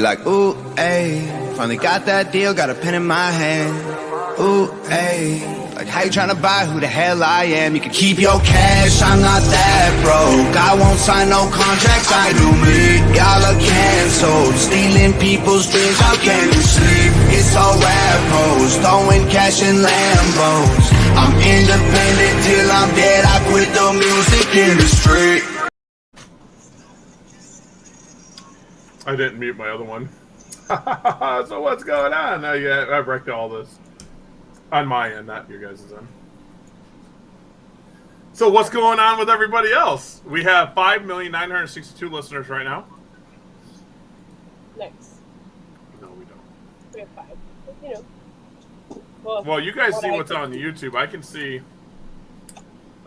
Like, ooh, ayy, finally got that deal, got a pen in my hand. Ooh, ayy, like how you tryna buy who the hell I am? You can keep your cash, I'm not that broke. I won't sign no contracts, I do me. Y'all are canceled, stealing people's dreams, how can you sleep? It's all rap hoes, throwing cash in Lambos. I'm independent till I'm dead, I quit the music industry. I didn't mute my other one. So what's going on? Yeah, I've wrecked all this. On my end, not your guys' end. So what's going on with everybody else? We have 5,962 listeners right now. Nice. No, we don't. We have 5. You know. Well, you guys see what's on YouTube. I can see.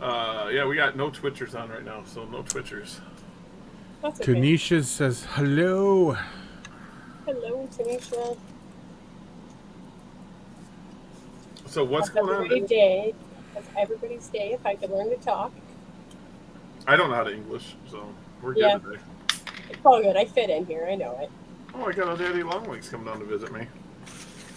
Yeah, we got no Twitchers on right now, so no Twitchers. That's okay. Tanisha says hello. Hello, Tanisha. So what's That's going on? Every day. That's everybody's day. If I could learn to talk. I don't know how to English, so we're good Yeah. today. It's all good. I fit in here. I know it. Oh, I got a daddy longlegs coming down to visit me.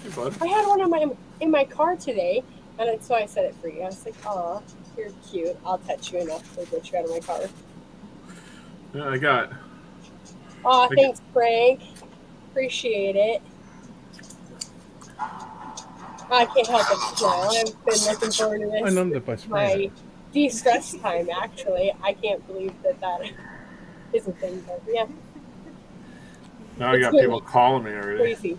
Hey, bud. I had one in my car today, and so I said it for you. I was like, "Oh, you're cute. I'll touch you enough to get you out of my car." Yeah, I got. Oh, thanks, Frank. Appreciate it. I can't help but smile. I've been looking forward to this. I numbed it by spraying My de-stress time, actually. I can't believe that is a thing, but yeah. Now I got people calling me already. Crazy.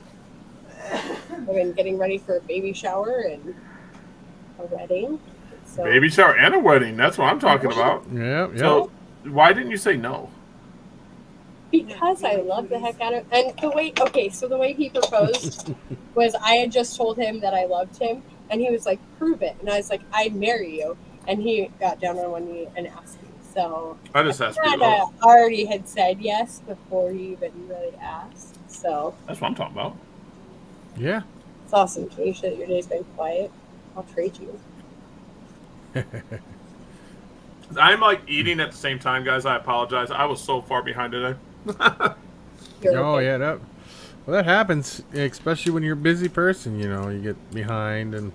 I've been getting ready for a baby shower and a wedding. So. Baby shower and a wedding. That's what I'm talking about. Yeah, yeah. So, why didn't you say no? Because I love the heck out of and the way so the way he proposed was I had just told him that I loved him and he was like, prove it. And I was like, I'd marry you. And he got down on one knee and asked me. So I just asked you. I already had said yes before he even really asked. So that's what I'm talking about. Yeah. It's awesome, Tanisha, that your day's been quiet. I'll trade you. I'm like eating at the same time, guys. I apologize. I was so far behind today. Oh, yeah. Well, that happens, especially when you're a busy person. You know, you get behind and.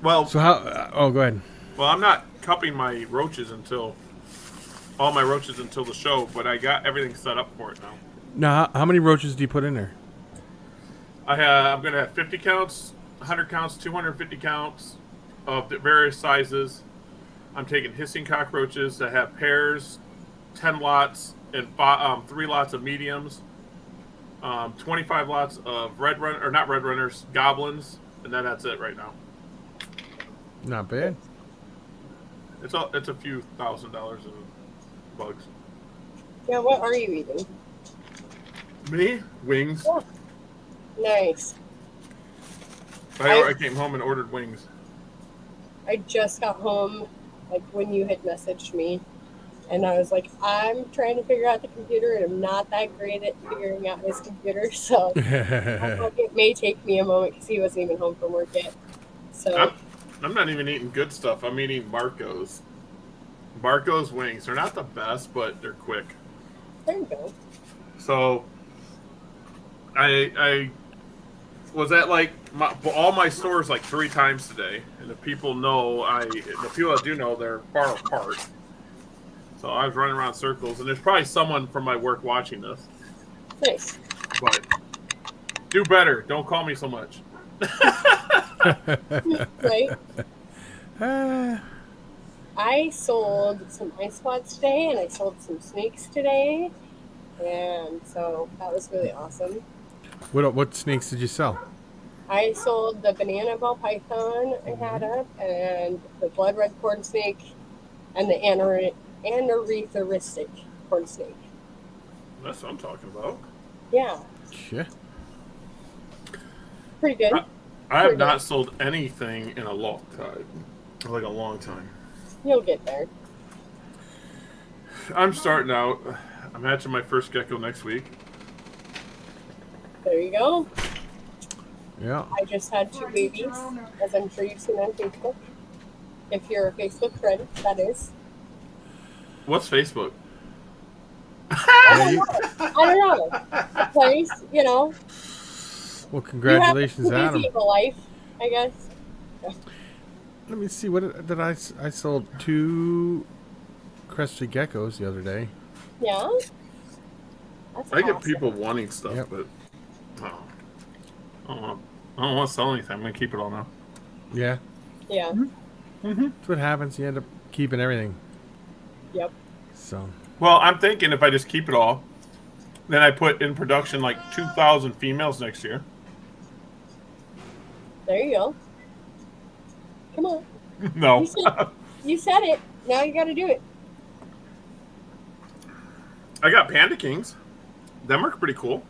Well, so how? Oh, go ahead. Well, I'm not cupping my roaches until the show, but I got everything set up for it now. Now, how many roaches do you put in there? I'm gonna have 50 counts, 100 counts, 250 counts of the various sizes. I'm taking hissing cockroaches that have pairs, 10 lots, and 3 lots of mediums, 25 lots of not red runners, goblins, and then that's it right now. Not bad. It's a few $1,000s in bugs. Yeah, what are you eating? Me? Wings. Oh, nice. I came home and ordered wings. I just got home, like when you had messaged me, and I was like, I'm trying to figure out the computer, and I'm not that great at figuring out his computer, so it may take me a moment because he wasn't even home from work yet. So I'm not even eating good stuff. I'm eating Marco's. Marco's wings. They're not the best, but they're quick. There you go. So I was at like all my stores like 3 times today, and the people that do know, they're far apart. So I was running around circles, and there's probably someone from my work watching this. Nice. But do better. Don't call me so much. Right. I sold some Isopods today, and I sold some snakes today, and so that was really awesome. What snakes did you sell? I sold the banana ball python I had up, and the blood red corn snake, and the anornithoristic corn snake. That's what I'm talking about. Yeah. Yeah. Pretty good. I have not sold anything in a long time. Like a long time. You'll get there. I'm starting out. I'm hatching my first gecko next week. There you go. Yeah. I just had 2 babies, as I'm sure you've seen on Facebook. If you're a Facebook friend, that is. What's Facebook? I don't know. A place, you know. Well, congratulations, you have Adam. busy of a life, I guess. Let me see. What did I sold 2 crested geckos the other day. Yeah. That's I get awesome. people wanting stuff, but I don't want to sell anything. I'm gonna keep it all now. Yeah. Yeah. That's what happens. You end up keeping everything. Yep. So. Well, I'm thinking if I just keep it all, then I put in production like 2,000 females next year. There you go. Come on. No. You said it. Now you got to do it. I got Panda Kings. Them are pretty cool.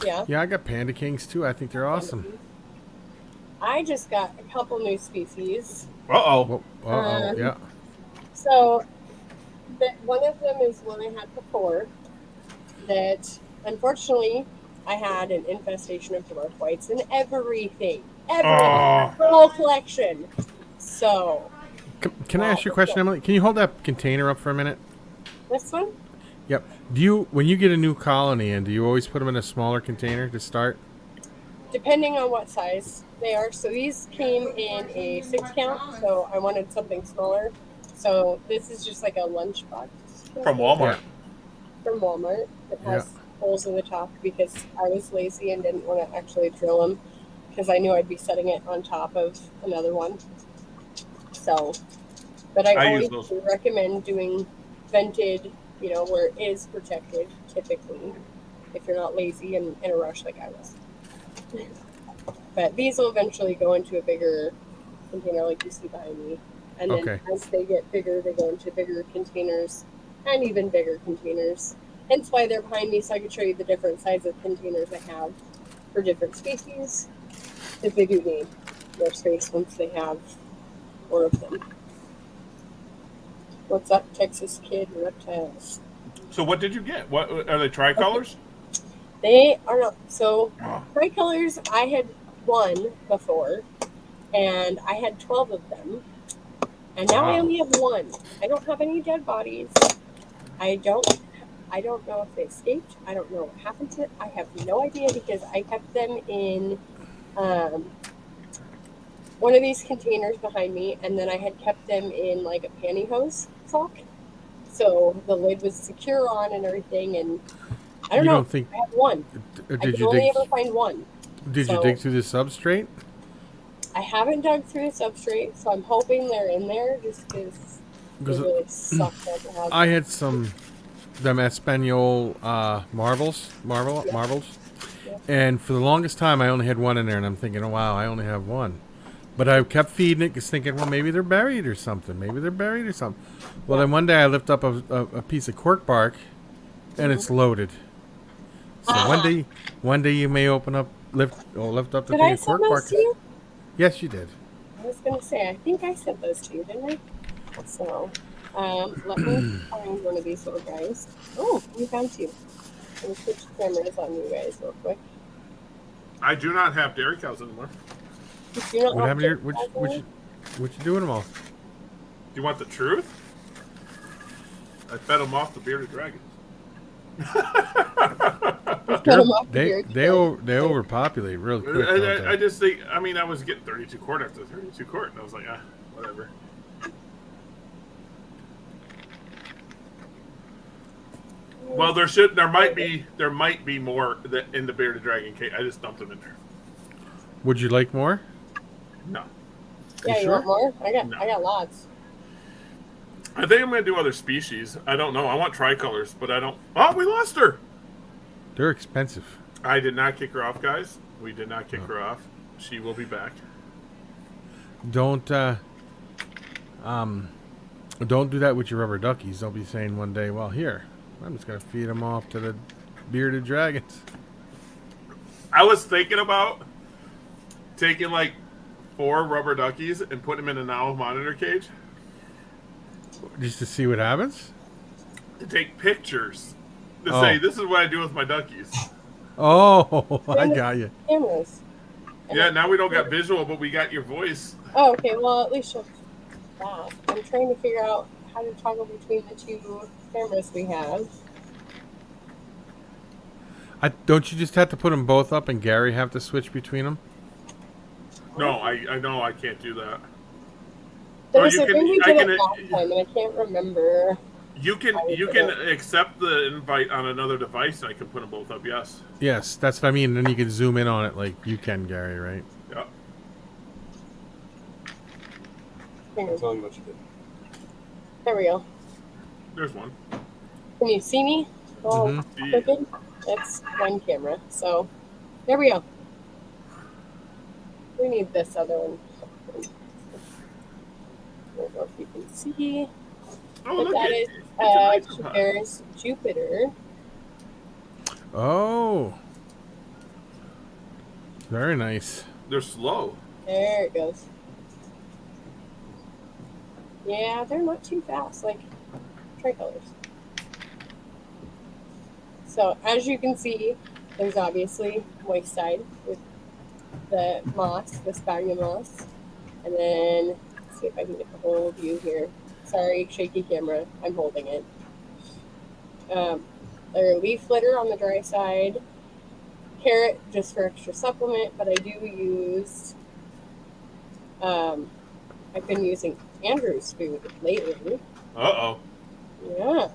Yeah. Yeah, I got Panda Kings too. I think they're awesome. I just got a couple new species. Uh-oh. Yeah. So, one of them is one I had before that, unfortunately, I had an infestation of dwarf whites and everything. Whole collection. So. Can I ask you a question, Emily? Can you hold that container up for a minute? This one? Yep. When you get a new colony in, do you always put them in a smaller container to start? Depending on what size they are. So these came in a 6 count, so I wanted something smaller. So this is just like a lunchbox. From Walmart. From Walmart. It has holes in the top because I was lazy and didn't want to actually drill them because I knew I'd be setting it on top of another one. So, but I always recommend doing vented, where it is protected, typically, if you're not lazy and in a rush like I was. But these will eventually go into a bigger container like you see behind me. And then as they get bigger, they go into bigger containers and even bigger containers. Hence why they're behind me, so I can show you the different sizes of containers I have for different species. Because they do need more space once they have 4 of them. What's up, Texas Kid Reptiles? So what did you get? What are they, tricolors? They are not. So tricolors, I had 1 before, and I had 12 of them, and now I only have 1. I don't have any dead bodies. I don't know if they escaped. I don't know what happened to it. I have no idea because I kept them in one of these containers behind me, and then I had kept them in like a pantyhose sock, so the lid was secure on and everything. And I don't know. I have 1. I could only ever find 1. Did you dig through the substrate? I haven't dug through the substrate, so I'm hoping they're in there just because it really sucked to have. I had them Espanol marbles, and for the longest time I only had 1 in there, and I'm thinking, oh wow, I only have 1. But I kept feeding it, just thinking, well, maybe they're buried or something. Well, then one day I lift up a piece of cork bark, and it's loaded. So one day you may lift up the thing of cork bark. To you? Yes, you did. I was going to say, I think I sent those to you, didn't I? So, let me find one of these little guys. Oh, we found 2. Let me switch cameras on you guys real quick. I do not have dairy cows anymore. What happened here? What you doing them all? Do you want the truth? I fed them off the bearded dragons. They overpopulate real quick. I just think, I was getting 32 quart after 32 quart, and I was like, whatever. Well, there might be more in the bearded dragon cage. I just dumped them in there. Would you like more? No. Yeah, you want more? I got lots. I think I'm going to do other species. I don't know. I want tricolors, but I don't. Oh, we lost her. They're expensive. I did not kick her off, guys. We did not kick her off. She will be back. Don't do that with your rubber duckies. They'll be saying one day, well, here, I'm just going to feed them off to the bearded dragons. I was thinking about taking like 4 rubber duckies and putting them in a now monitor cage. Just to see what happens? To take pictures. To say, this is what I do with my duckies. Oh, I got you. Cameras. Yeah, now we don't got visual, but we got your voice. Oh, okay. Well, at least you'll that. I'm trying to figure out how to toggle between the 2 cameras we have. Don't you just have to put them both up and Gary have to switch between them? No, I know I can't do that. There Or was you a can- thing we I did can- it last time, and I can't remember. You can accept the invite on another device, and I can put them both up. Yes. Yes, that's what I mean. Then you can zoom in on it like you can, Gary, right? Yeah. Tell me what you did. There we go. There's one. Can you see me? Oh, Mhm. crooked? That's one camera. So, there we go. We need this other one. I don't know if you can see. Oh, But look that it. is It's an isopod. there's Jupiter. Oh, very nice. They're slow. There it goes. Yeah, they're not too fast, like tricolors. So as you can see, there's obviously moist side with the moss, the sphagnum moss. And then let's see if I can get the whole view here. Sorry, shaky camera. I'm holding it. Their leaf litter on the dry side. Carrot just for extra supplement, but I do use I've been using Andrew's food lately. Uh-oh. Yeah.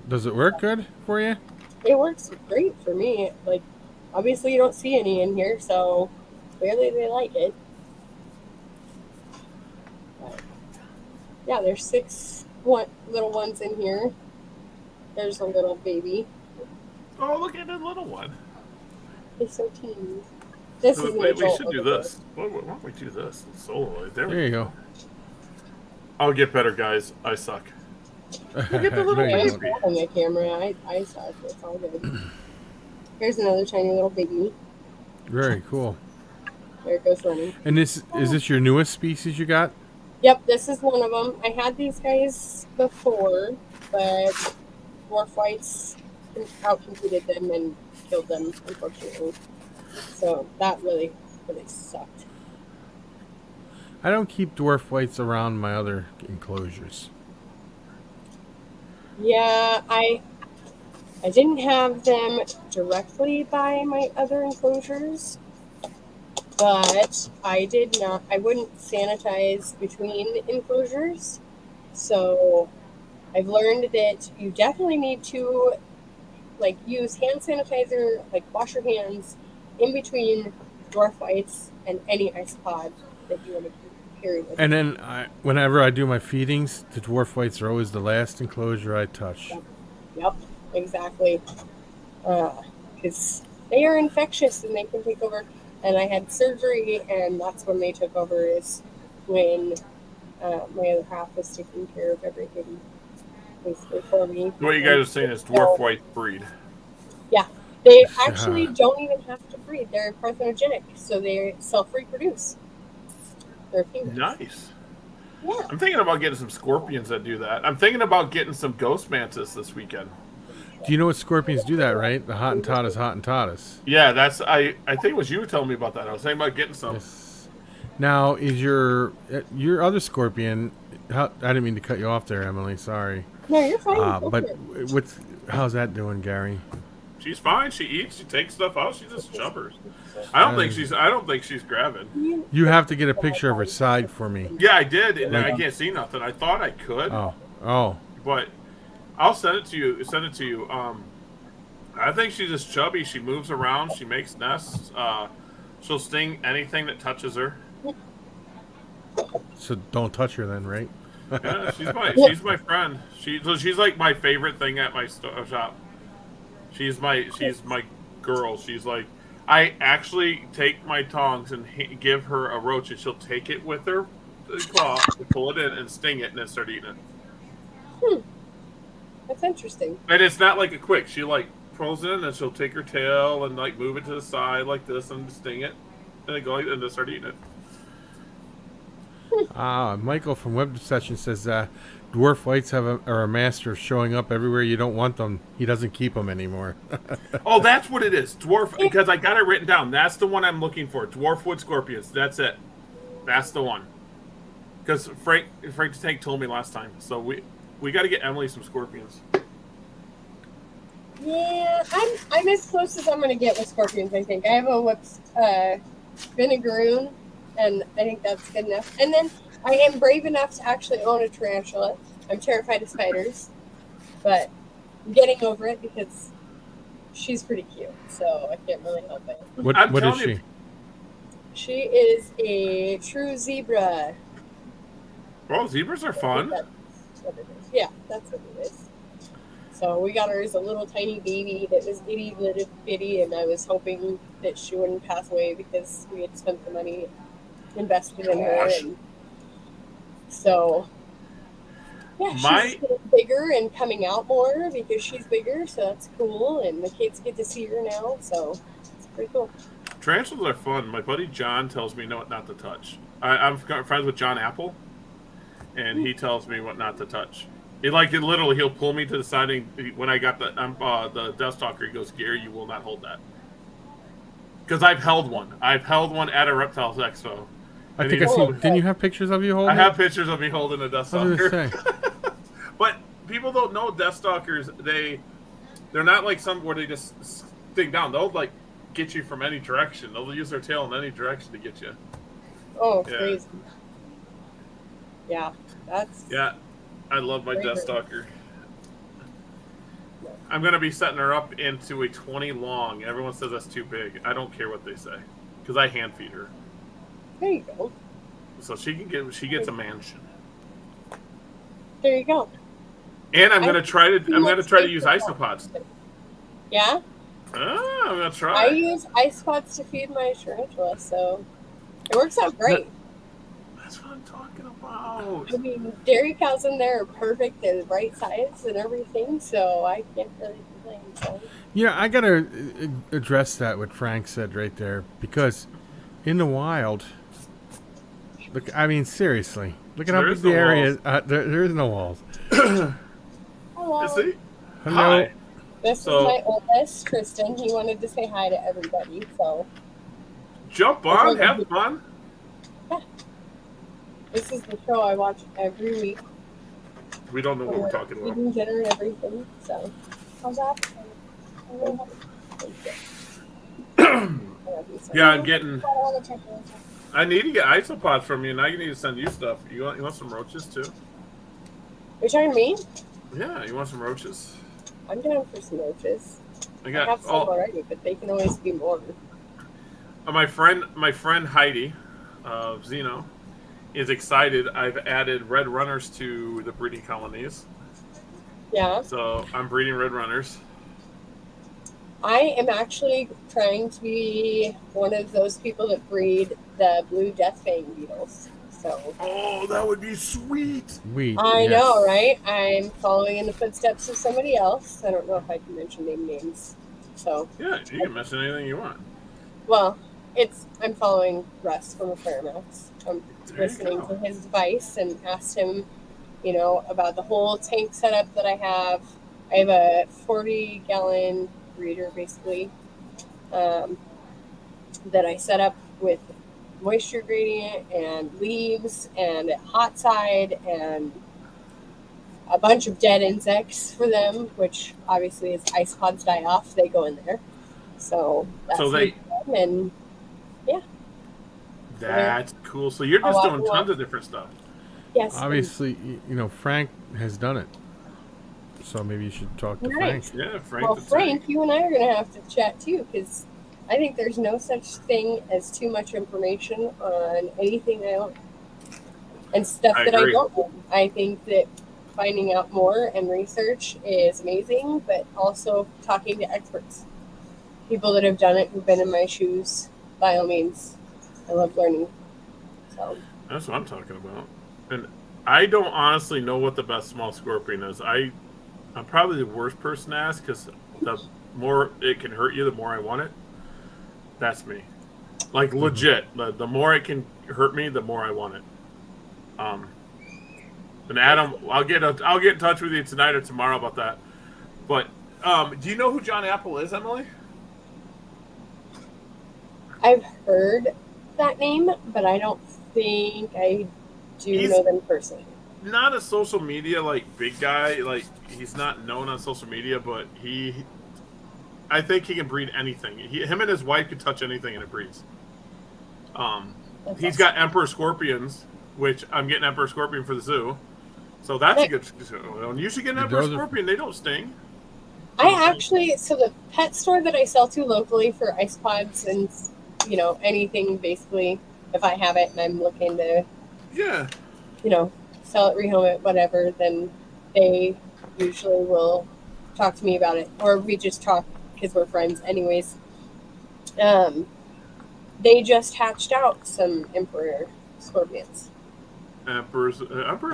Does it work good for you? It works great for me. Like, obviously you don't see any in here, so clearly they like it. But, yeah, there's little ones in here. There's a little baby. Oh, look at that little one. He's so teeny. This is an We adult should do over this. Why don't we do this? Solo. There you go. I'll get better, guys. I suck. there. the little No, you I was don't. baby. holding the camera. I saw it. It's all good. Here's another tiny little baby. Very cool. There it goes running. And is this your newest species you got? Yep, this is one of them. I had these guys before, but dwarf whites outcompeted them and killed them, unfortunately. So that really, really sucked. I don't keep dwarf whites around my other enclosures. Yeah, I didn't have them directly by my other enclosures, but I wouldn't sanitize between enclosures. So I've learned that you definitely need to use hand sanitizer, wash your hands in between dwarf whites and any isopod that you want to carry with you. And then whenever I do my feedings, the dwarf whites are always the last enclosure I touch. Yep, exactly. Because they are infectious and they can take over. And I had surgery, and that's when they took over. Is when my other half was taking care of everything basically for me. What you guys are saying is dwarf white breed. Yeah, they actually don't even have to breed. They're parthenogenic, so they self-reproduce. They're females. Nice. Yeah. I'm thinking about getting some scorpions that do that. I'm thinking about getting some ghost mantis this weekend. Do you know what scorpions do that, right? The Hottentotus. Yeah, that's I think it was you who told me about that. I was thinking about getting some. Yes. Now, is your other scorpion? I didn't mean to cut you off there, Emily. Sorry. No, you're fine. Go But for it. how's that doing, Gary? She's fine. She eats. She takes stuff out. She just chubbers. I don't think she's grabbing. You have to get a picture of her side for me. Yeah, I did, and I can't see nothing. I thought I could, Oh. but I'll send it to you. I think she's just chubby. She moves around. She makes nests. She'll sting anything that touches her. So don't touch her then, right? Yeah, she's my friend. She's like my favorite thing at my shop. She's my girl. She's like, I actually take my tongs and give her a roach, and she'll take it with her claw, pull it in, and sting it, and then start eating it. That's interesting. And it's not like a quick. She pulls it in, and she'll take her tail and move it to the side like this, and sting it, and then go and then start eating it. Michael from Web Session says dwarf whites are a master of showing up everywhere you don't want them. He doesn't keep them anymore. Oh, that's what it is. Dwarf, because I got it written down. That's the one I'm looking for. Dwarf wood scorpions. That's it. That's the one. Because Frank the Tank told me last time. So we got to get Emily some scorpions. Yeah, I'm as close as I'm gonna get with scorpions. I think I have a whips vinegaroon, and I think that's good enough. And then I am brave enough to actually own a tarantula. I'm terrified of spiders, but I'm getting over it because she's pretty cute, so I can't really help it. What I'm What is telling you, she? She is a true zebra. well, zebras are I think fun. that's what it is. Yeah, that's what it is. So we got her as a little tiny baby that was itty little bitty, and I was hoping that she wouldn't pass away because we had spent the money invested in her, Gosh. and so yeah, My she's getting bigger and coming out more because she's bigger, so that's cool, and the kids get to see her now, so it's pretty cool. tarantulas are fun. My buddy John tells me what not to touch. I'm friends with John Apple, and he tells me what not to touch. Literally, he'll pull me to the side. And when I got the Death Stalker, he goes, "Gary, you will not hold that." Because I've held one. I've held one at a reptiles expo. I And think I he- see. Didn't you have pictures of you holding? I have pictures of me holding a Death I was Stalker. gonna say. But people don't know Death Stalkers. They're not like some where they just stick down. They'll like get you from any direction. They'll use their tail in any direction to get you. Oh, Yeah. crazy. Yeah, that's Yeah, I love my Very Death good. Stalker. I'm gonna be setting her up into a 20 long. Everyone says that's too big. I don't care what they say, because I hand feed her, there you go. so she gets a mansion. There you go. And I'm gonna try to Let's use take it isopods. Yeah, Ah, I'm gonna I try. use ice pods to feed my tarantula, so it works out great. That's what I'm talking about. I mean, dairy cows in there are perfect. They're the right size and everything, so I can't really complain. So. Yeah, I gotta address that what Frank said right there because in the wild, look. I mean, seriously, look at how There big is the no area walls. is. There is no walls. Hello. See? Hello. Hi. This So- is my oldest, Tristan. He wanted to say hi to everybody, so Jump on, have fun. this is the show I watch every week. We don't know what we're talking about. Eating dinner and everything. So, how's that? Yeah, I'm getting. I need to get isopods from you, and I need to send you stuff. You want some roaches too? You're talking to me? Yeah, you want some roaches? I'm down for some roaches. I I got. have some already, but they can always be more. My friend Heidi, of Zeno, is excited. I've added red runners to the breeding colonies, Yeah. so I'm breeding red runners. I am actually trying to be one of those people that breed the blue deathfang beetles. So Oh, that would be sweet. I know, right? I'm following in the footsteps of somebody else. I don't know if I can mention names. So, Yeah, you can mention anything you want. well, I'm following Russ from Aquarimax. I'm There you listening go. to his advice and asked him, about the whole tank setup that I have. I have a 40-gallon breeder, basically, that I set up with moisture gradient and leaves and hot side and a bunch of dead insects for them, which obviously as ice pods die off, they go in there. So that's So they- fun, and That's cool. So you're I'll just walk doing along. tons of different stuff. yes, Obviously, Frank has done it. So maybe you should talk to Nice. Frank. Yeah, Frank. Well, the Frank, Tank. you and I are going to have to chat too, because I think there's no such thing as too much information on anything I own and stuff I that I agree. don't own. I think that finding out more and research is amazing, but also talking to experts, people that have done it, who've been in my shoes. By all means, I love learning. So That's what I'm talking about. And I don't honestly know what the best small scorpion is. I'm probably the worst person to ask because the more it can hurt you, the more I want it. That's me. Like legit. The more it can hurt me, the more I want it. And Adam, I'll get in touch with you tonight or tomorrow about that. But do you know who John Apple is, Emily? I've heard that name, but I don't think I do He's- know them personally. Not a social media like big guy. Like he's not known on social media, but I think he can breed anything. Him and his wife could touch anything and it breeds. He's got emperor scorpions, which I'm getting emperor scorpion for the zoo. So that's a good. You should get an emperor scorpion. They don't sting. So the pet store that I sell to locally for isopods and, you know, anything basically, if I have it and I'm looking to, yeah, you know, sell it, rehome it, whatever, then they usually will talk to me about it, or we just talk because we're friends anyways. They just hatched out some emperor scorpions. Emperors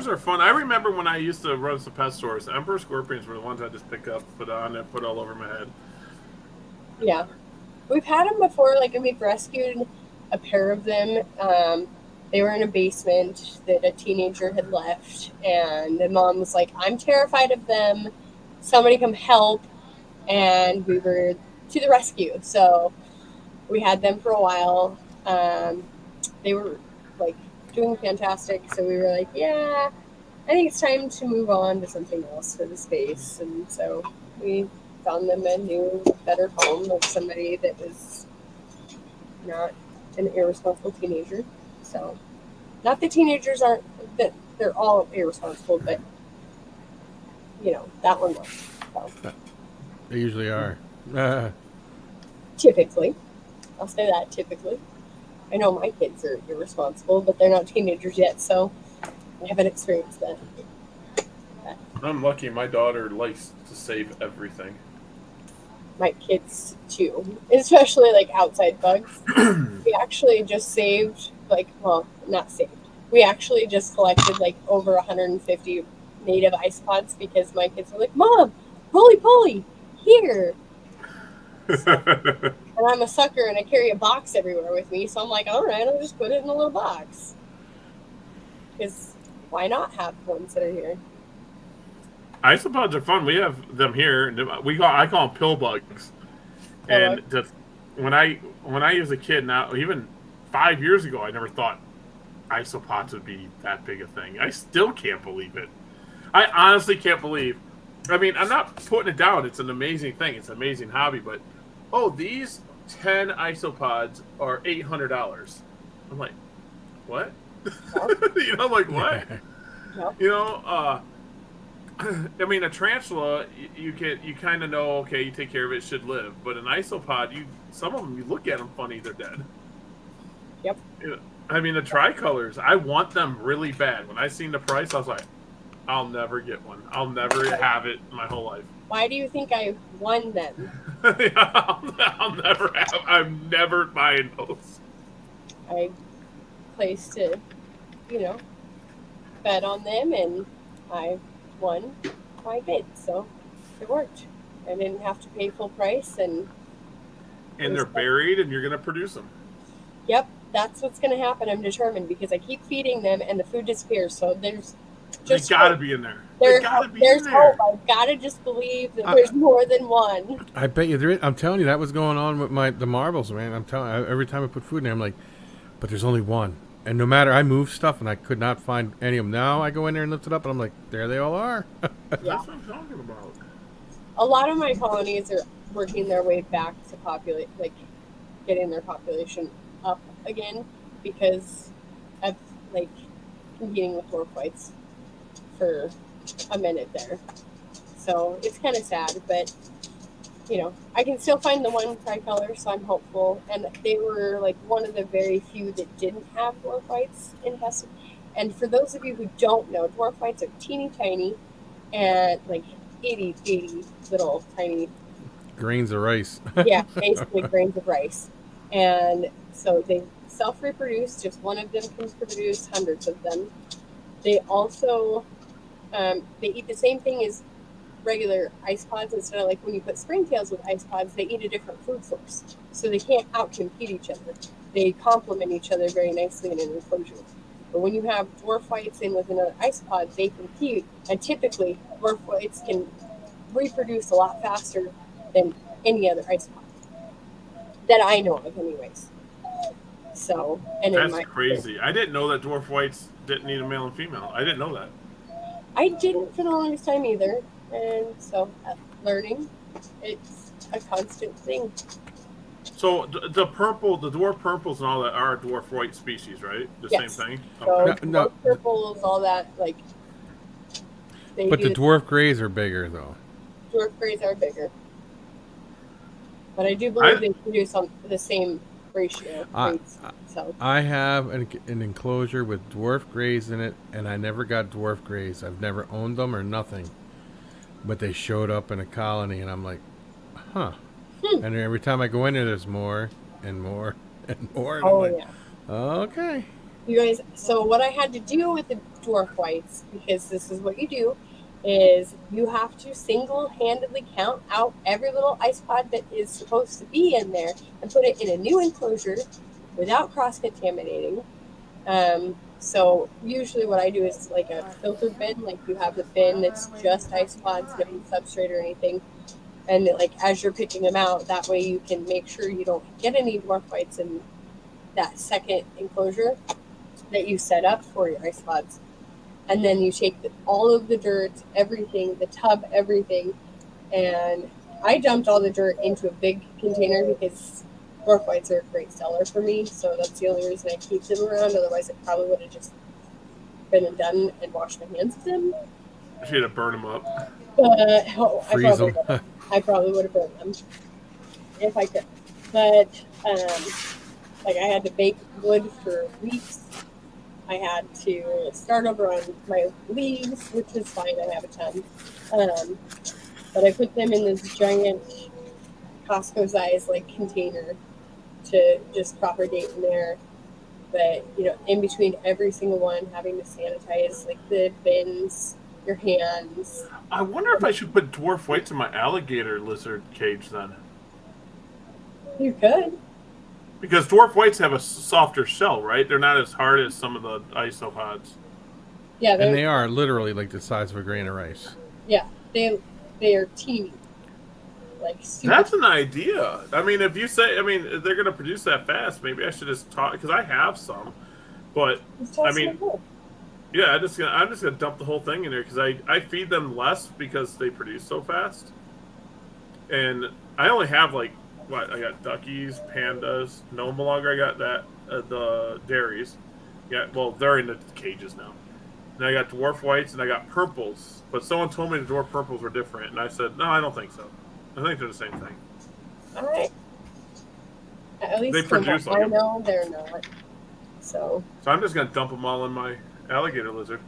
are fun. I remember when I used to run some pet stores, emperor scorpions were the ones I just pick up, put on, and put all over my head. Yeah, we've had them before. Like, we've rescued a pair of them. They were in a basement that a teenager had left, and the mom was like, "I'm terrified of them. Somebody come help!" And we were to the rescue. So we had them for a while. They were like doing fantastic. So we were like, yeah, I think it's time to move on to something else for the space. And so we found them a new, better home of somebody that was not an irresponsible teenager. So, not that teenagers aren't, that they're all irresponsible, but, you know, that one was. So. They usually are. Typically. I'll say that, typically. I know my kids are irresponsible, but they're not teenagers yet, so I haven't experienced that. I'm lucky. My daughter likes to save everything. My kids, too. Especially, like, outside bugs. We actually just saved, like, well, not saved. We actually just collected, like, over 150 native isopods because my kids were like, "Mom, roly-poly, here!" So, and I'm a sucker and I carry a box everywhere with me, so I'm like, all right, I'll just put it in a little box. Because why not have ones that are here? Isopods are fun. We have them here. I call them pill bugs. And when I was a kid, now even 5 years ago, I never thought isopods would be that big a thing. I still can't believe it. I honestly can't believe. I mean, I'm not putting it down. It's an amazing thing. It's an amazing hobby, but these 10 isopods are $800. I'm like, what? You know, I'm like, what? You know, I mean, a tarantula, you kind of know, okay, you take care of it, it should live. But an isopod, some of them, you look at them funny, they're dead. Yep. I mean, the tricolors, I want them really bad. When I seen the price, I was like, I'll never get one. I'll never have it my whole life. Why do you think I won them? I'm never buying those. I placed a, bet on them, and I won my bid, so it worked. I didn't have to pay full price, and they're buried, and you're going to produce them. Yep, that's what's going to happen. I'm determined because I keep feeding them, and the food disappears. So there's just they gotta be in there. There's hope. I've got to just believe that there's more than one. I bet you there is. I'm telling you, that was going on with the marbles, man. I'm telling you, every time I put food in there, I'm like, but there's only one. And no matter, I moved stuff, and I could not find any of them. Now I go in there and lift it up, and I'm like, there they all are. That's what I'm talking about. A lot of my colonies are working their way back to getting their population up again because of competing with dwarf whites for a minute there. So it's kind of sad, but I can still find the one tricolor, so I'm hopeful. And they were one of the very few that didn't have dwarf whites infested. And for those of you who don't know, dwarf whites are teeny tiny and itty little tiny grains of rice. Yeah, basically grains of rice. And so they self-reproduce. Just one of them can produce hundreds of them. They also they eat the same thing as regular isopods. Instead of when you put springtails with isopods, they eat a different food source. So they can't outcompete each other. They complement each other very nicely in an enclosure. But when you have dwarf whites in with another isopod, they compete. And typically, dwarf whites can reproduce a lot faster than any other isopod that I know of anyways. So, and that's crazy. I didn't know that dwarf whites didn't need a male and female. I didn't know that. I didn't for the longest time either. And so, learning, a constant thing. So the dwarf purples and all that are dwarf white species, right? The Yes. same thing? So Okay. No, purples, all that, like they but do. the dwarf greys are bigger though. Dwarf greys are bigger, but I do believe they produce on the same ratio. So I have an enclosure with dwarf greys in it, and I never got dwarf greys. I've never owned them or nothing, but they showed up in a colony, and I'm like, huh. And every time I go in there, there's more and more and more. And oh I'm like, yeah. okay. You guys, so what I had to do with the dwarf whites, because this is what you do, is you have to single-handedly count out every little isopod that is supposed to be in there and put it in a new enclosure without cross-contaminating. So usually what I do is like a filter bin, like you have the bin that's just isopods, no substrate or anything. And like as you're picking them out, that way you can make sure you don't get any dwarf whites in that second enclosure that you set up for your isopods. And then you take all of the dirt, everything, the tub, everything, and I dumped all the dirt into a big container because dwarf whites are a great seller for me, so that's the only reason I keep them around. Otherwise, I probably would have just been and done and washed my hands with them. I should have burned them up. But Freeze them. I probably would have burned them if I could. But like I had to bake wood for weeks. I had to start over on my leaves, which is fine. I have a ton. But I put them in this giant Costco-sized like container to just propagate in there. But in between every single one, having to sanitize like the bins, your hands. I wonder if I should put dwarf whites in my alligator lizard cage then. You could. Because dwarf whites have a softer shell, right? They're not as hard as some of the isopods. Yeah, and they are literally like the size of a grain of rice. Yeah, they are teeny. Like super. That's an idea. I mean, if you say, if they're going to produce that fast, maybe I should just talk, because I have some. But, I mean, yeah, I'm just gonna dump the whole thing in there, because I feed them less because they produce so fast. And I only have, like, I got duckies, pandas, no longer I got that, the dairies. Yeah, well, they're in the cages now. And I got dwarf whites and I got purples. But someone told me the dwarf purples were different, and I said, no, I don't think so. I think they're the same thing. All right. At least they produce I know they're not. So I'm just gonna dump them all in my alligator lizard.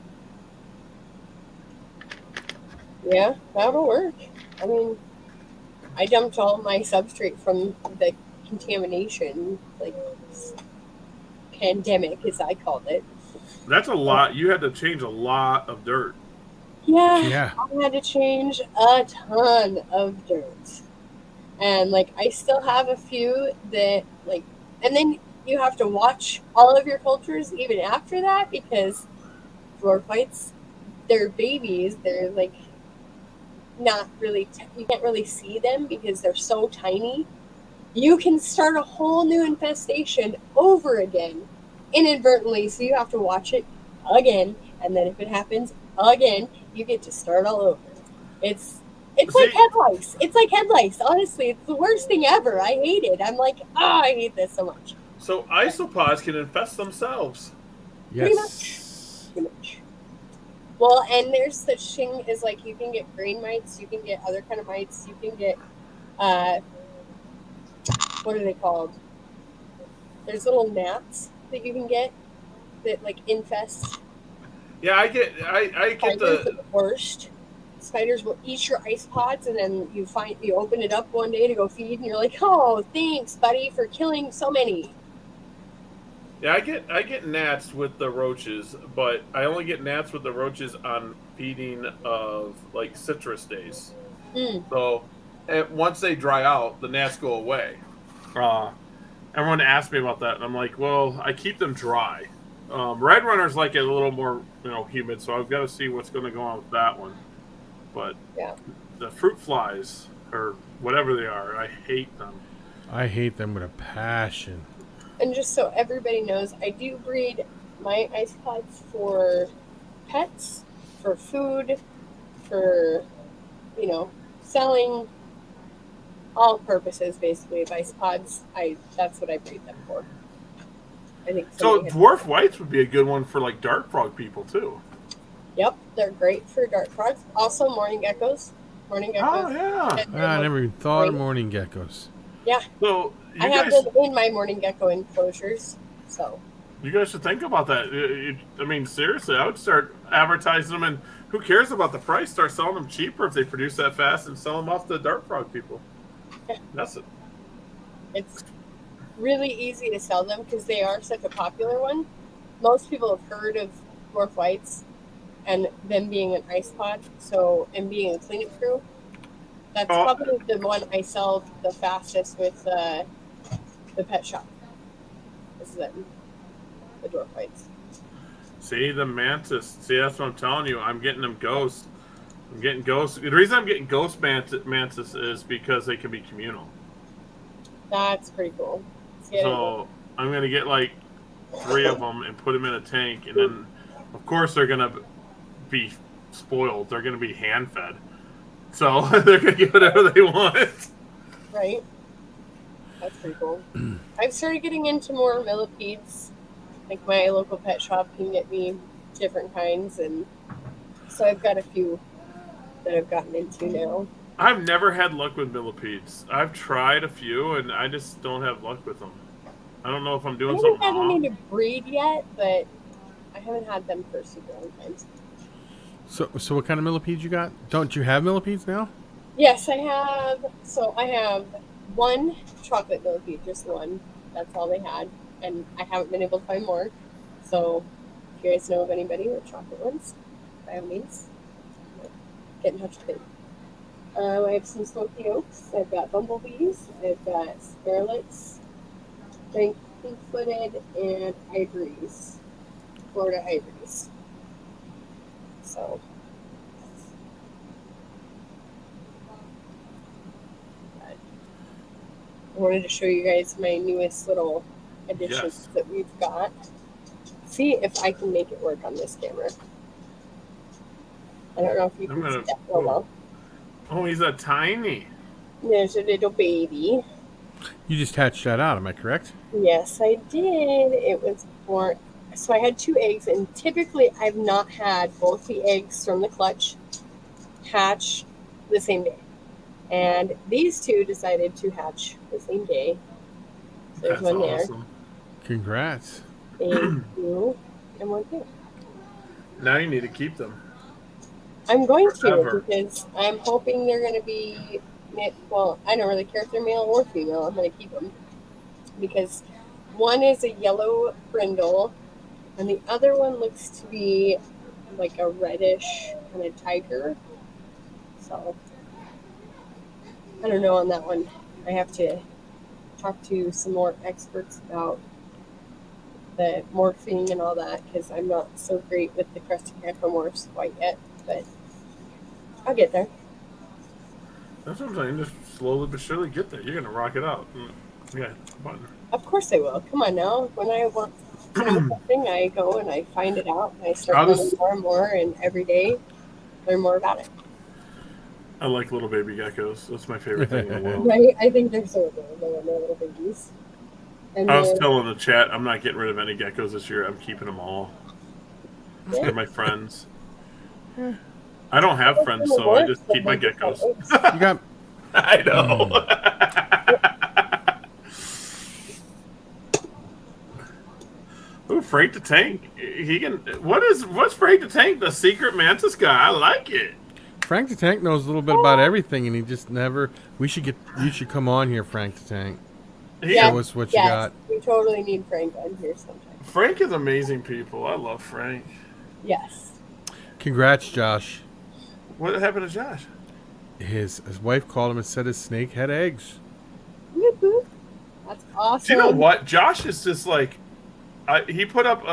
Yeah, that'll work. I mean, I dumped all my substrate from the contamination, like pandemic, as I called it. That's a lot. You had to change a lot of dirt. Yeah. I had to change a ton of dirt. And, like, I still have a few that, like, and then you have to watch all of your cultures even after that, because dwarf whites, they're babies. They're, like, not really, you can't really see them because they're so tiny. You can start a whole new infestation over again inadvertently, so you have to watch it again, and then if it happens again, you get to start all over. It's like head lice. It's like head lice. Honestly, it's the worst thing ever. I hate it. I'm like, I hate this so much. So isopods can infest themselves. Yes. Pretty much. Well, and there's such thing as, like, you can get grain mites, you can get other kind of mites, you can get, what are they called? There's little gnats that you can get that, like, infest. Yeah, I get the worst. Spiders will eat your isopods, and then you open it up one day to go feed, and you're like, oh, thanks, buddy, for killing so many. Yeah, I get gnats with the roaches, but I only get gnats with the roaches on feeding of, like, citrus days. So once they dry out, the gnats go away. Everyone asked me about that, and I'm like, well, I keep them dry. Red Runner's like it a little more, humid, so I've got to see what's going to go on with that one. But yeah, the fruit flies, or whatever they are, I hate them. I hate them with a passion. And just so everybody knows, I do breed my isopods for pets, for food, for, selling. all purposes basically of Isopods. That's what I breed them for. I think So somebody dwarf whites would be a good one for like dark frog people too. Yep, they're great for dart frogs. Also, morning geckos. Morning geckos. Oh yeah. I never even thought of morning geckos. Yeah, So I have them in my morning gecko enclosures. So you guys should think about that. I mean, seriously, I would start advertising them, and who cares about the price? Start selling them cheaper if they produce that fast, and sell them off to dart frog people. yeah, That's it. it's really easy to sell them because they are such a popular one. Most people have heard of dwarf whites and them being an Isopod, so and being a cleanup crew. That's probably the one I sell the fastest with the pet shop. This is them, the dwarf whites. See the mantis. See, that's what I'm telling you. I'm getting them ghosts. I'm getting ghosts. The reason I'm getting ghost mantis is because they can be communal. That's pretty cool. So I'm gonna get like 3 of them and put them in a tank, and then of course they're gonna be spoiled. They're gonna be hand fed. So they're gonna get whatever they want. Right. That's pretty cool. I've started getting into more millipedes. Like my local pet shop can get me different kinds, and so I've got a few that I've gotten into now. I've never had luck with millipedes. I've tried a few, and I just don't have luck with them. I don't know if I'm doing something wrong. I haven't had any to breed yet, but I haven't had them for a super long time. So what kind of millipedes you got? Don't you have millipedes now? Yes, I have. So I have one chocolate millipede, just one. That's all they had, and I haven't been able to find more. So if you guys know of anybody with chocolate ones, by all means, get in touch with me. I have some smoky oaks. I've got bumblebees. I've got scarlets, pink-footed, and ivories, Florida ivories. So, I wanted to show you guys my newest little additions that we've got. See if I can make it work on this camera. I don't know if you can see that well. Oh, he's a tiny. There's a little baby. You just hatched that out, am I correct? Yes, I did. It was born. So I had 2 eggs, and typically I've not had both the eggs from the clutch hatch the same day. And these 2 decided to hatch the same day. So there's That's one awesome. there. Congrats. Thank you. And one here. Now you need to keep them. I'm going to Forever. because I'm hoping they're going to be, well, I don't really care if they're male or female. I'm going to keep them because one is a yellow brindle and the other one looks to be like a reddish kind of tiger. So I don't know on that one. I have to talk to some more experts about the morphing and all that because I'm not so great with the crested morphs quite yet, but I'll get there. That's what I'm saying. Just slowly but surely get there. You're gonna rock it out. Yeah, button. Of course I will. Come on now. When I want to know something, I go and I find it out and I start learning more and more, and every day learn more about it. I like little baby geckos. That's my favorite thing in the world. Right? I think they're so adorable when they're little babies. And I was telling the chat, I'm not getting rid of any geckos this year. I'm keeping them all. Yeah. They're my friends. I don't have friends, so I just keep my geckos. You got. I know. Ooh, Frank the Tank. He can. What's Frank the Tank? The secret mantis guy. I like it. Frank the Tank knows a little bit about everything, and he just never. You should come on here, Frank the Tank. Show us what you got. We totally need Frank on here sometime. Frank is amazing people. I love Frank. Yes. Congrats, Josh. What happened to Josh? His wife called him and said his snake had eggs. Woo-hoo. That's awesome. Do you know what? Josh is just like, he put up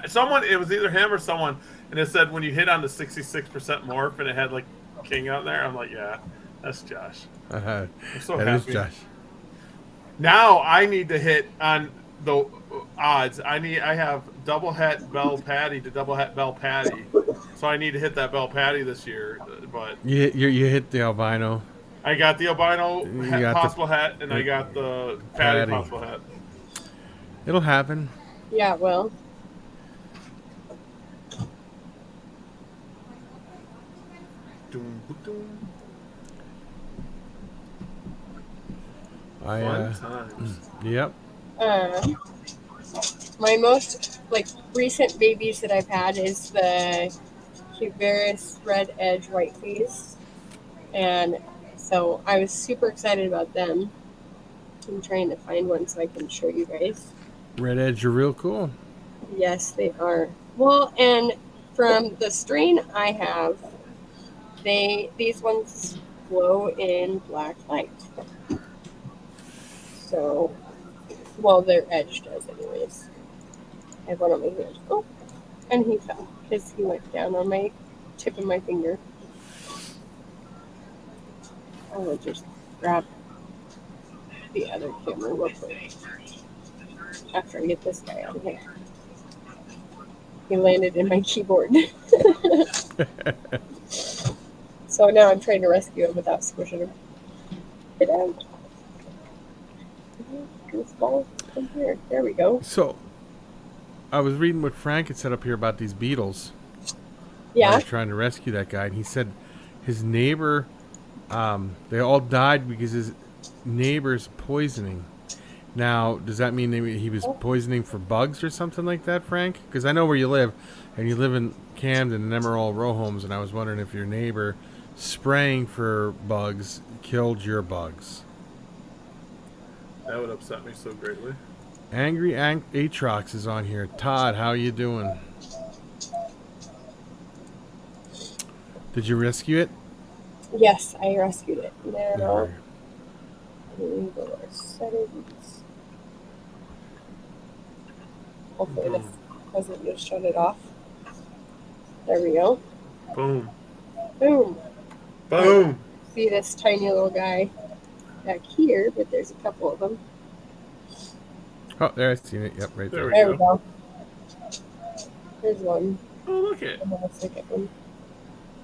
someone. It was either him or someone, and it said when you hit on the 66% morph, and it had like king out there. I'm like, yeah, that's Josh. I'm so that happy. is Josh. Now I need to hit on the odds. I have double het Bell Patty to double het Bell Patty, so I need to hit that Bell Patty this year. But you hit the albino. I got the albino You got the possible hat, and I got the patty patty. possible hat. It'll happen. Yeah, well, Doom, boom, doom. I Fun times. yep. my most like recent babies that I've had is the Cubaris red edge white face, and so I was super excited about them. I'm trying to find one so I can show you guys. Red Edge are real cool. Yes, they are. Well, and from the strain I have, these ones glow in black light. So, well, their edge does, anyways. I have one on my hand. Oh, and he fell because he went down on my tip of my finger. I will just grab the other camera real quick after I get this guy out of here. He landed in my keyboard. So now I'm trying to rescue him without squishing him. Get out. Goofball, come here. There we go. So, I was reading what Frank had said up here about these beetles. I Yeah. was trying to rescue that guy, and he said his neighbor, they all died because his neighbor's poisoning. Now, does that mean he was poisoning for bugs or something like that, Frank? Because I know where you live, and you live in Camden, and them are all row homes, and I was wondering if your neighbor spraying for bugs killed your bugs. That would upset me so greatly. Angry Atrox is on here. Todd, how you doing? Did you rescue it? Yes, I rescued it. Now, No. we go to our settings. Hopefully this doesn't just shut it off. There we go. Boom. Boom. Boom. See this tiny little guy back here, but there's a couple of them. Oh, there, I seen it. Yep, right there. There we go. There's one. Oh, look it. And then a second one.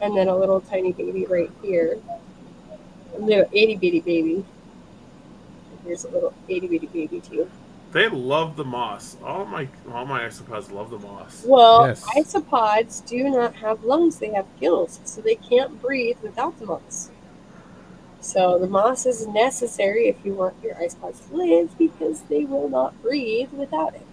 And then a little tiny baby right here. A little itty bitty baby. Here's a little itty bitty baby too. They love the moss. All my isopods love the moss. Well, Yes. isopods do not have lungs, they have gills, so they can't breathe without the moss. So the moss is necessary if you want your isopods to live because they will not breathe without it.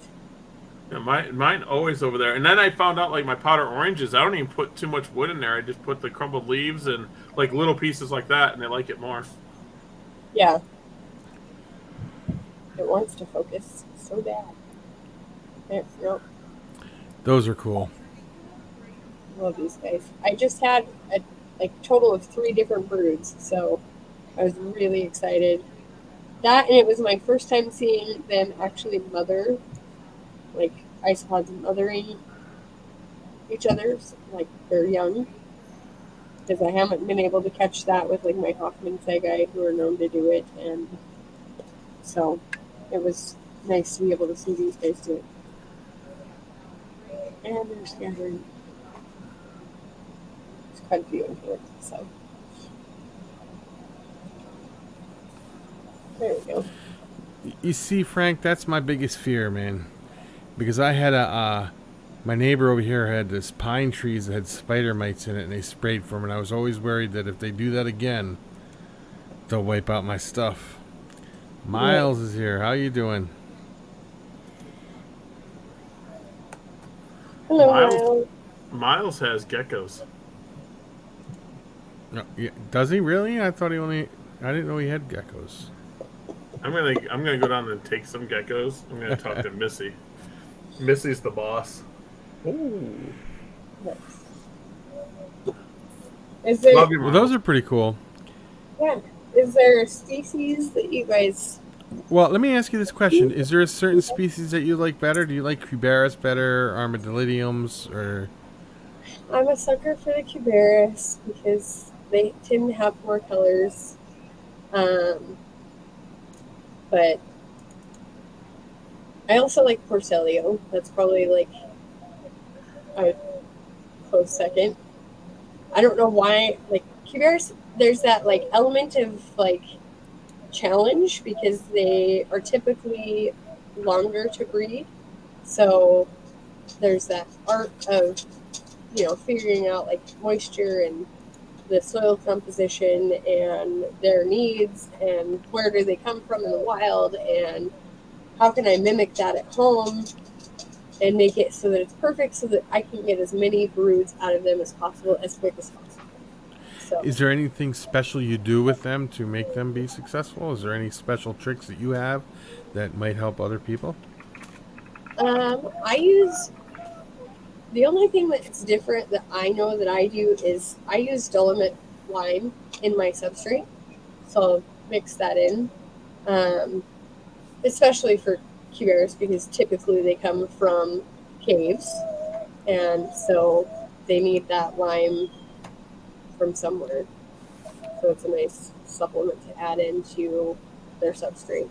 Yeah, mine always over there. And then I found out like my powder oranges, I don't even put too much wood in there. I just put the crumbled leaves and like little pieces like that, and they like it more. Yeah. It wants to focus so bad. There, nope. Those are cool. Love these guys. I just had a total of 3 different broods, so I was really excited. That, and it was my first time seeing them actually mother, like isopods mothering each other, like they're young. Because I haven't been able to catch that with like my Hoffman Sagi, who are known to do it, and so it was nice to be able to see these guys do it. And they're scattering. There's quite a few in here, so. There we go. You see, Frank, that's my biggest fear, man. Because I had my neighbor over here had this pine trees that had spider mites in it, and they sprayed for them, and I was always worried that if they do that again, they'll wipe out my stuff. Miles is here. How you doing? Hello, Miles. Miles. Miles has geckos. No, yeah, does he really? I thought he only. I didn't know he had geckos. I'm gonna go down and take some geckos. I'm gonna talk to Missy. Missy's the boss. Ooh. Nice. Is there, Love you, Well, Miles. those are pretty cool. yeah, is there a species that you guys... Well, let me ask you this question: is there a certain species that you like better? Do you like Cubaris better, armadillidiums, or? I'm a sucker for the Cubaris because they tend to have more colors. But I also like Porcelio. That's probably like a close second. I don't know why, like Cubaris there's that like element of like challenge because they are typically longer to breed. So there's that art of, figuring out like moisture and the soil composition and their needs and where do they come from in the wild and how can I mimic that at home and make it so that it's perfect so that I can get as many broods out of them as possible as quick as possible. So, Is there anything special you do with them to make them be successful? Is there any special tricks that you have that might help other people? I use the only thing that's different that I know that I do is I use Dolomite lime in my substrate, so I'll mix that in, especially for cubears because typically they come from caves, and so they need that lime from somewhere. So it's a nice supplement to add into their substrate.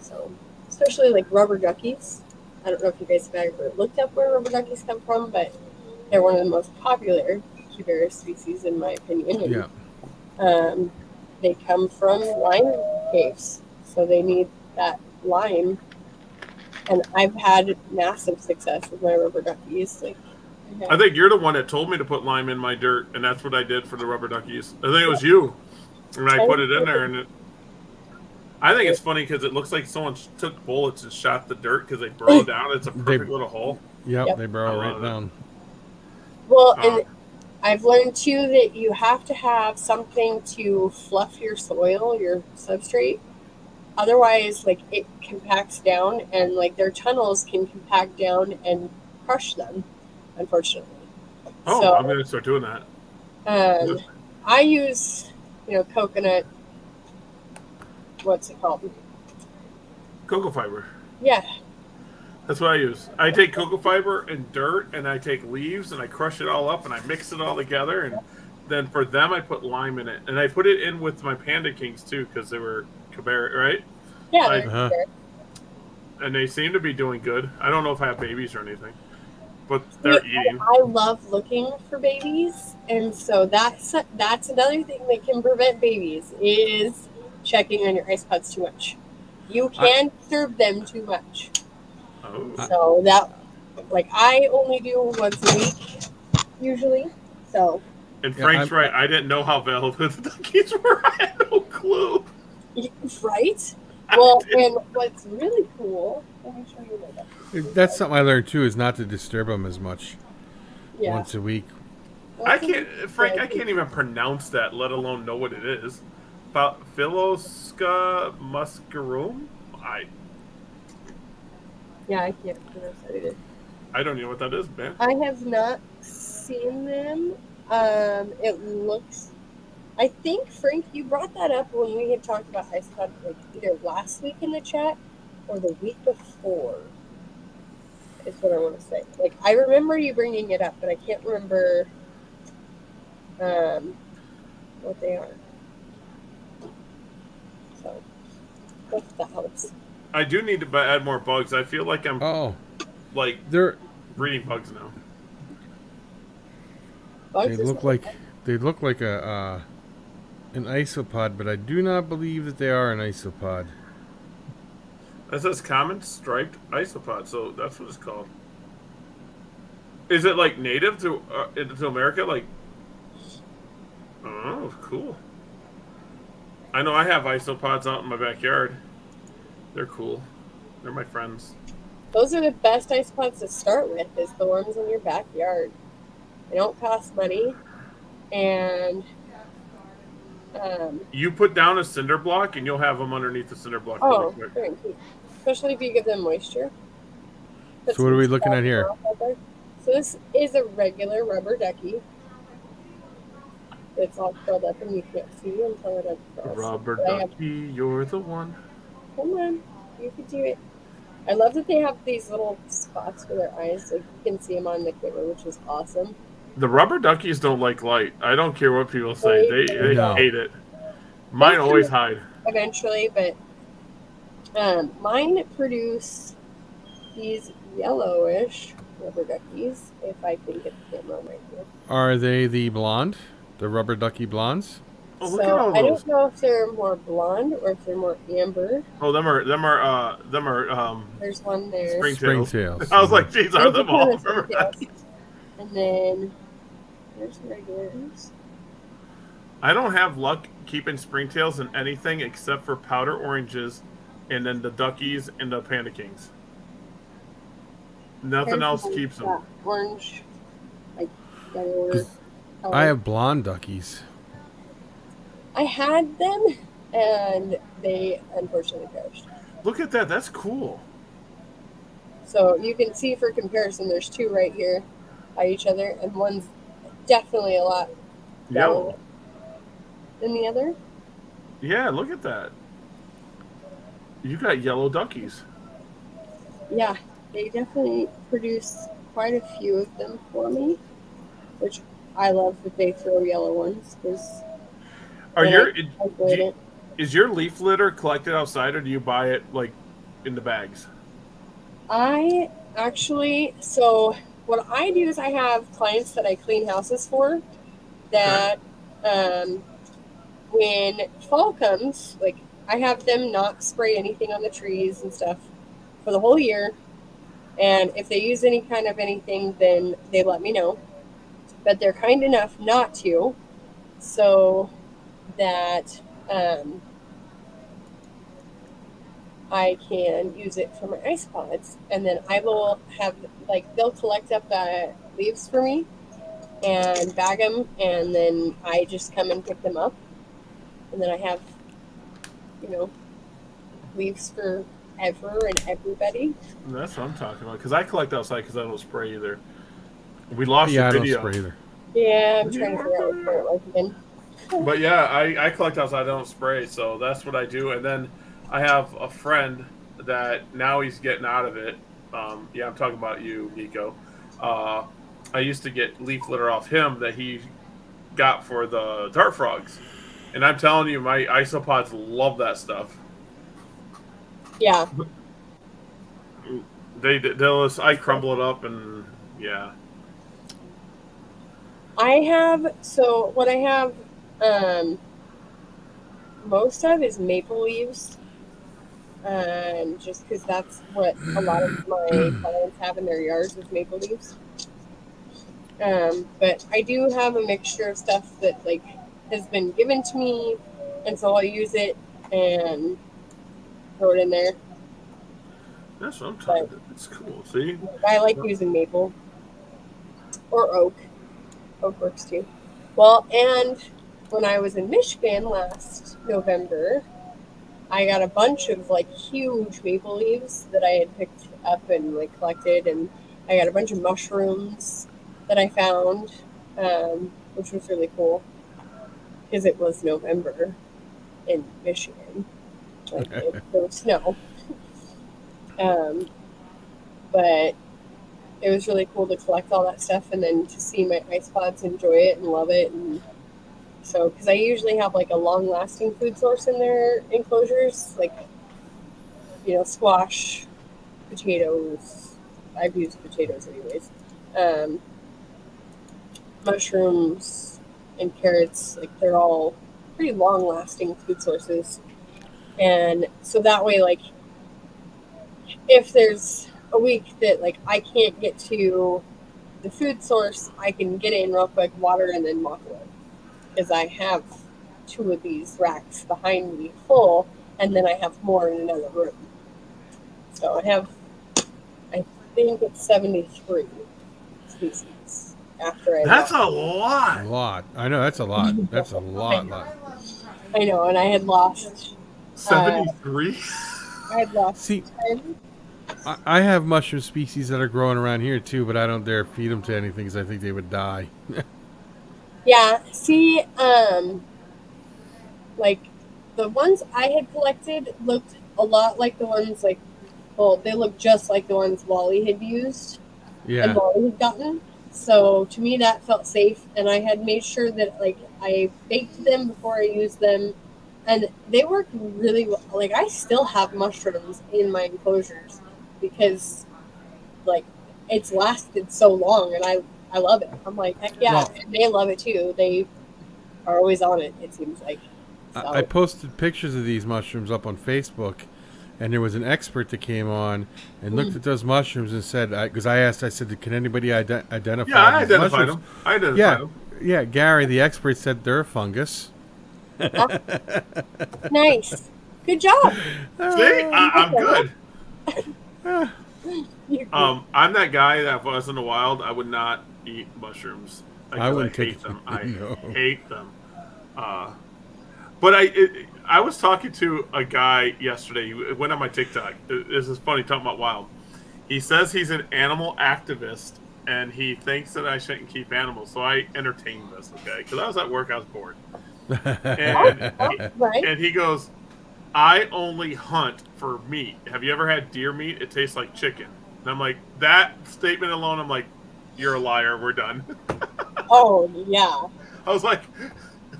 So, especially like rubber duckies. I don't know if you guys have ever looked up where rubber duckies come from, but they're one of the most popular cubear species in my opinion. And, they come from lime caves, so they need that lime. And I've had massive success with my rubber duckies. Like, I think you're the one that told me to put lime in my dirt, and that's what I did for the rubber duckies. I think it was you, and I put it in there, and I think it's funny because it looks like someone took bullets and shot the dirt because they burrow down. It's a perfect little hole. Yep, they burrow right down. Well, and I've learned too that you have to have something to fluff your soil, your substrate. Otherwise, like it compacts down, and like their tunnels can compact down and crush them. Unfortunately. Oh, so, I'm gonna start doing that. I use, coconut. What's it called? Cocoa fiber. Yeah. That's what I use. I take cocoa fiber and dirt, and I take leaves, and I crush it all up, and I mix it all together, and then for them, I put lime in it, and I put it in with my Panda Kings too, because they were cabaret, right? Yeah. And they seem to be doing good. I don't know if I have babies or anything, but they're eating. I love looking for babies, and so that's another thing that can prevent babies is checking on your isopods too much. You can disturb them too much. Oh. So that, like, I only do once a week, usually. So. And Frank's right. I didn't know how valuable the duckies were. I had no clue. Right? Well, and what's really cool, let me show you my duckies. That's something I learned too, is not to disturb them as much once a week. I can't even pronounce that, let alone know what it is. Philosca muscarum? Yeah, I can't pronounce that either. I don't know what that is, man. I have not seen them. It looks... I think, Frank, you brought that up when we had talked about isopod like either last week in the chat or the week before, is what I want to say. Like, I remember you bringing it up, but I can't remember what they are. So, hope that helps. I do need to add more bugs. I feel like I'm they're breeding bugs now. Bugs they look like an isopod, but I do not believe that they are an isopod. That says common striped isopod, so that's what it's called. Is it like native to America? Like, oh, cool. I know I have isopods out in my backyard. They're cool. They're my friends. Those are the best isopods to start with, is the ones in your backyard. They don't cost money, and you put down a cinder block, and you'll have them underneath the cinder block. Oh, especially if you give them moisture. So what are we looking at here? So this is a regular rubber ducky. It's all curled up, and you can't see until it uncurls. Rubber ducky, you're the one. Come on, you can do it. I love that they have these little spots for their eyes, so you can see them on the camera, which is awesome. The rubber duckies don't like light. I don't care what people say. They hate it. Mine always hide. Eventually, but mine produce these yellowish rubber duckies, if I can get the camera right here. Are they the blonde? The rubber ducky blondes. Oh, look at all I those. don't know if they're more blonde or if they're more amber. Oh, them are There's one there. springtails. Springtails. I was like, geez, are There's a them ton all? of springtails. And then there's regulars. I don't have luck keeping springtails in anything except for powder oranges, and then the duckies and the panda kings. Nothing else keeps them. Orange, like yellow. I have blonde duckies. I had them, and they unfortunately perished. Look at that. That's cool. So you can see for comparison, there's two right here by each other, and one's definitely a lot Yellow. than the other. Yeah, look at that. You got yellow duckies. Yeah, they definitely produce quite a few of them for me, which I love that they throw yellow ones because is your leaf litter collected outside, or do you buy it like in the bags? I actually, so what I do is I have clients that I clean houses for that when fall comes, like I have them not spray anything on the trees and stuff for the whole year. And if they use any kind of anything, then they let me know. But they're kind enough not to, so that I can use it for my Isopods. And then I will have, like, they'll collect up leaves for me and bag them, and then I just come and pick them up. And then I have, leaves for ever and everybody. That's what I'm talking about. Because I collect outside because I don't spray either. We lost Yeah, the I video. don't spray either. Yeah, I'm trying to figure out what it was again. But yeah, I collect outside. I don't spray, so that's what I do. And then I have a friend that now he's getting out of it. Yeah, I'm talking about you, Nico. I used to get leaf litter off him that he got for the dart frogs, and I'm telling you, my isopods love that stuff. Yeah. They'll just, I crumble it up, and yeah. What I have most of is maple leaves, just because that's what a lot of my clients have in their yards is maple leaves. But I do have a mixture of stuff that has been given to me, and so I'll use it and throw it in there. That's what I'm talking about. It's cool. See, I like using maple or oak. Oak works too. Well, and when I was in Michigan last November, I got a bunch of huge maple leaves that I had picked up and collected, and I got a bunch of mushrooms that I found, which was really cool because it was November in Michigan. There was snow. But it was really cool to collect all that stuff and then to see my Isopods enjoy it and love it. And so, because I usually have a long-lasting food source in their enclosures, squash, potatoes. I've used potatoes anyways. Mushrooms and carrots, they're all pretty long-lasting food sources. And so that way, if there's a week that I can't get to the food source, I can get in real quick, water, and then walk away. Because I have 2 of these racks behind me full, and then I have more in another room. So I think it's 73 species after that's a lot. A lot. I know, that's a lot. That's a lot. I know, and I had lost 73. I had lost. See, 10. I have mushroom species that are growing around here too, but I don't dare feed them to anything because I think they would die. Yeah, see, the ones I had collected looked a lot like the ones they looked just like the ones Wally had used and Wally had gotten. So to me, that felt safe, and I had made sure that I baked them before I used them, and they worked really well. I still have mushrooms in my enclosures because it's lasted so long, and I love it. I'm heck yeah, and they love it too. They are always on it. It seems like. So. I posted pictures of these mushrooms up on Facebook, and there was an expert that came on and looked at those mushrooms and said, because I said, can anybody identify? Yeah, I these identified mushrooms? them. I identified them. Yeah, Gary, the expert, said they're a fungus. Nice. Good job. See, I'm good. You're good. I'm that guy that if I was in the wild, I would not eat mushrooms. I wouldn't hate take them. no. I hate them. But I was talking to a guy yesterday. He went on my TikTok. This is funny talking about wild. He says he's an animal activist, and he thinks that I shouldn't keep animals. So I entertained this, okay? Because I was at work, I was bored. And he goes, I only hunt for meat. Have you ever had deer meat? It tastes like chicken. And I'm like, that statement alone, I'm like, you're a liar. We're done. Oh, yeah. I was like,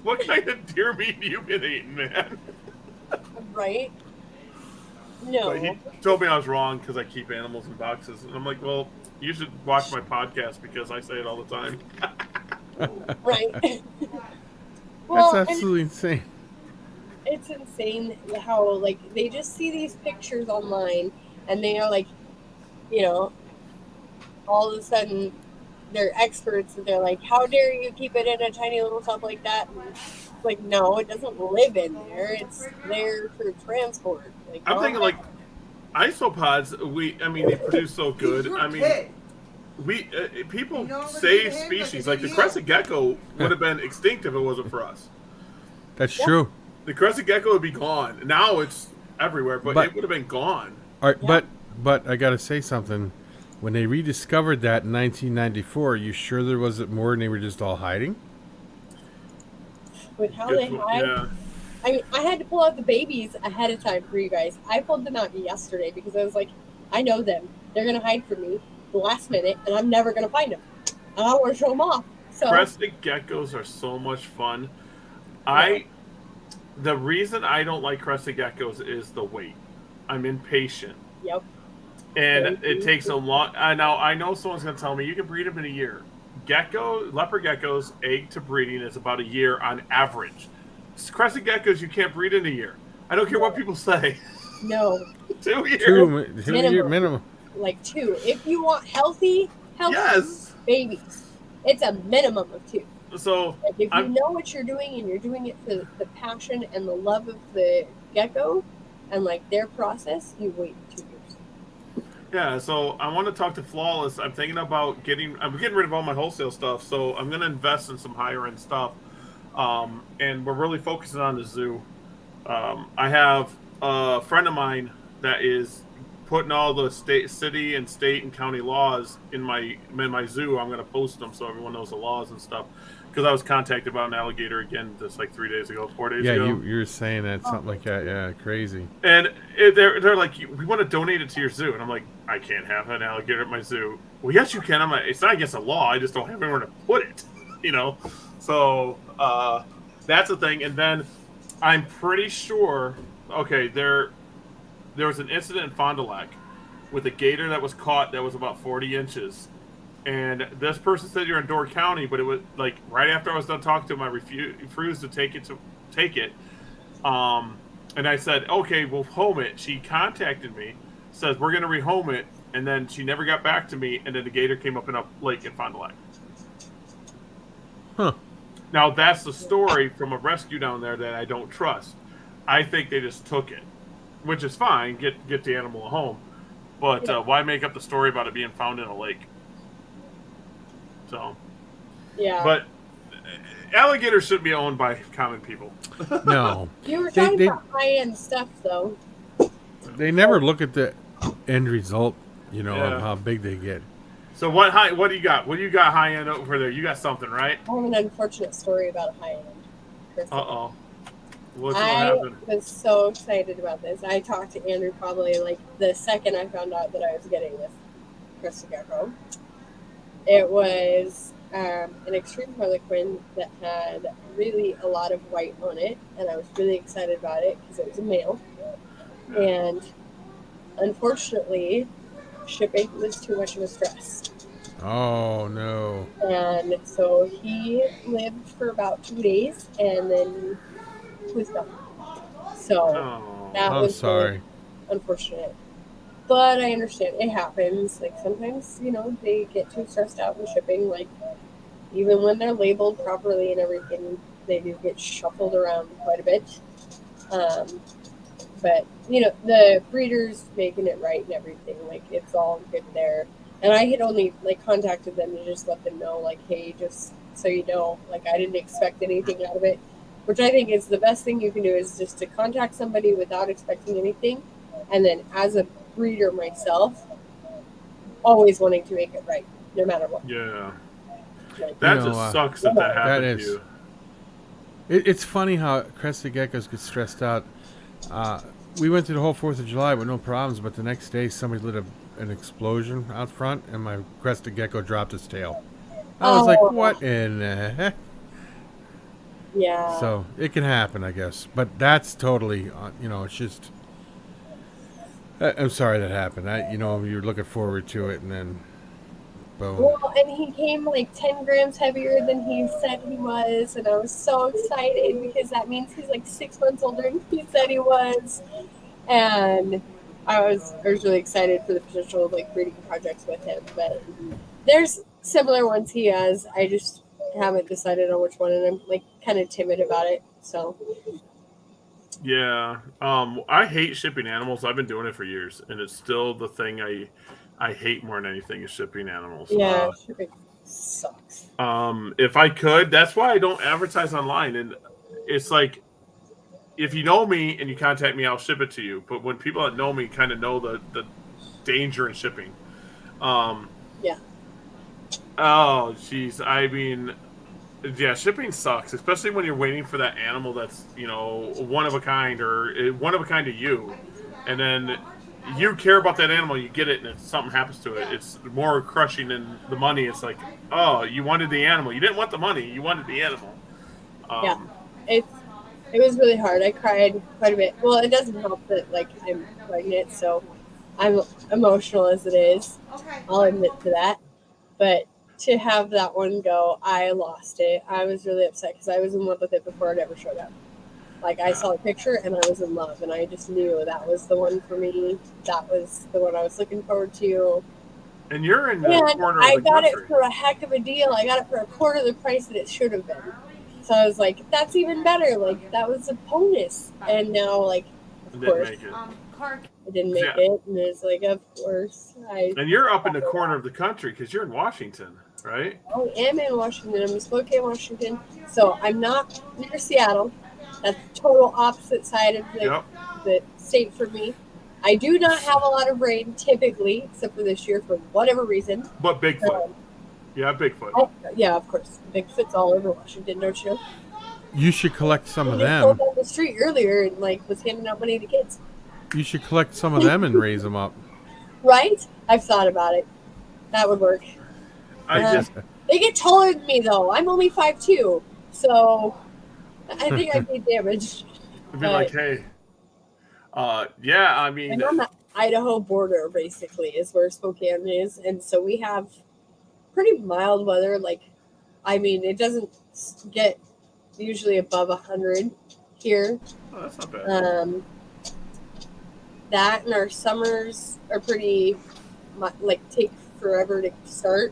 what kind of deer meat have you been eating, man? Right? No. But he told me I was wrong because I keep animals in boxes. And I'm like, well, you should watch my podcast because I say it all the time. Right. Well, That's absolutely insane. It's insane how, like, they just see these pictures online and they are like, you know, all of a sudden they're experts and they're like, how dare you keep it in a tiny little tub like that? And like, no, it doesn't live in there. It's there for transport. Like, I'm thinking like isopods. They produce so good. I mean, people save species. Like the crescent gecko would have been extinct if it wasn't for us. That's true. The crescent gecko would be gone. Now it's everywhere, but it would have been gone. All right, but I got to say something. When they rediscovered that in 1994, are you sure there wasn't more and they were just all hiding? With how they hide. Yeah. I mean, I had to pull out the babies ahead of time for you guys. I pulled them out yesterday because I was like, I know them. They're going to hide from me the last minute, and I'm never going to find them. And I want to show them off. So Crested geckos are so much fun. The reason I don't like crested geckos is the wait. I'm impatient. Yep. And it takes a long. Now I know someone's going to tell me you can breed them in a year. Leopard geckos, egg to breeding is about a year on average. Crested geckos you can't breed in a year. I don't care what people say. No. 2 years. Two year minimum. Like 2. If you want healthy Yes. babies, it's a minimum of 2. So Like if you know what you're doing and you're doing it for the passion and the love of the gecko and like their process, you wait 2 years. yeah, so I want to talk to Flawless. I'm thinking about getting rid of all my wholesale stuff, so I'm going to invest in some higher end stuff. And we're really focusing on the zoo. I have a friend of mine that is putting all the city and state and county laws in my zoo. I'm going to post them so everyone knows the laws and stuff. Because I was contacted about an alligator again just like 4 days ago. Yeah, you were saying that, something like that. Yeah, crazy. And they're like, we want to donate it to your zoo. And I'm like, I can't have an alligator at my zoo. Well, yes, you can. I'm like, it's not against the law. I just don't have anywhere to put it, So that's the thing. And then I'm pretty sure, okay, there was an incident in Fond du Lac with a gator that was caught that was about 40 inches. And this person said you're in Door County, but it was like right after I was done talking to him, I refused to take it. And I said, okay, we'll home it. She contacted me, says we're going to rehome it. And then she never got back to me. And then the gator came up in a lake in Fond du Lac. Huh. Now, that's the story from a rescue down there that I don't trust. I think they just took it, which is fine. Get the animal a home. But why make up the story about it being found in a lake? So, yeah. But alligators shouldn't be owned by common people. No. You were talking about high-end stuff, though. They never look at the end result, of how big they get. So what do you got? What do you got high end over there? You got something, right? I have an unfortunate story about a high-end. Uh-oh. What I happened? was so excited about this. I talked to Andrew probably like the second I found out that I was getting this crested gecko. It was an extreme harlequin that had really a lot of white on it, and I was really excited about it because it was a male. And unfortunately, shipping was too much of a stress. Oh no. And so he lived for about 2 days and then was gone. So Oh, that I'm was really sorry. unfortunate. But I understand it happens. Like sometimes, they get too stressed out in shipping. Like even when they're labeled properly and everything, they do get shuffled around quite a bit. Um, but the breeders making it right and everything. Like it's all good there. And I had only contacted them to just let them know, like, hey, just so you know, like I didn't expect anything out of it. Which I think is the best thing you can do is just to contact somebody without expecting anything. And then as a breeder myself, always wanting to make it right, no matter what. yeah. Like, That just sucks that that that happened to is. you. It's funny how crested geckos get stressed out. We went through the whole 4th of July with no problems, but the next day somebody lit an explosion out front, and my crested gecko dropped its tail. I was like, oh, "What in the heck?" yeah. So it can happen, I guess. But that's totally, it's just. I'm sorry that happened. You're looking forward to it, and then, boom. Well, and he came like 10 grams heavier than he said he was, and I was so excited because that means he's like 6 months older than he said he was. And I was really excited for the potential of like breeding projects with him. But there's similar ones he has. I just haven't decided on which one, and I'm like kind of timid about it. So Yeah. I hate shipping animals. I've been doing it for years, and it's still the thing I hate more than anything is shipping animals. yeah, shipping sucks. If I could, that's why I don't advertise online. And it's like if you know me and you contact me, I'll ship it to you. But when people that know me kind of know the danger in shipping. Um, Yeah. oh, jeez. I mean, yeah, shipping sucks, especially when you're waiting for that animal that's one of a kind or one of a kind to you, and then you care about that animal, you get it, and if something happens to it, it's more crushing than the money. It's like, oh, you wanted the animal, you didn't want the money, you wanted the animal. Yeah. It was really hard. I cried quite a bit. Well, it doesn't help that like I'm pregnant, so I'm emotional as it is. I'll admit to that. But to have that one go, I lost it. I was really upset because I was in love with it before it ever showed up. Like I saw a picture and I was in love, and I just knew that was the one for me. That was the one I was looking forward to. And you're in the And corner of I the got country. it for a heck of a deal. I got it for a quarter of the price that it should have been. So I was like, that's even better. Like that was a bonus. And now, like, of Didn't course, make it. I didn't make Yeah. it. And it's like, of course, And you're up in the corner of the country because you're in Washington, right? I am in Washington. I'm in Spokane, Washington. So I'm not near Seattle. That's the total opposite side of Yep. the state for me. I do not have a lot of rain typically, except for this year for whatever reason. But Bigfoot. Yeah, Bigfoot. Oh, yeah, of course. Bigfoot's all over Washington, don't you? You should collect some of I just sold them. down the street earlier and like was handing out money to kids. You should collect some of them and raise them up. Right? I've thought about it. That would work. They get taller than me though. I'm only 5'2", so I think I'd be damaged. I'd be like, hey, yeah, I mean, I'm on the Idaho border, basically, is where Spokane is, and so we have pretty mild weather. Like, I mean, it doesn't get usually above 100 here. oh, that's not bad. That and our summers are pretty take forever to start.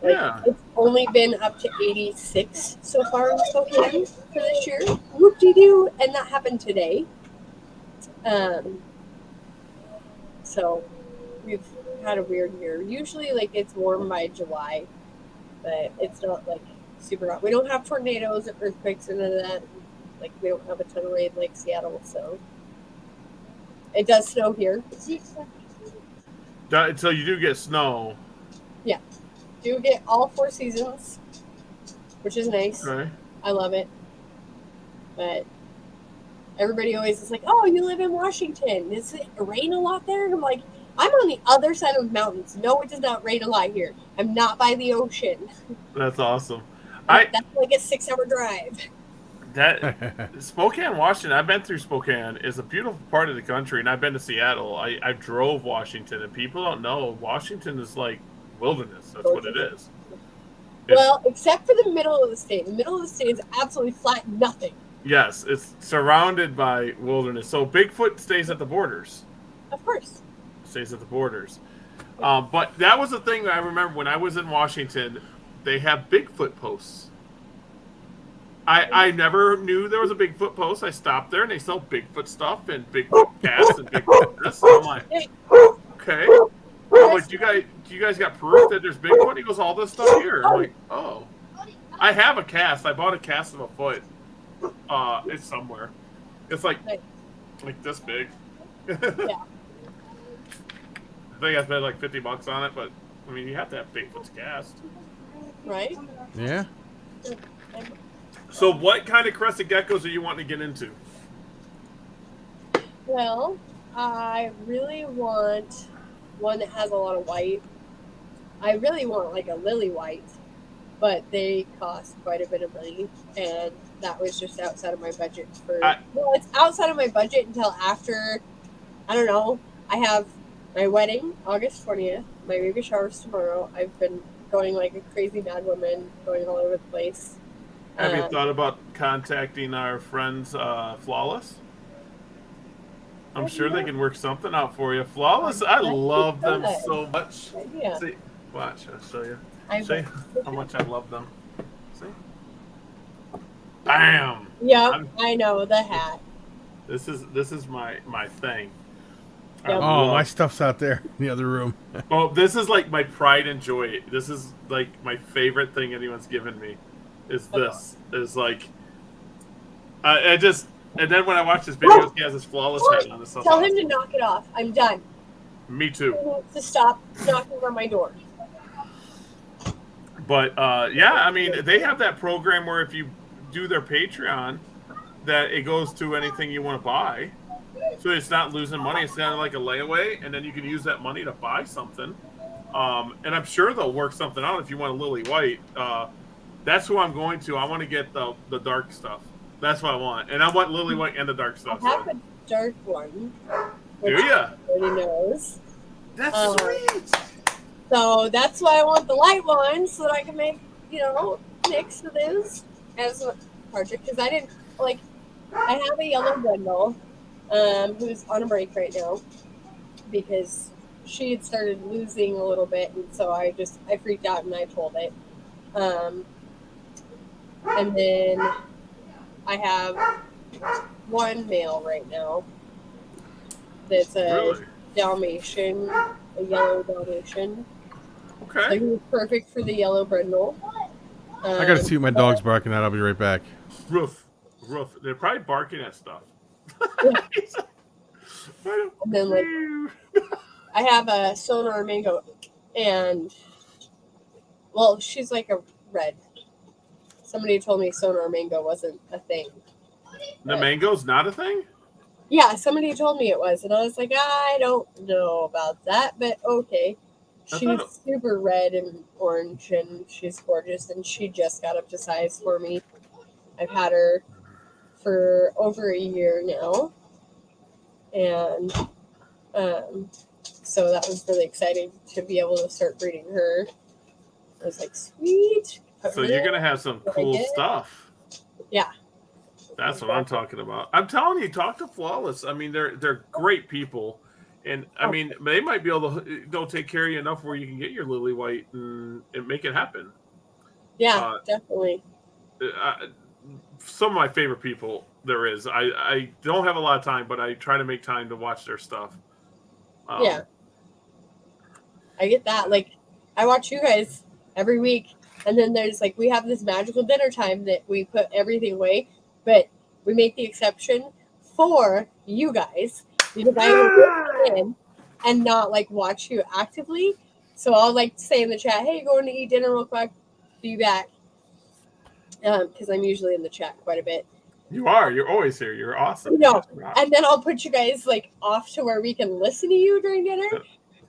Like, Yeah. It's only been up to 86 so far in Spokane for this year. Whoop-de-doo. And that happened today. So we've had a weird year. Usually, like, it's warm by July, but it's not, like, super hot. We don't have tornadoes or earthquakes or none of that. Like, we don't have a ton of rain like Seattle, so. It does snow here. So you do get snow. Yeah. Do get all 4 seasons, which is nice. Okay. I love it. But everybody always is like, oh, you live in Washington. Does it rain a lot there? And I'm like, I'm on the other side of the mountains. No, it does not rain a lot here. I'm not by the ocean. That's awesome. That's like a 6-hour drive. That Spokane, Washington. I've been through Spokane. Is a beautiful part of the country, and I've been to Seattle. I drove Washington, and people don't know Washington is like wilderness. That's what it is. Well, except for the middle of the state. The middle of the state is absolutely flat, nothing. Yes, it's surrounded by wilderness. So Bigfoot stays at the borders. Of course. Stays at the borders. But that was the thing that I remember when I was in Washington. They have Bigfoot posts. I never knew there was a Bigfoot post. I stopped there and they sell Bigfoot stuff and Bigfoot cats and Bigfoot this. And I'm like, okay. I'm like, do you guys got proof that there's Bigfoot? He goes, all this stuff here. I'm like, oh. I have a cast. I bought a cast of a foot. It's somewhere. It's like this big. Yeah. I think I spent like $50 on it, but I mean, you have to have Bigfoot's cast, right? Yeah. So, what kind of crested geckos are you wanting to get into? Well, I really want one that has a lot of white. I really want like a lily white, but they cost quite a bit of money, and that was just outside of my budget well, it's outside of my budget until after, I don't know, I have my wedding August 20th, my baby shower's tomorrow. I've been going like a crazy mad woman, going all over the place. Have you thought about contacting our friends Flawless? I'm sure they can work something out for you. Flawless, I love them so much. Yeah. See, watch, I'll show you. I See how much I love them. See? Bam! Yeah, I know, the hat. This is my thing. Yep. I Oh, my love- stuff's out there in the other room. Oh, this is like my pride and joy. This is like my favorite thing anyone's given me. Is this is like I just and then when I watch his videos, he has his flawless hat on. Tell him to knock it off. I'm done. Me too. He needs to stop knocking on my door. But yeah, I mean, they have that program where if you do their Patreon, that it goes to anything you want to buy. So it's not losing money. It's kind of like a layaway, and then you can use that money to buy something. And I'm sure they'll work something out if you want a lily white. That's who I'm going to. I want to get the dark stuff. That's what I want. And I want lily white and the dark stuff. I have a dark one. Do ya? Everybody knows. That's sweet. So that's why I want the light one, so that I can make, mix of those as a project. Because I didn't, I have a yellow brindle who's on a break right now because she had started losing a little bit, and so I freaked out and I told it. And then I have one male right now that's a Dalmatian, a yellow Dalmatian. Okay. So he's perfect for the yellow brindle. I gotta see what my dog's barking at. I'll be right back. Roof. They're probably barking at stuff. And then, I have a sonar mango, and, well, she's like a red. Somebody told me sonar mango wasn't a thing. The mango's not a thing? Yeah, somebody told me it was, and I was like, I don't know about that, but okay. She's super red and orange, and she's gorgeous, and she just got up to size for me. I've had her for over a year now, and so that was really exciting to be able to start breeding her. I was like, sweet. So you're going to have some cool stuff. Yeah. That's what I'm talking about. I'm telling you, talk to Flawless. I mean, they're great people. And, I mean, they might be able to don't take care of you enough where you can get your lily white and make it happen. Yeah, definitely. Some of my favorite people there is. I don't have a lot of time, but I try to make time to watch their stuff. Yeah. I get that. Like, I watch you guys every week. And then there's, we have this magical dinner time that we put everything away. But we make the exception for you guys. Because I will in and not watch you actively. So I'll say in the chat, hey, going to eat dinner real quick. Be back. Because I'm usually in the chat quite a bit. You are. You're always here. You're awesome. No. And then I'll put you guys off to where we can listen to you during dinner.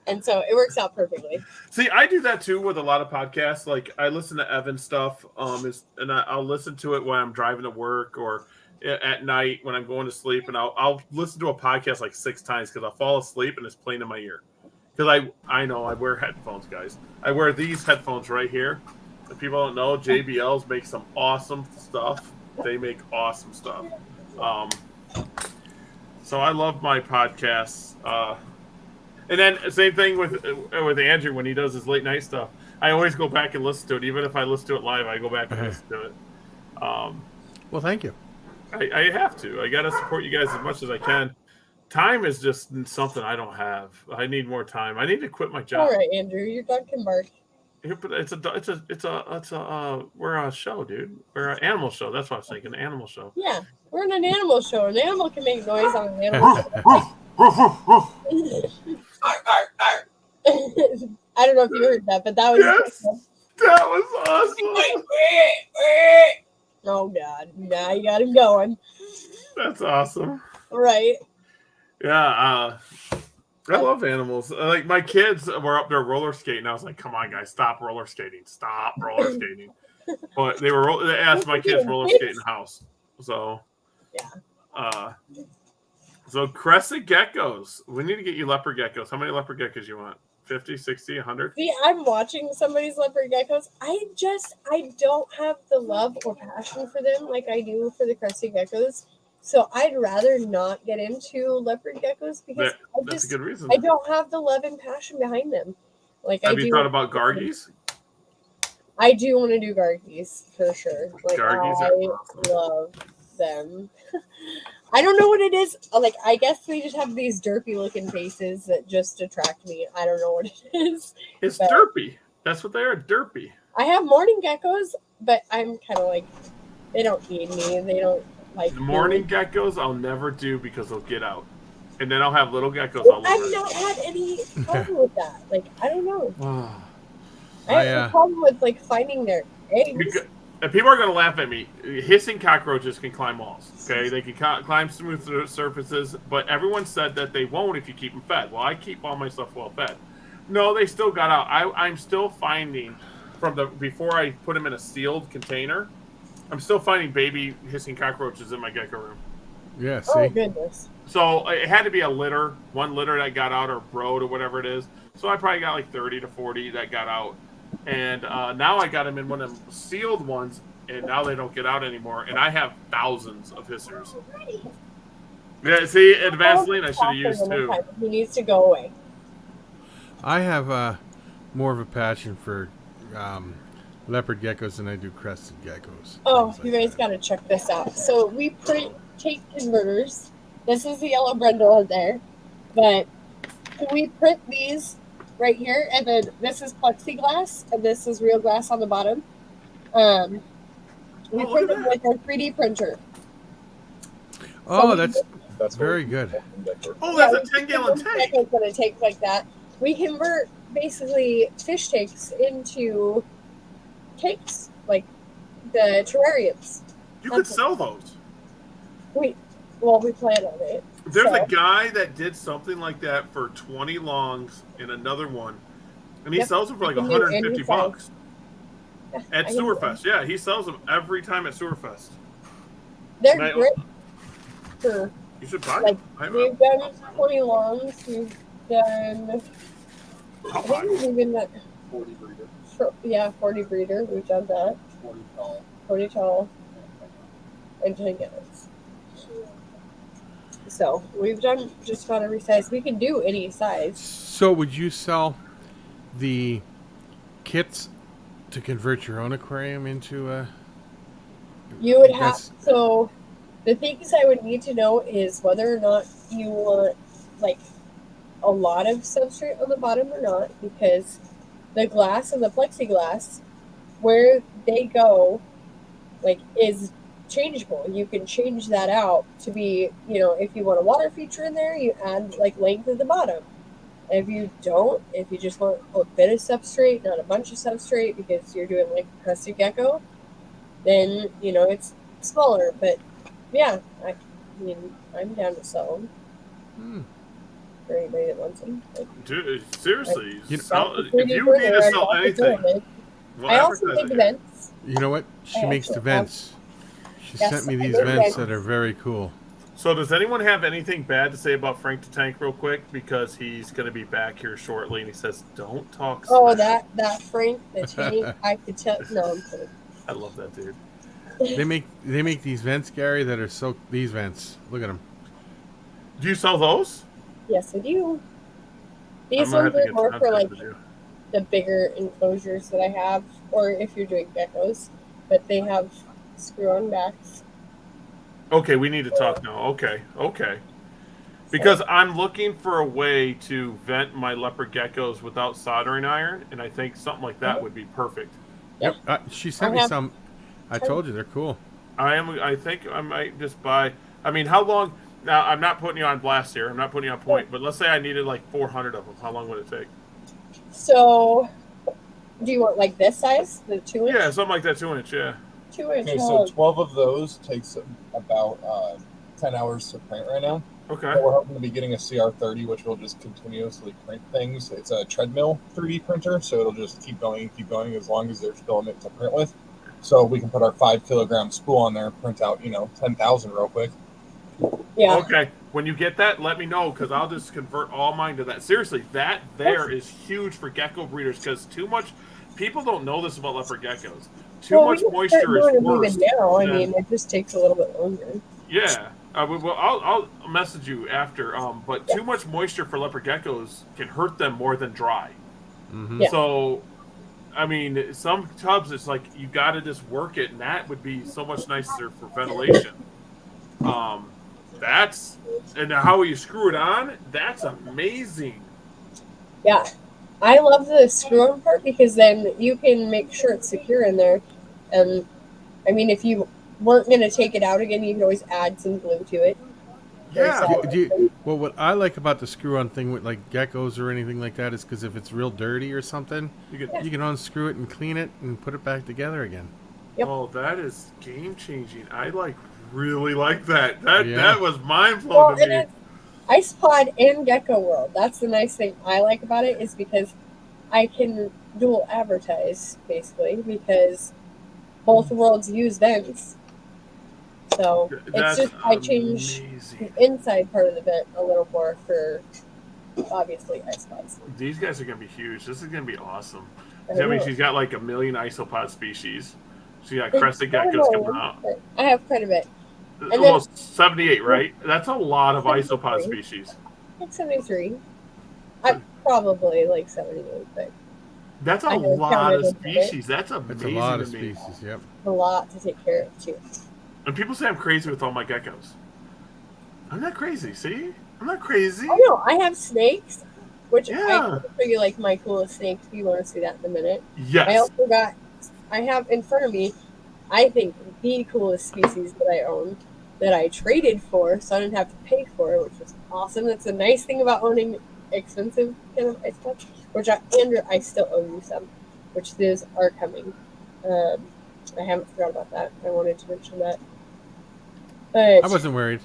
And so it works out perfectly. See, I do that too with a lot of podcasts. I listen to Evan's stuff, and I'll listen to it when I'm driving to work or at night when I'm going to sleep, and I'll listen to a podcast 6 times because I'll fall asleep and it's playing in my ear. because I know I wear headphones, guys. I wear these headphones right here. If people don't know, JBLs make some awesome stuff. They make awesome stuff. So I love my podcasts. And then same thing with Andrew when he does his late night stuff. I always go back and listen to it. Even if I listen to it live, I go back and listen to it. Well, thank you. I have to. I got to support you guys as much as I can. Time is just something I don't have. I need more time. I need to quit my job. All right, Andrew, your dog can bark. But we're a show, dude. We're an animal show. That's what I was thinking. An animal show. Yeah, we're in an animal show. An animal can make noise on an animal show. I don't know if you heard that, but that was that was awesome. Oh God! Now you got him going. That's awesome. Right. Yeah. I love animals. Like my kids were up there roller skating. I was like, "Come on, guys, stop roller skating! Stop roller skating!" But they asked my kids roller skate in the house. So yeah. So crested geckos. We need to get you leopard geckos. How many leopard geckos you want? 50, 60, 100? See, I'm watching somebody's leopard geckos. I don't have the love or passion for them like I do for the crested geckos. So I'd rather not get into leopard geckos because that's a good reason. I don't have the love and passion behind them. Like have you thought about gargies? I do want to do gargies for sure. Like gargies I are awesome. love them. I don't know what it is. Like I guess they just have these derpy looking faces that just attract me. I don't know what it is. It's derpy. That's what they are, derpy. I have morning geckos, but I'm kind of like they don't need me. They don't like the morning geckos. I'll never do because they'll get out, and then I'll have little geckos all over. I've not had any problem with that. Like I don't know. I have I, a problem with like finding their eggs. And people are going to laugh at me. Hissing cockroaches can climb walls. Okay, they can climb smooth surfaces, but everyone said that they won't if you keep them fed. Well, I keep all my stuff well fed. No, they still got out. I'm still finding before I put them in a sealed container. I'm still finding baby hissing cockroaches in my gecko room. Yeah, see? Oh goodness. So it had to be one litter that got out or brood or whatever it is. So I probably got like 30 to 40 that got out. And now I got them in one of them sealed ones, and now they don't get out anymore. And I have thousands of hissers. Yeah, see, and Vaseline I should have used too. He needs to go away. I have more of a passion for leopard geckos than I do crested geckos. Oh, you guys got to check this out. So we print tape converters. This is the yellow brindle in there, but we print these right here, and then this is plexiglass, and this is real glass on the bottom. We print them with our 3D printer. Oh, So that's very good. Oh, that's a 10-gallon tank. It's going to take like that. We convert basically fish tanks into tanks, like the terrariums. You could sell those. We plan on it. There's a guy that did something like that for 20 longs in another one, and he sells them for like 150 bucks at Sewerfest. Yeah, he sells them every time at Sewerfest. They're great. You should buy them. We've done 20 longs. We've done. I think we've even done 40 breeder. 40 breeder. We've done that. 40 tall. And 10 gallons. So we've done just about every size. We can do any size. So would you sell the kits to convert your own aquarium into a... You would have... So the things I would need to know is whether or not you want like a lot of substrate on the bottom or not, because the glass and the plexiglass, where they go, like is changeable. You can change that out to be, if you want a water feature in there, you add like length at the bottom. If you don't, if you just want a bit of substrate, not a bunch of substrate because you're doing like crested gecko, then it's smaller. But yeah, I'm down to sell them. For anybody that wants them. Dude, seriously, if you need to sell anything, I also make vents. You know what? She makes the vents. She sent me these vents that are very cool. So does anyone have anything bad to say about Frank the Tank real quick? Because he's going to be back here shortly, and he says, don't talk Oh, smack. that Frank the Tank, I could tell. No, I'm kidding. I love that dude. They make these vents, Gary, that are so... These vents. Look at them. Do you sell those? Yes, I do. I'm These gonna ones have to are get more for contact like with you. the bigger enclosures that I have, or if you're doing geckos, but they have screw-on backs. Okay, we need to talk now. Okay. Because I'm looking for a way to vent my leopard geckos without soldering iron, and I think something like that would be perfect. Yep. She sent me have- some. I told you, they're cool. I think I might just buy. I mean, how long? Now, I'm not putting you on blast here. I'm not putting you on point. But let's say I needed like 400 of them. How long would it take? So, do you want like this size, the 2-inch? Yeah, something like that, 2-inch. Yeah. 2-inch. Okay, so 12 of those takes about 10 hours to print right now. Okay. But we're hoping to be getting a CR30, which will just continuously print things. It's a treadmill 3D printer, so it'll just keep going as long as there's filament to print with. So we can put our 5-kilogram spool on there, print out 10,000 real quick. Yeah. Okay. When you get that, let me know because I'll just convert all mine to that. Seriously, that there is huge for gecko breeders because too much. People don't know this about leopard geckos. Too much moisture is worse. Even now, I than- mean, it just takes a little bit longer. Yeah. Well, I'll message you after. But too much moisture for leopard geckos can hurt them more than dry. Mm-hmm. Yeah. So, I mean, some tubs it's like you got to just work it, and that would be so much nicer for ventilation. And how you screw it on, that's amazing. Yeah. I love the screw-on part because then you can make sure it's secure in there. And, I mean, if you weren't going to take it out again, you can always add some glue to it. Yeah. Well, what I like about the screw-on thing with like geckos or anything like that is because if it's real dirty or something, you can unscrew it and clean it and put it back together again. Yep. Oh, that is game-changing. I really like that. That was mind-blowing Well, to and me. it's Isopod and Gecko World. That's the nice thing I like about it is because I can dual advertise, basically, because both worlds use vents. So That's it's just I change amazing. the inside part of the vent a little more for obviously Isopods. These guys are going to be huge. This is going to be awesome. I I mean, know. she's got like 1 million isopod species. She got It's crested not geckos all, coming out. but I have quite a bit. then- Almost 78, right? That's a lot of isopod 73. species. Like 73. I'm probably like 78, but That's a I haven't lot counted of it, but species. That's It's amazing a lot to of me. species. Yep. a lot to take care of too. And people say I'm crazy with all my geckos. I'm not crazy. See, I'm not crazy. Oh no, I have snakes, which I Yeah. can show you like my coolest snakes if you want to see that in a minute. I Yes. also I have in front of me, I think the coolest species that I own that I traded for, so I didn't have to pay for it, which was awesome. That's a nice thing about owning expensive kind of isopods, which I still owe you some, which those are coming. I haven't forgot about that. I wanted to mention that. But I wasn't worried.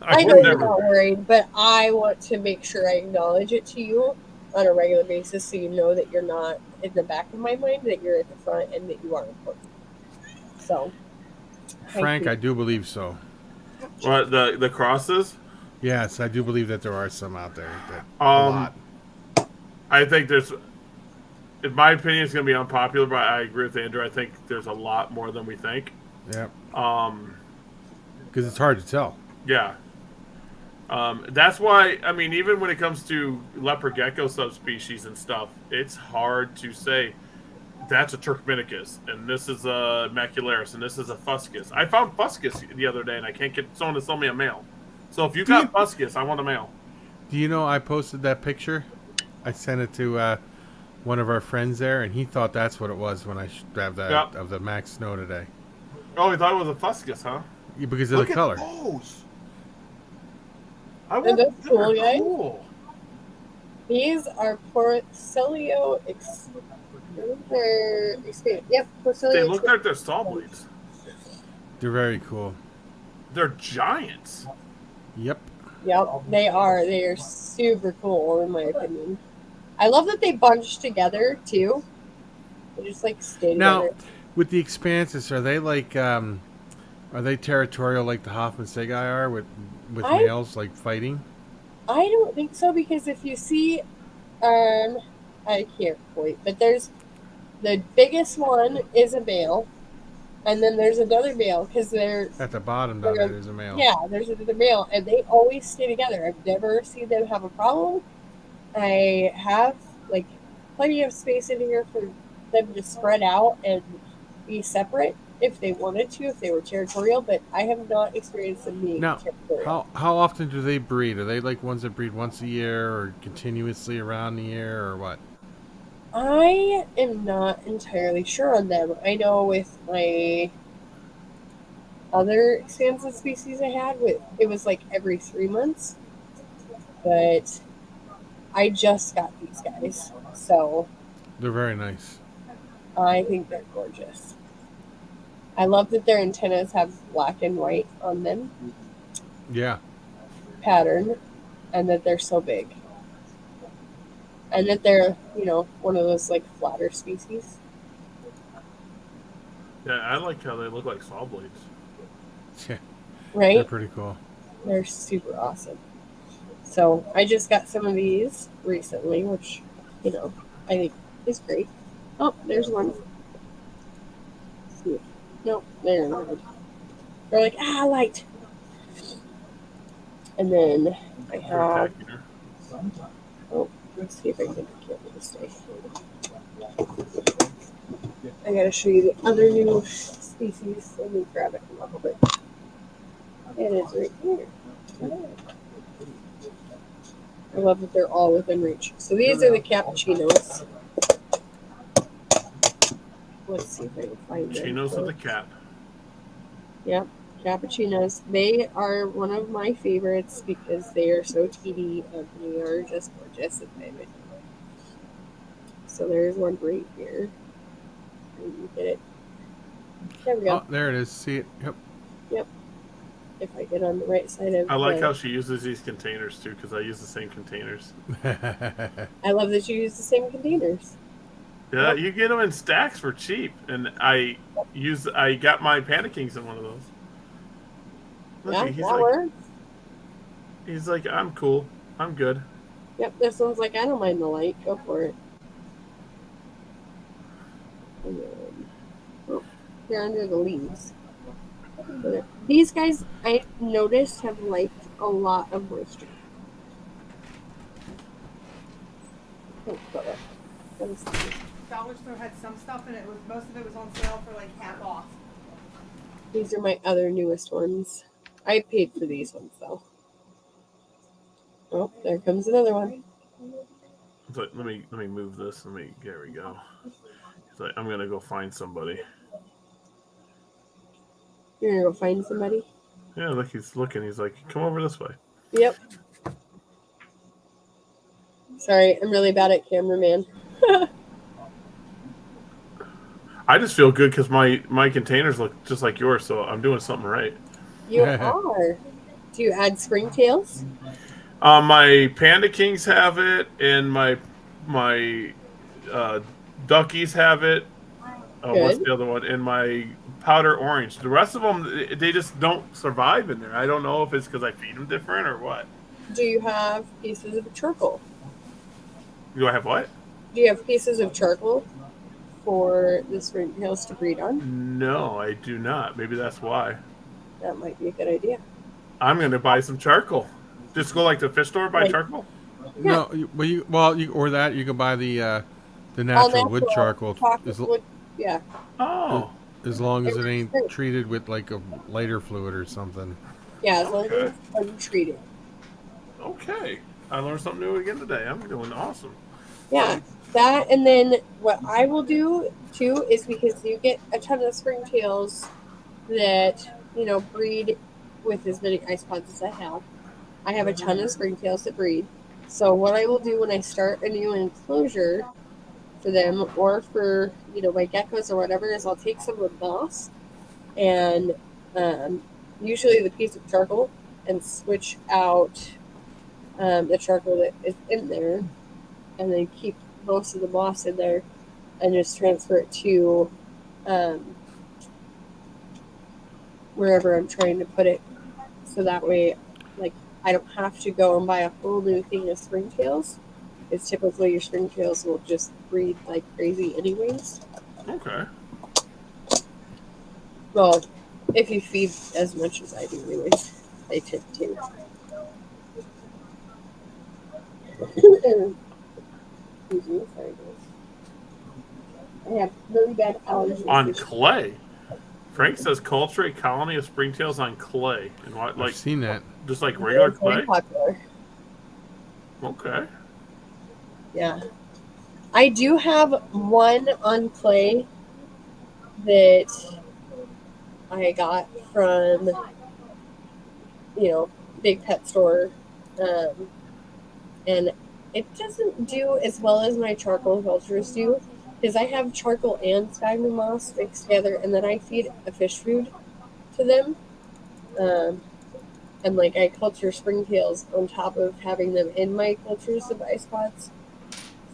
I know you're not worried, but I want to make sure I acknowledge it to you on a regular basis so you know that you're not in the back of my mind, that you're at the front, and that you are important. So, thank Frank, you. I do believe so. What the crosses? Yes, I do believe that there are some out there. A Um, lot. I think there's, in my opinion, it's going to be unpopular, but I agree with Andrew. I think there's a lot more than we think. Yep. Um, Because it's hard to tell. yeah. That's why, I mean, even when it comes to leopard gecko subspecies and stuff, it's hard to say that's a Turkmenicus, and this is a macularis, and this is a fuscus. I found fuscus the other day, and I can't get someone to sell me a male. So if you got fuscus, I want a male. Do you know I posted that picture? I sent it to one of our friends there, and he thought that's what it was when I grabbed that Yep. of the Max Snow today. Oh, he thought it was a fuscus, huh? Yeah, because of Look the at color. those. I Isn't that cool, they're guys? cool. These are Porcelio Yep, Porcelio. They look like they're saw blades. They're very cool. They're giants. Yep. Yep, they are. They are super cool, in my opinion. I love that they bunch together too. They just like stay Now, together. with the expanses, are they like Are they territorial like the Hoffman Segai are with I males like fighting? I don't think so, because if you see, I can't point, but there's the biggest one is a male, and then there's another male because At the bottom down there, they're there's a male. yeah, there's another male, and they always stay together. I've never seen them have a problem. I have like plenty of space in here for them to spread out and be separate if they wanted to, if they were territorial, but I have not experienced them being Now, territorial. how often do they breed? Are they like ones that breed once a year or continuously around the year or what? I am not entirely sure on them. I know with my other expansive species I had, it was like every 3 months, but I just got these guys, so They're very nice. I think they're gorgeous. I love that their antennas have black and white on them Yeah. pattern, and that they're so big, and that they're one of those like flatter species. Yeah, I like how they look like saw blades. Yeah. Right? They're pretty cool. They're super awesome. So I just got some of these recently, which I think is great. Oh, there's one. Nope, they're not. They're like light. And then I have. Spectacular. Oh, let's see if I can get it to stay. I gotta show you the other new species. Let me grab it a little bit. It is right here. I love that they're all within reach. So these are the cappuccinos. Let's see if I can find them. Chinos with a cap. Yep, cappuccinos. They are one of my favorites because they are so teeny and they are just gorgeous and vivid. So there's one right here. You get it. There we go. Oh, there it is. See it? Yep. Yep. If I get on the right side of I like how she uses these containers too, because I use the same containers. I love that you use the same containers. Yeah, you get them in stacks for cheap, and I got my Panda Kings in one of those. Look, Yeah, that works. He's like, I'm cool, I'm good. Yep, this one's like, I don't mind the light. Go for it. And then, oh, they're under the leaves. These guys, I noticed, have liked a lot of moisture. Dollar Store had some stuff, and most of it was on sale for like half off. These are my other newest ones. I paid for these ones though. Oh, there comes another one. It's like, let me move this. There we go. It's like, I'm gonna go find somebody. You're gonna go find somebody? Yeah, look, he's looking. He's like, come over this way. Yep. Sorry, I'm really bad at cameraman. I just feel good because my containers look just like yours, so I'm doing something right. You are. Do you add springtails? My Panda Kings have it, and my Duckies have it. What's the other one? And my Powder Orange. The rest of them, they just don't survive in there. I don't know if it's because I feed them different or what. Do you have pieces of charcoal? Do I have what? Do you have pieces of charcoal for the springtails to breed on? No, I do not. Maybe that's why. That might be a good idea. I'm going to buy some charcoal. Just go like to the fish store, buy charcoal. No, you can buy the natural wood charcoal. Wood, yeah. Oh. As long as it ain't treated with like a lighter fluid or something. Yeah, as long as it's untreated. Okay. I learned something new again today. I'm doing awesome. Yeah, that, and then what I will do too is, because you get a ton of springtails that breed with as many isopods as I have a ton of springtails that breed. So what I will do when I start a new enclosure for them, or for my geckos or whatever, is I'll take some of the moss and usually the piece of charcoal, and switch out the charcoal that is in there, and then keep most of the moss in there, and just transfer it to wherever I'm trying to put it, so that way, like, I don't have to go and buy a whole new thing of springtails. It's typically your springtails will just breed like crazy anyways. Okay. Well, if you feed as much as I do, anyways, they tend to. Excuse me, sorry guys. I have really bad allergies. On clay. Frank says culture a colony of springtails on clay. And what, I've like, seen that. just like regular It's very clay? popular. Okay. Yeah. I do have one on clay that I got from, big pet store. And it doesn't do as well as my charcoal cultures do because I have charcoal and sphagnum moss mixed together, and then I feed a fish food to them. And like I culture springtails on top of having them in my cultures of isopods.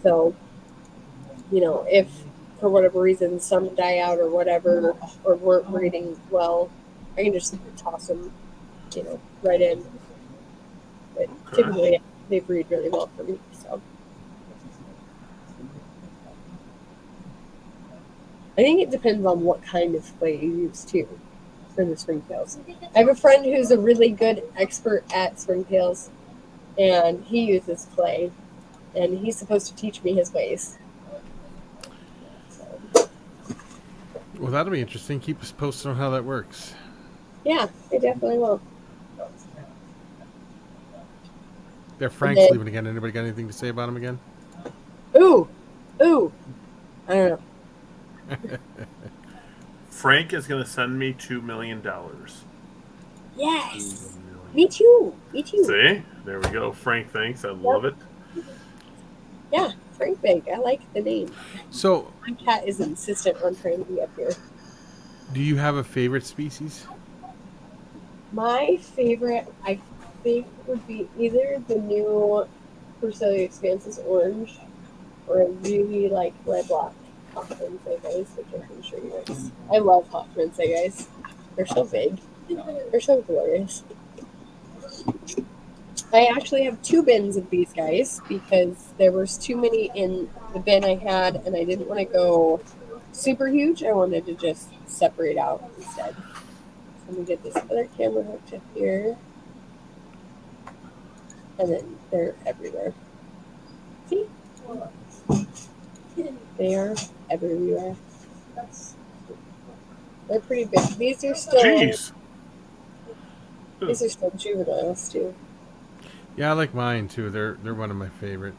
So, if for whatever reason some die out or whatever, or weren't breeding well, I can just toss them, right in. But typically they breed really well for me. So I think it depends on what kind of clay you use too for the springtails. I have a friend who's a really good expert at springtails, and he uses clay, and he's supposed to teach me his ways. So, Well, that'll be interesting. Keep us posted on how that works. yeah, I definitely will. There, Frank's leaving again. Anybody got anything to say about him again? Ooh, I don't know. Frank is going to send me $2 million. Yes, me too. See? There we go. Frank, thanks. I love it. Yeah, Frank Big. I like the name. So, My cat is insistent on trying to be up here. do you have a favorite species? My favorite, I think, would be either the new Porcelia expansus orange, or I really like red block Hoffman guys, which I can show you guys. I love Hoffman guys. They're so big. They're so glorious. I actually have 2 bins of these guys because there was too many in the bin I had, and I didn't want to go super huge. I wanted to just separate out instead. So let me get this other camera hooked up here. And then they're everywhere. See? They are everywhere. They're pretty big. These are still juveniles too. Yeah, I like mine too. They're one of my favorite.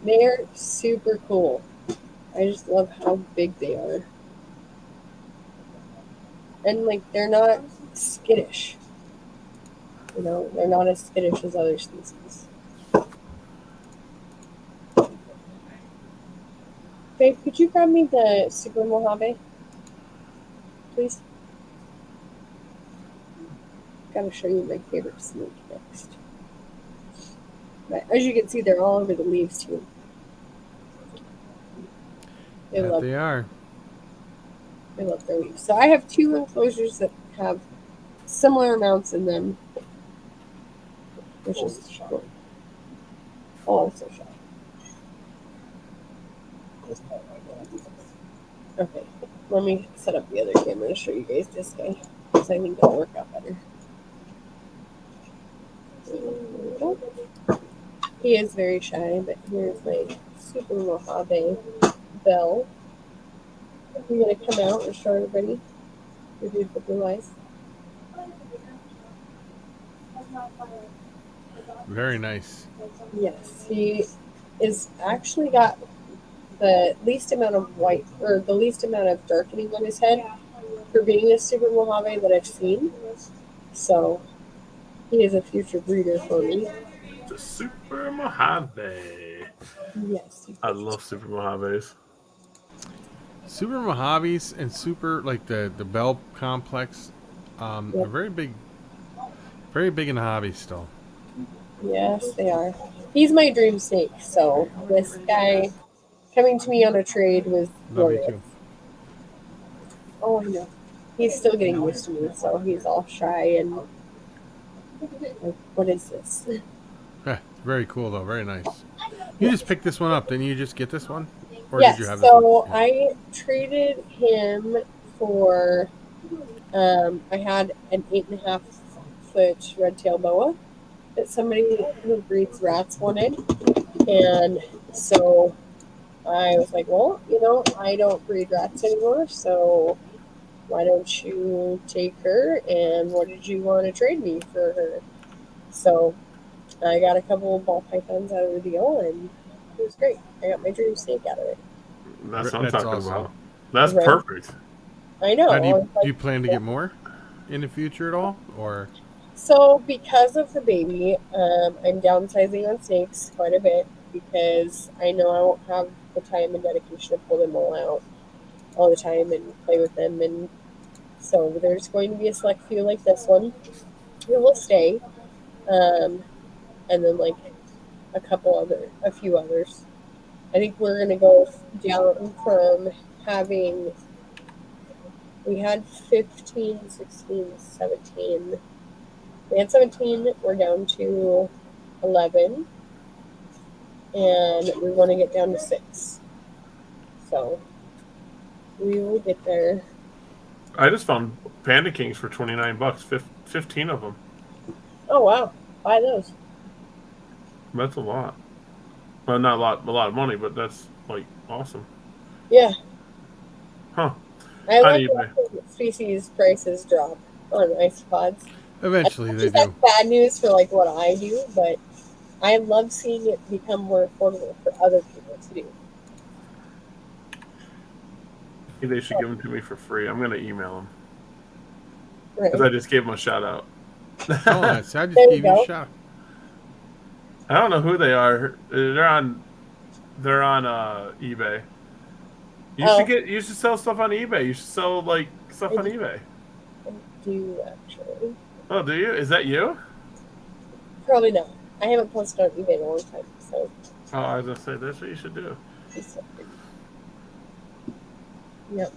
They're super cool. I just love how big they are. And like they're not skittish. They're not as skittish as other species. Babe, could you grab me the Super Mojave? Please? Gotta show you my favorite snake next. But as you can see, they're all over the leaves too. They love their leaves. So I have 2 enclosures that have similar amounts in them. Which is cool. Oh, I'm so shy. Okay, let me set up the other camera to show you guys this guy, because I think it'll work out better. He is very shy, but here's my Super Mojave Belle. You're going to come out and show everybody your beautiful blue eyes. Very nice. Yes, he is actually got the least amount of white, or the least amount of darkening on his head for being a Super Mojave that I've seen. So he is a future breeder for me. The Super Mojave. Yes. I love Super Mojaves. Super Mojaves and super, like the Bell complex, are very big in the hobby still. Yes, they are. He's my dream snake, so this guy coming to me on a trade was glorious. Love you too. Oh, I know. he's still getting used to me, so he's all shy and like, what is this? Very cool though. Very nice. You just picked this one up. Didn't you just get this one, or Yes, did you have so this one? Yeah. I traded him for. I had an 8.5-foot red-tailed boa that somebody who breeds rats wanted, and so I was like, well, I don't breed rats anymore, so why don't you take her? And what did you want to trade me for her? So I got a couple of ball pythons out of the deal, and it was great. I got my dream snake out of it. That's what I'm That's talking awesome. about. That's Right. perfect. I know. Now, do I was you plan to get more in the future at all, or? So because of the baby, I'm downsizing on snakes quite a bit because I know I won't have the time and dedication to pull them all out all the time and play with them. And so there's going to be a select few like this one that will stay, and then like a few others. I think we're going to go down from having, we had 15, 16, 17. We had 17, we're down to 11, and we want to get down to 6. So we will get there. I just found Panda Kings for $29, 15 of them. Oh, wow. Buy those. That's a lot. Well, not a lot of money, but that's like awesome. Yeah. Huh. I On like eBay. watching species prices drop on Isopods. Eventually, they That's do. bad news for like what I do, but I love seeing it become more affordable for other people to do. They should give them to me for free. I'm going to email them. Right. Because I just gave them a shout out. Oh, I just There gave you you go. a shot. I don't know who they are. They're on eBay. You should sell stuff on eBay. You should sell like stuff on eBay. I do actually. Oh, do you? Is that you? Probably not. I haven't posted on eBay in a long time, so. Oh, I was gonna say that's what you should do. Yep.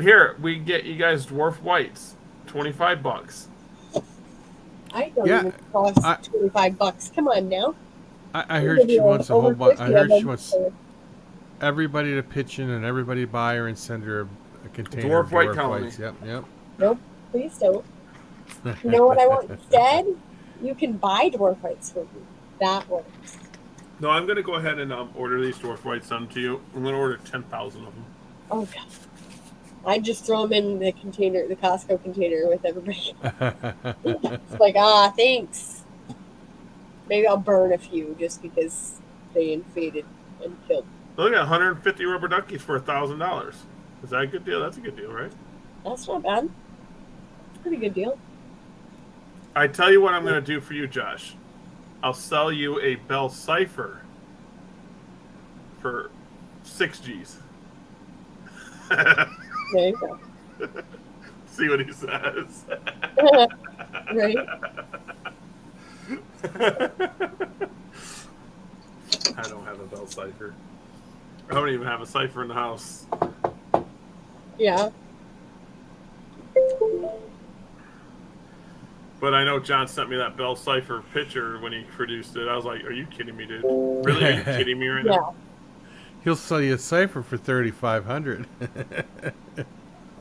Here, we get you guys dwarf whites, $25. I don't Yeah, even cost $25. Come on now. I heard she wants a whole Over bunch. 50 I of heard she them, wants so- everybody to pitch in and everybody buy her and send her a container Dwarf of white dwarf colony. whites. Yep, yep. Nope, please don't. You know what I want instead? You can buy dwarf whites from me. That works. No, I'm gonna go ahead and order these dwarf whites sent to you. I'm gonna order 10,000 of them. Oh god. I just throw them in the container, the Costco container with everybody. It's like, thanks. Maybe I'll burn a few just because they invaded and killed. Look at 150 rubber duckies for $1,000. Is that a good deal? That's a good deal, right? That's not bad. It's a pretty good deal. I tell you what I'm gonna do for you, Josh. I'll sell you a Bell Cipher for 6 G's. There you go. See what he says. Right? I don't have a Bell Cipher. I don't even have a cipher in the house. Yeah. But I know John sent me that Bell Cipher picture when he produced it. I was like, are you kidding me, dude? Really? Are you kidding me right now? He'll sell you a cipher for $3,500.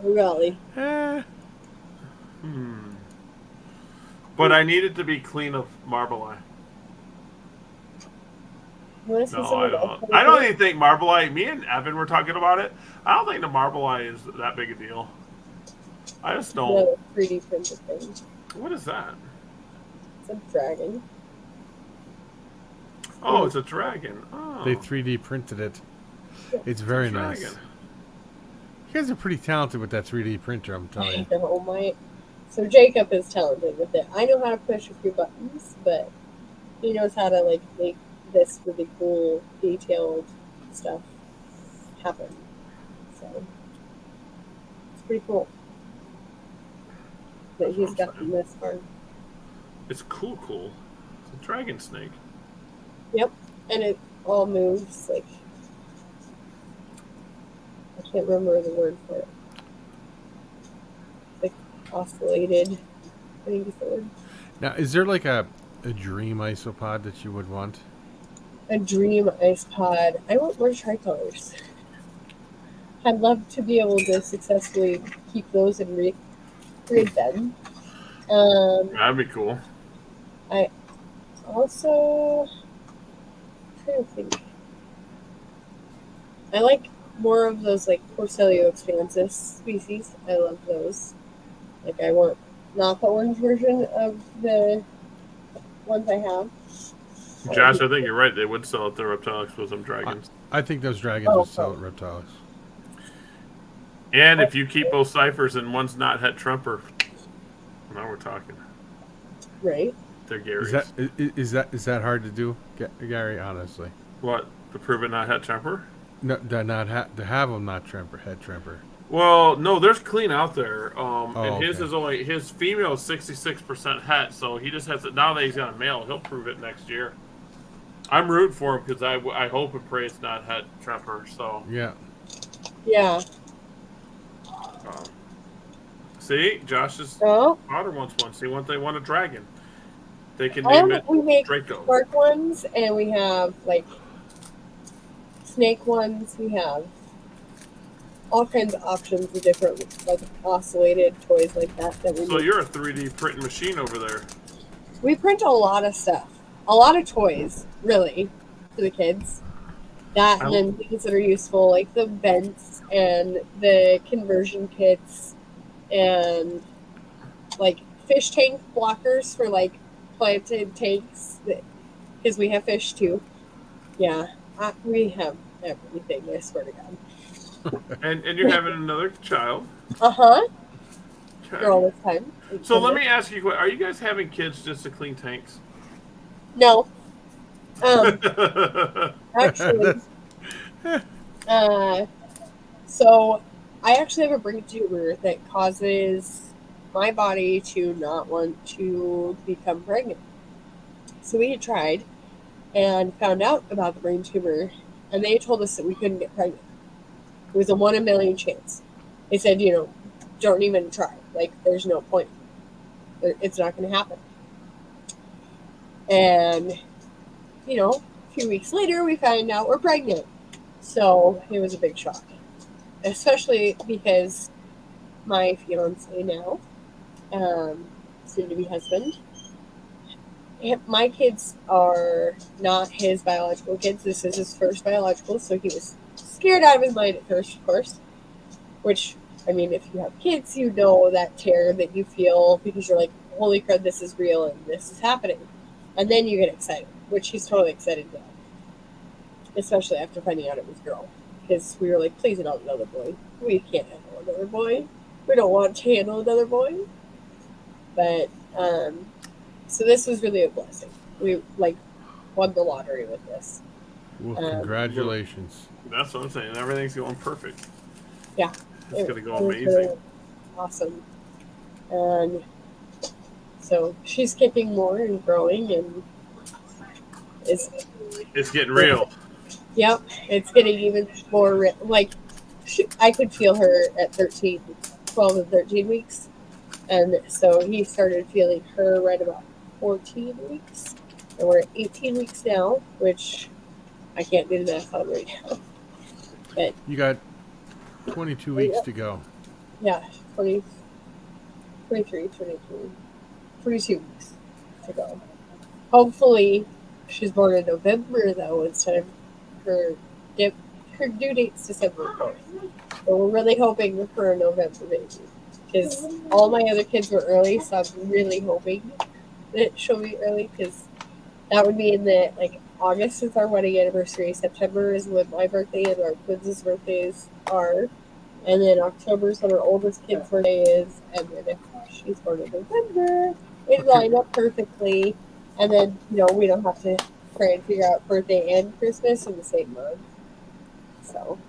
Really? But I need it to be clean of Marble-Eye. You want to see No, some I of don't. that? I don't even think Marble-Eye. Me and Evan were talking about it. I don't think the Marble-Eye is that big a deal. I just don't. The 3D printed thing. What is that? It's a dragon. Oh, it's a dragon. Oh, They 3D printed it. It's very nice. dragon. You guys are pretty talented with that 3D printer, I'm telling you. Oh my. So Jacob is talented with it. I know how to push a few buttons, but he knows how to like make this really cool, detailed stuff happen. So it's pretty cool that he's gotten this far. It's cool. It's a dragon snake. Yep, and it all moves like I can't remember the word for it. oscillated. I think is the word. Now, is there like a dream isopod that you would want? A dream ice pod. I want more tricolors. I'd love to be able to successfully keep those and breed them. That'd be cool. I also trying to think. I like more of those like Porcelio expansus species. I love those. Like I want not the orange version of the ones I have. Josh, I think you're right. They would sell at the Reptile Expo some dragons. I think those dragons would sell at Reptiles. And if you keep both ciphers and one's not het trumper, now we're talking. Right. They're Gary's. Is that hard to do, Gary? Honestly, What, to prove it not het trumper? no, to have them not head trimper. Well, no, there's clean out there. And his okay. is only his female is 66% het, so he just has to. Now that he's got a male, he'll prove it next year. I'm rooting for him because I hope and pray it's not het trumper. So Yeah. Yeah. See, Josh's Oh. daughter wants one. See, they want a dragon. They can name it We make Draco. shark ones, and we have like snake ones. We have all kinds of options of different like oscillated toys like that we So make. you're a 3D printing machine over there. We print a lot of stuff, a lot of toys, really, for the kids. That and then things that are useful, like the vents and the conversion kits, and like fish tank blockers for like planted tanks, because we have fish too. Yeah, we have everything. I swear to God. And you're having another child. Okay. Okay. Girl this time. So let me ask you, are you guys having kids just to clean tanks? No. Actually, so I actually have a brain tumor that causes my body to not want to become pregnant. So we had tried and found out about the brain tumor, and they told us that we couldn't get pregnant. It was a 1 in a million chance. They said, don't even try. Like, there's no point. It's not going to happen. And, a few weeks later, we find out we're pregnant. So it was a big shock, especially because my fiance now, soon-to-be husband, my kids are not his biological kids. This is his first biological, so he was scared out of his mind at first, of course. Which, I mean, if you have kids, you know that terror that you feel because you're like, holy crap, this is real and this is happening. And then you get excited, which he's totally excited about. Especially after finding out it was a girl. Because we were like, please not another boy. We can't handle another boy. We don't want to handle another boy. But, so this was really a blessing. We, won the lottery with this. Well, congratulations. That's what I'm saying. Everything's going perfect. Yeah. It's going to go was amazing. really awesome. And so she's kicking more and growing and It's getting real. Yep, it's getting even more real. I could feel her at 12 and 13 weeks. And so he started feeling her right about 14 weeks. And we're at 18 weeks now, which I can't do the math on right now. But You got 22 weeks to go. yeah, 20, 23, 22 weeks to go. Hopefully, she's born in November, though, instead of her due date's December 4th. So we're really hoping for a November baby. Because all my other kids were early, so I'm really hoping that she'll be early, because that would be in August is our wedding anniversary. September is when my birthday and our twins' birthdays are. And then October is when our oldest kid's birthday is. And then if she's born in November, it'd line up perfectly. And then, we don't have to try and figure out birthday and Christmas in the same month. So.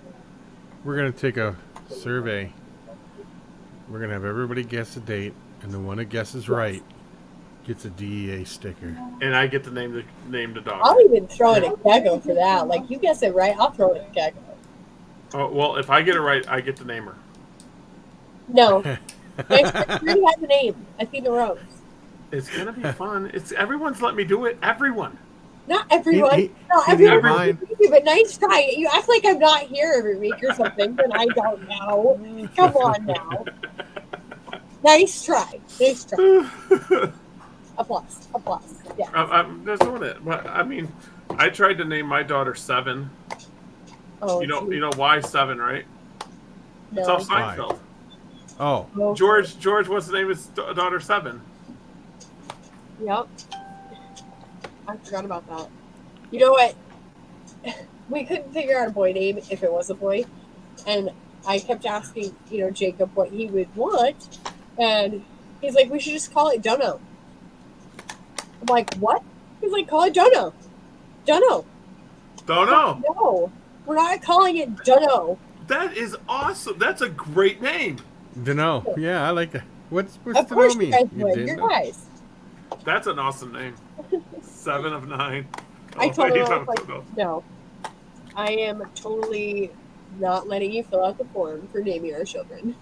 We're going to take a survey. We're going to have everybody guess a date, and the one that guesses right gets a DEA sticker. And I get to name the dog. I'll even throw in a gecko for that. You guess it right, I'll throw in a gecko. Oh, well, if I get it right, I get to name her. No. Nice Try already has a name. Athena Rose. It's gonna be fun. It's everyone's let me do it. Everyone. Not everyone. No, he everyone. didn't mind. But Nice Try. You act like I'm not here every week or something, and I don't know. Come on now. Nice try. Nice try. Applause. Applause. Yeah. I'm just doing it. But I mean, I tried to name my daughter Seven. Oh, You know why Seven, right? no. It's off Seinfeld. Oh, No. George, what's the name of his daughter? Seven. Yep. I forgot about that. You know what? We couldn't figure out a boy name if it was a boy. And I kept asking, Jacob what he would want. And he's like, we should just call it Dono. I'm like, what? He's like, call it Dono. Dono. Dono. No, we're not calling it Dono. That is awesome. That's a great name. Dunno. Yeah, I like that. What's Of Dunno course you mean? guys You would. didn't You're know? guys. That's an awesome name. 7 of 9. I told wait, him, I no, was like, no. no. I am totally not letting you fill out the form for naming our children.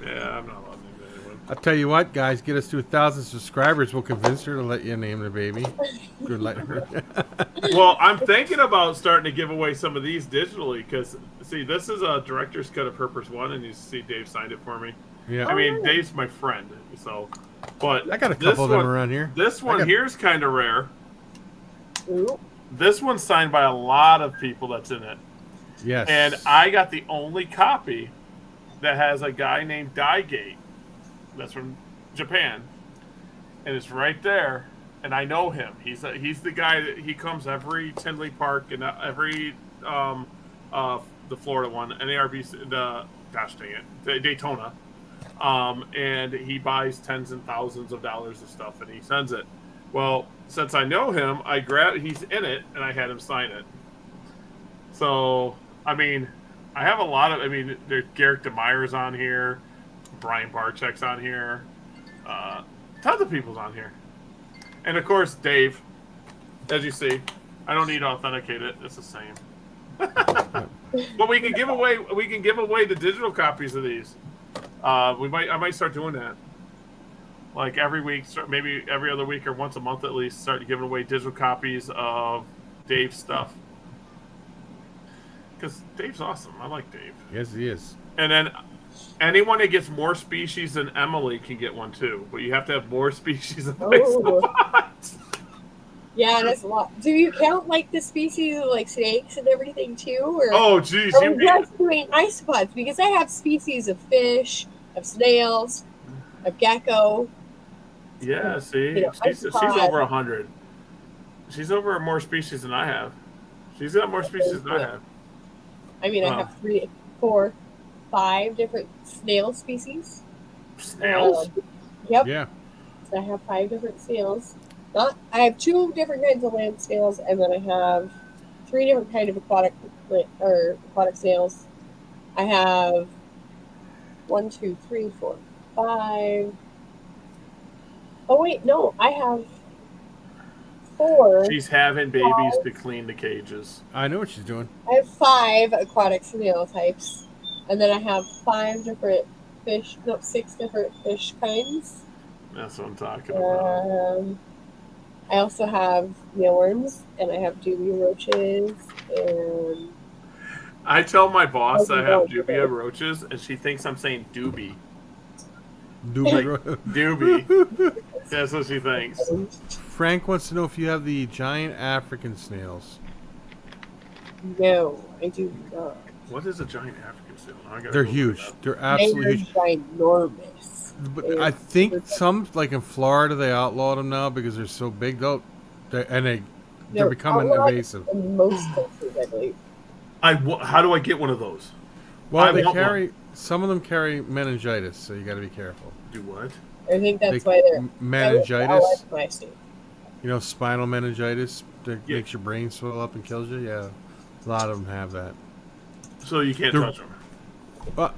Yeah, I'm not allowed to name anyone. I'll tell you what, guys. Get us to 1,000 subscribers. We'll convince her to let you name the baby. Good luck. Well, I'm thinking about starting to give away some of these digitally because, see, this is a director's cut of Herpers 1, and you see Dave signed it for me. Yeah. I mean, Dave's my friend, so. But I got a this couple of them one- around here. This one here's kind of rare. Ooh. This one's signed by a lot of people that's in it. Yes. And I got the only copy that has a guy named Daigate. That's from Japan. And it's right there. And I know him. He's the guy that he comes every Tinley Park and every the Florida one, NARB, gosh dang it, Daytona. And he buys tens and thousands of dollars of stuff and he sends it. Well, since I know him, he's in it and I had him sign it. So, I mean, I have a lot of, there's Garrick DeMeyer's on here, Brian Barczyk's on here, tons of people's on here. And of course, Dave, as you see, I don't need to authenticate it, it's the same. But we can give away the digital copies of these. I might start doing that. Like every week, maybe every other week or once a month at least, start giving away digital copies of Dave's stuff. Because Dave's awesome. I like Dave. Yes, he is. And then anyone that gets more species than Emily can get one too. But you have to have more species of Isopods. Yeah, that's a lot. Do you count like the species of like snakes and everything too? Or Oh, geez. are we just doing isopods? Because I have species of fish, of snails, of gecko. Yeah, see? She's over 100. She's over more species than I have. She's got more species than I have. I mean, I have 3, 4, 5 different snail species. Snails? Yep. Yeah. So I have 5 different snails. I have 2 different kinds of land snails, and then I have 3 different kinds of aquatic snails. I have 1, 2, 3, 4, 5. Oh wait, no, I have 4. She's having babies to clean the cages. I know what she's doing. I have 5 aquatic snail types, and then I have 5 different fish. No, 6 different fish kinds. That's what I'm talking about. I also have mealworms, and I have dubia roaches, and I tell my boss I have dubia roaches, and she thinks I'm saying doobie. Doobie. That's what she thinks. Frank wants to know if you have the giant African snails. no, I do not. What is a giant African snail? They're huge. They're absolutely huge. They're ginormous. But I think some, like in Florida, they outlawed them now because they're so big. They're becoming invasive. In most countries, I believe. How do I get one of those? Well, some of them carry meningitis, so you got to be careful. Do what? I think that's why they're meningitis. my state. You know, spinal meningitis that makes your brain swell up and kills you. Yeah, a lot of them have that. So you can't touch them.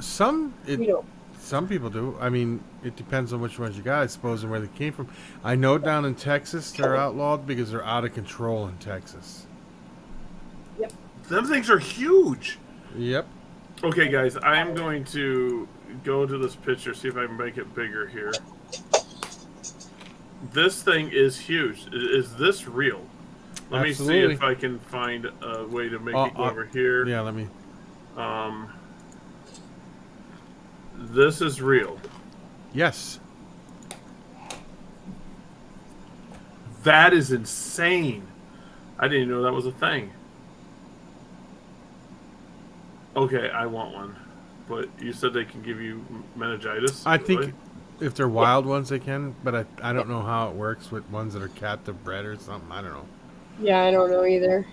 Some people do. I mean, it depends on which ones you got, I suppose, and where they came from. I know down in Texas they're outlawed because they're out of control in Texas. Yep. Them things are huge. Yep. Okay, guys, I am going to go to this picture, see if I can make it bigger here. This thing is huge. Is this real? Let Absolutely. me see if I can find a way to make it go over here. Yeah, let me. This is real. Yes. That is insane. I didn't know that was a thing. Okay, I want one. But you said they can give you meningitis? I think if they're wild ones, they can. But I don't know how it works with ones that are captive bred or something. I don't know. Yeah, I don't know either.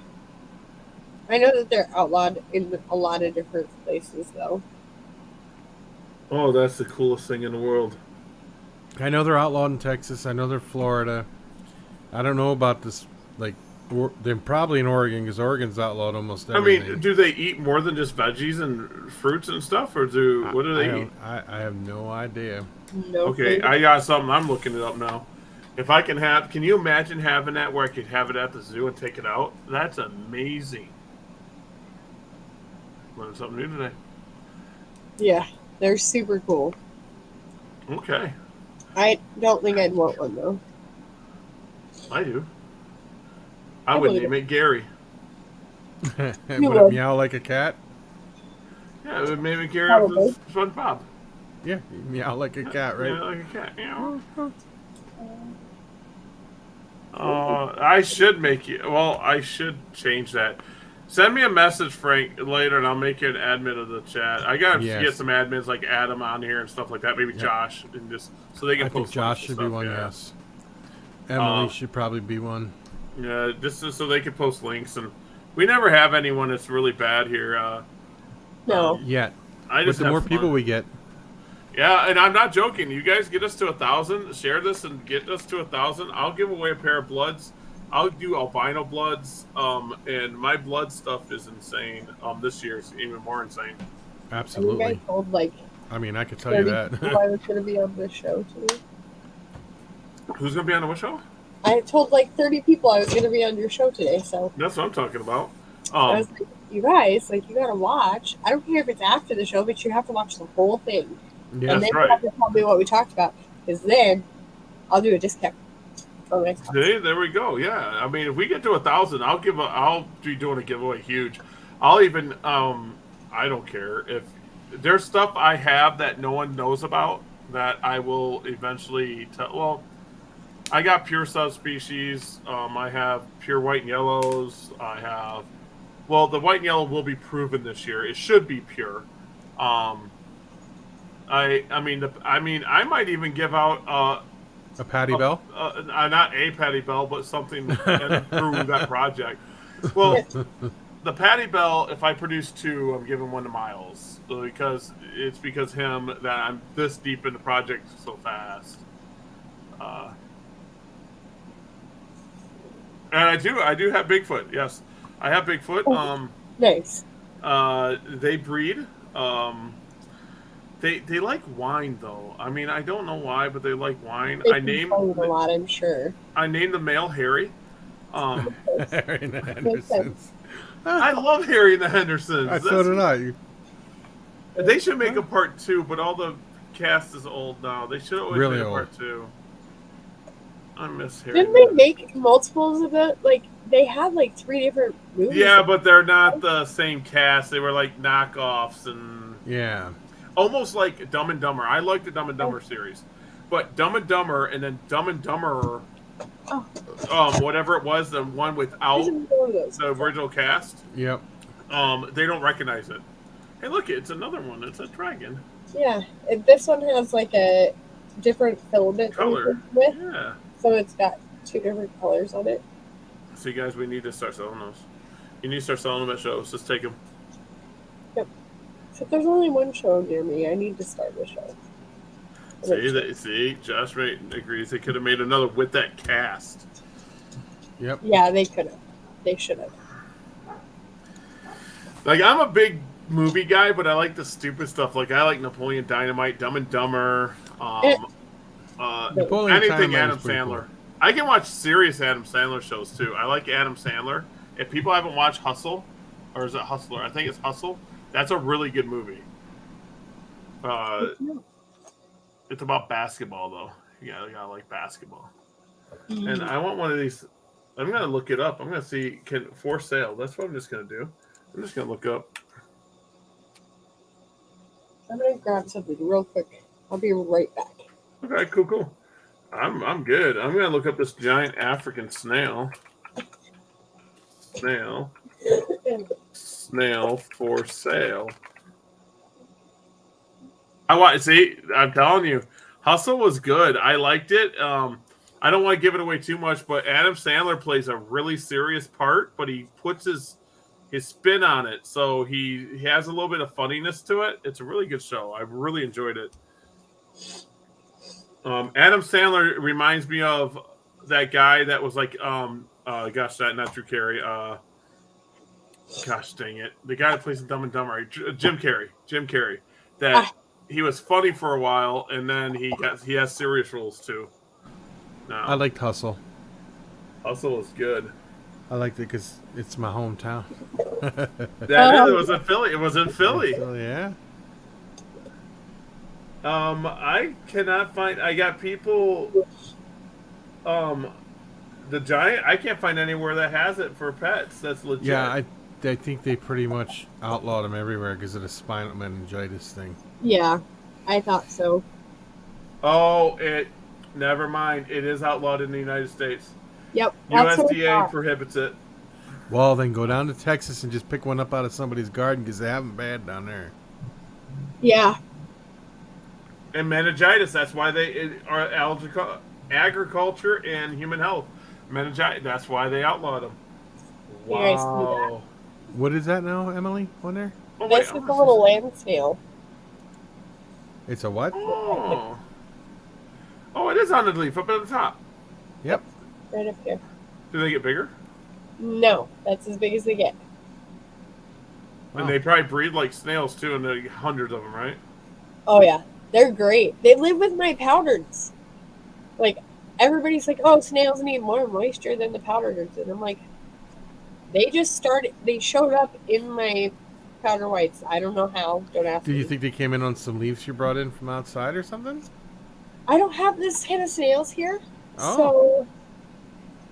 I know that they're outlawed in a lot of different places, though. Oh, that's the coolest thing in the world. I know they're outlawed in Texas. I know they're Florida. I don't know about this. Like, they're probably in Oregon because Oregon's outlawed almost everything. I mean, do they eat more than just veggies and fruits and stuff, or what do they eat? I have no idea. No. Okay, clue. I got something. I'm looking it up now. If I can you imagine having that where I could have it at the zoo and take it out? That's amazing. Learned something new today. Yeah, they're super cool. Okay, I don't think I'd want one, though. I do. I would name it Gary. Would it would. meow like a cat? Yeah, it would name it Gary Probably. after SpongeBob. Yeah, you meow like a cat, right? Yeah, like a cat. Meow. I should make you. Well, I should change that. Send me a message, Frank, later, and I'll make you an admin of the chat. I gotta get some admins like Adam on here and stuff like that. Maybe Josh, and just so they can I think post. Josh should be one. Yeah. Yes. Emily should probably be one. Yeah, just so they can post links, and we never have anyone that's really bad here. No. Yet. I But just the have more fun. people we get, Yeah, and I'm not joking. You guys get us to 1,000. Share this and get us to 1,000. I'll give away a pair of bloods. I'll do albino bloods. And my blood stuff is insane. This year is even more insane. absolutely. I told like I mean, I could tell you 30 that. people I was going to be on this show too. Who's gonna be on the what show? I told like 30 people I was going to be on your show today, so That's what I'm talking about. I was like, you guys, like, you gotta watch. I don't care if it's after the show, but you have to watch the whole thing. Yeah, And then That's you right. have to tell me what we talked about, because then I'll do a discount for my class. See, there we go. Yeah, I mean, if we get to 1,000, I'll be doing a giveaway huge. I'll even I don't care if there's stuff I have that no one knows about that I will eventually tell. Well, I got pure subspecies. I have pure white and yellows. I have. Well, the white and yellow will be proven this year. It should be pure. I might even give out a Patty Bell. not a Patty Bell, but something through that project. Well, the Patty Bell, if I produce 2, I'm giving 1 to Miles because him that I'm this deep in the project so fast. And I do have Bigfoot. Yes, I have Bigfoot. Nice. They breed. They like wine though. I mean, I don't know why, but they like wine. They a lot, I'm sure. I named the male Harry. Harry and the Hendersons. I love Harry and the Hendersons. So did I. They should make a part 2, but all the cast is old now. They should always Really make a old. part 2. I miss Harry. Didn't they make multiples of it? Like, they had like 3 different movies. Yeah, but they're not the same cast. They were like knockoffs and Yeah. almost like Dumb and Dumber. I like the Dumb and Dumber series, but Dumb and Dumber and then Dumb and Dumber, whatever it was, the one without the original cast. Yep. They don't recognize it. Hey, look, it's another one. It's a dragon. Yeah, this one has like a different filament Color. with, Yeah. so it's got 2 different colors on it. See, guys, we need to start selling those. You need to start selling them at shows. Just take them. Yep. Except there's only one show near me. I need to start the show. See, Josh agrees. They could have made another with that cast. Yep. Yeah, they could have. They should have. Like, I'm a big movie guy, but I like the stupid stuff. Like, I like Napoleon Dynamite, Dumb and Dumber, Napoleon anything Dynamite Adam is pretty Sandler. cool. I can watch serious Adam Sandler shows, too. I like Adam Sandler. If people haven't watched Hustle, or is it Hustler? I think it's Hustle. That's a really good movie. It's about basketball though. You gotta like basketball. And Mm. I want one of these. I'm gonna look it up. I'm gonna see for sale. That's what I'm just gonna do. I'm just gonna look up. I'm gonna grab something real quick. I'll be right back. Okay, cool. I'm good. I'm gonna look up this giant African snail. Snail for sale. I'm telling you, Hustle was good. I liked it. I don't want to give it away too much, but Adam Sandler plays a really serious part, but he puts his spin on it, so he has a little bit of funniness to it. It's a really good show. I really enjoyed it. Adam Sandler reminds me of that guy that was like, gosh, not Drew Carey. Gosh dang it, the guy that plays in Dumb and Dumber, Jim Carrey. That he was funny for a while, and then he has serious roles too. Now, I liked Hustle. Hustle was good. I liked it because it's my hometown. It was in Philly. It was in Philly. So, yeah. I cannot find. I got people. The giant. I can't find anywhere that has it for pets. That's legit. Yeah, I think they pretty much outlawed them everywhere because of the spinal meningitis thing. Yeah, I thought so. Oh, never mind. It is outlawed in the United States. Yep. That's USDA prohibits it. Well, then go down to Texas and just pick one up out of somebody's garden because they have them bad down there. Yeah. And meningitis. That's why they are agriculture and human health. Meningitis. That's why they outlawed them. You guys see that? What is that now, Emily? On there? Oh, This is a little land snail. It's a what? Oh, it is on the leaf up at the top. Yep. Right up here. Do they get bigger? No, that's as big as they get. And they probably breed like snails too, and there are hundreds of them, right? Oh yeah, they're great. They live with my powders. Like everybody's like, "Oh, snails need more moisture than the powders," and I'm like, They showed up in my powder whites. I don't know how. Don't ask me. Do you think they came in on some leaves you brought in from outside or something? I don't have this kind of snails here, Oh. so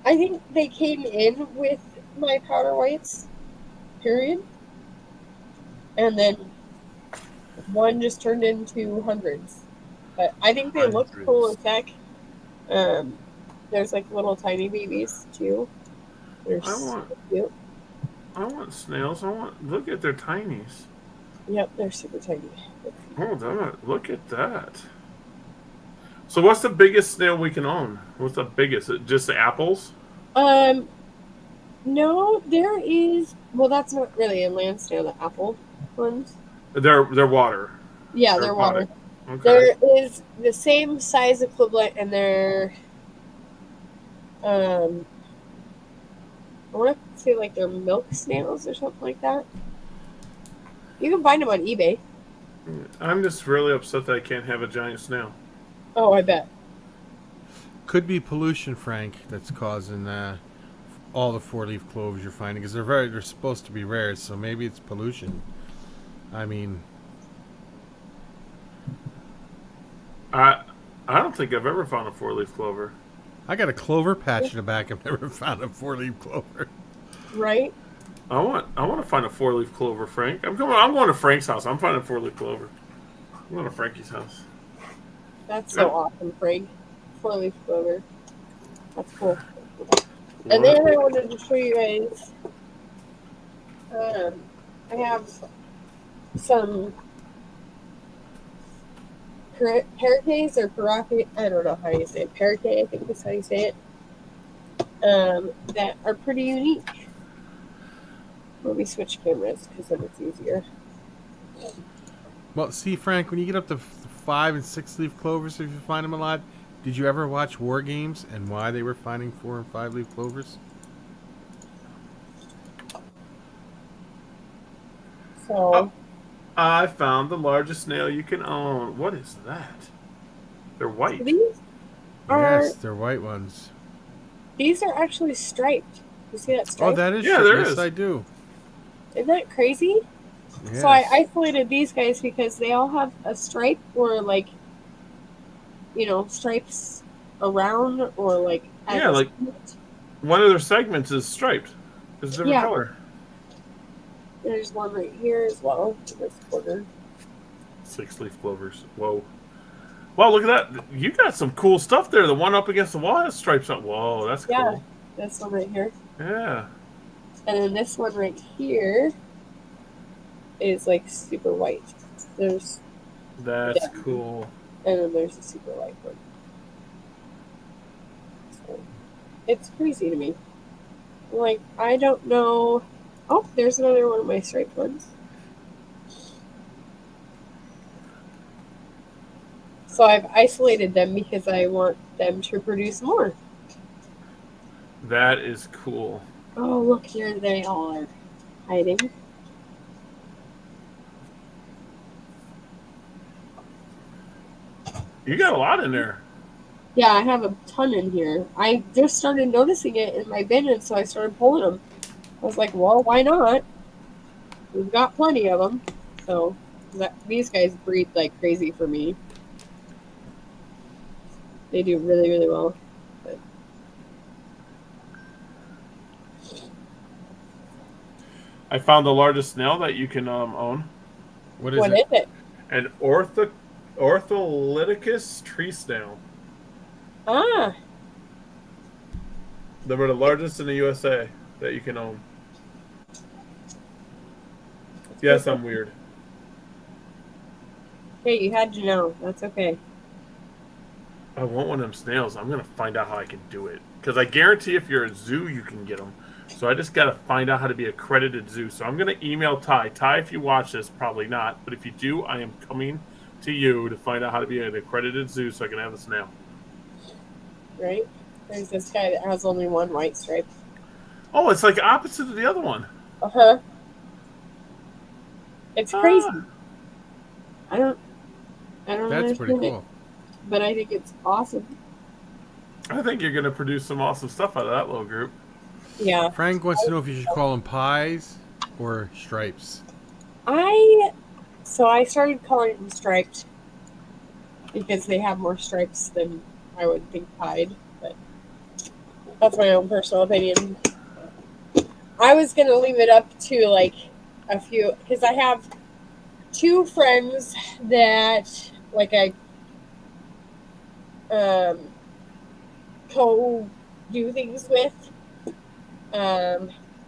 I think they came in with my powder whites. Period. And then one just turned into hundreds. But I think they look cool as heck. There's like little tiny babies too. They're so cute. I want snails. Look at their tinies. Yep, they're super tiny. Oh, look at that. So what's the biggest snail we can own? What's the biggest? Just the apples? No, there is. Well, that's not really a land snail. The apple ones. They're water. Yeah, they're water. Okay. There is the same size equivalent, and they're. I want to say like they're milk snails or something like that. You can find them on eBay. I'm just really upset that I can't have a giant snail. Oh, I bet. Could be pollution, Frank, that's causing all the four-leaf clovers you're finding, because they're supposed to be rare, so maybe it's pollution. I mean, I don't think I've ever found a four-leaf clover. I got a clover patch in the back. I've never found a four-leaf clover. Right? I want to find a four-leaf clover, Frank. I'm going to Frank's house. I'm finding a four-leaf clover. I'm going to Frankie's house. That's so awesome, Frank. Four-leaf clover. That's cool. And then I wanted to show you guys. I have some parakeets or parakeet. I don't know how you say it. Parakeet, I think that's how you say it. That are pretty unique. Let me switch cameras because then it's easier. Well, see, Frank, when you get up to 5- and 6-leaf clovers, if you find them a lot, did you ever watch War Games and why they were finding 4- and 5-leaf clovers? So I found the largest snail you can own. What is that? They're white. Yes, they're white ones. These are actually striped. You see that stripe? Oh, that is Yeah, true. there Yes, is. I do. Isn't that crazy? So I Yes. isolated these guys because they all have a stripe or like, stripes around or like at Yeah, the like summit. one of their segments is striped. It's a different Yeah, color. there's one right here as well in this corner. 6-leaf clovers. Whoa. Wow, look at that. You got some cool stuff there. The one up against the wall has stripes on. Whoa, that's Yeah, cool. this one right here. Yeah. And then this one right here is like super white. There's That's yeah, cool. and then there's a super white one. So it's crazy to me. Like I don't know. Oh, there's another one of my striped ones. So I've isolated them because I want them to produce more. That is cool. Oh, look, here they all are hiding. You got a lot in there. Yeah, I have a ton in here. I just started noticing it in my bin, and so I started pulling them. I was like, well, why not? We've got plenty of them. So these guys breed like crazy for me. They do really, really well. But I found the largest snail that you can own. What is what it? is it? An Ortholyticus tree snail. Ah, They were the largest in the USA that you can own. Yes, I'm weird. hey, you had to know. That's okay. I want one of them snails. I'm going to find out how I can do it. Because I guarantee if you're a zoo, you can get them. So I just got to find out how to be accredited zoo. So I'm going to email Ty. Ty, if you watch this, probably not. But if you do, I am coming to you to find out how to be an accredited zoo so I can have a snail. Right? There's this guy that has only one white stripe. Oh, it's like opposite of the other one. Uh huh. It's crazy. Ah. I don't That's pretty understand it, cool. but I think it's awesome. I think you're going to produce some awesome stuff out of that little group. Yeah. Frank wants to know if you should call them pies or stripes. So I started calling them striped because they have more stripes than I would think pied, but that's my own personal opinion. I was gonna leave it up to like a few because I have two friends that like I co do things with.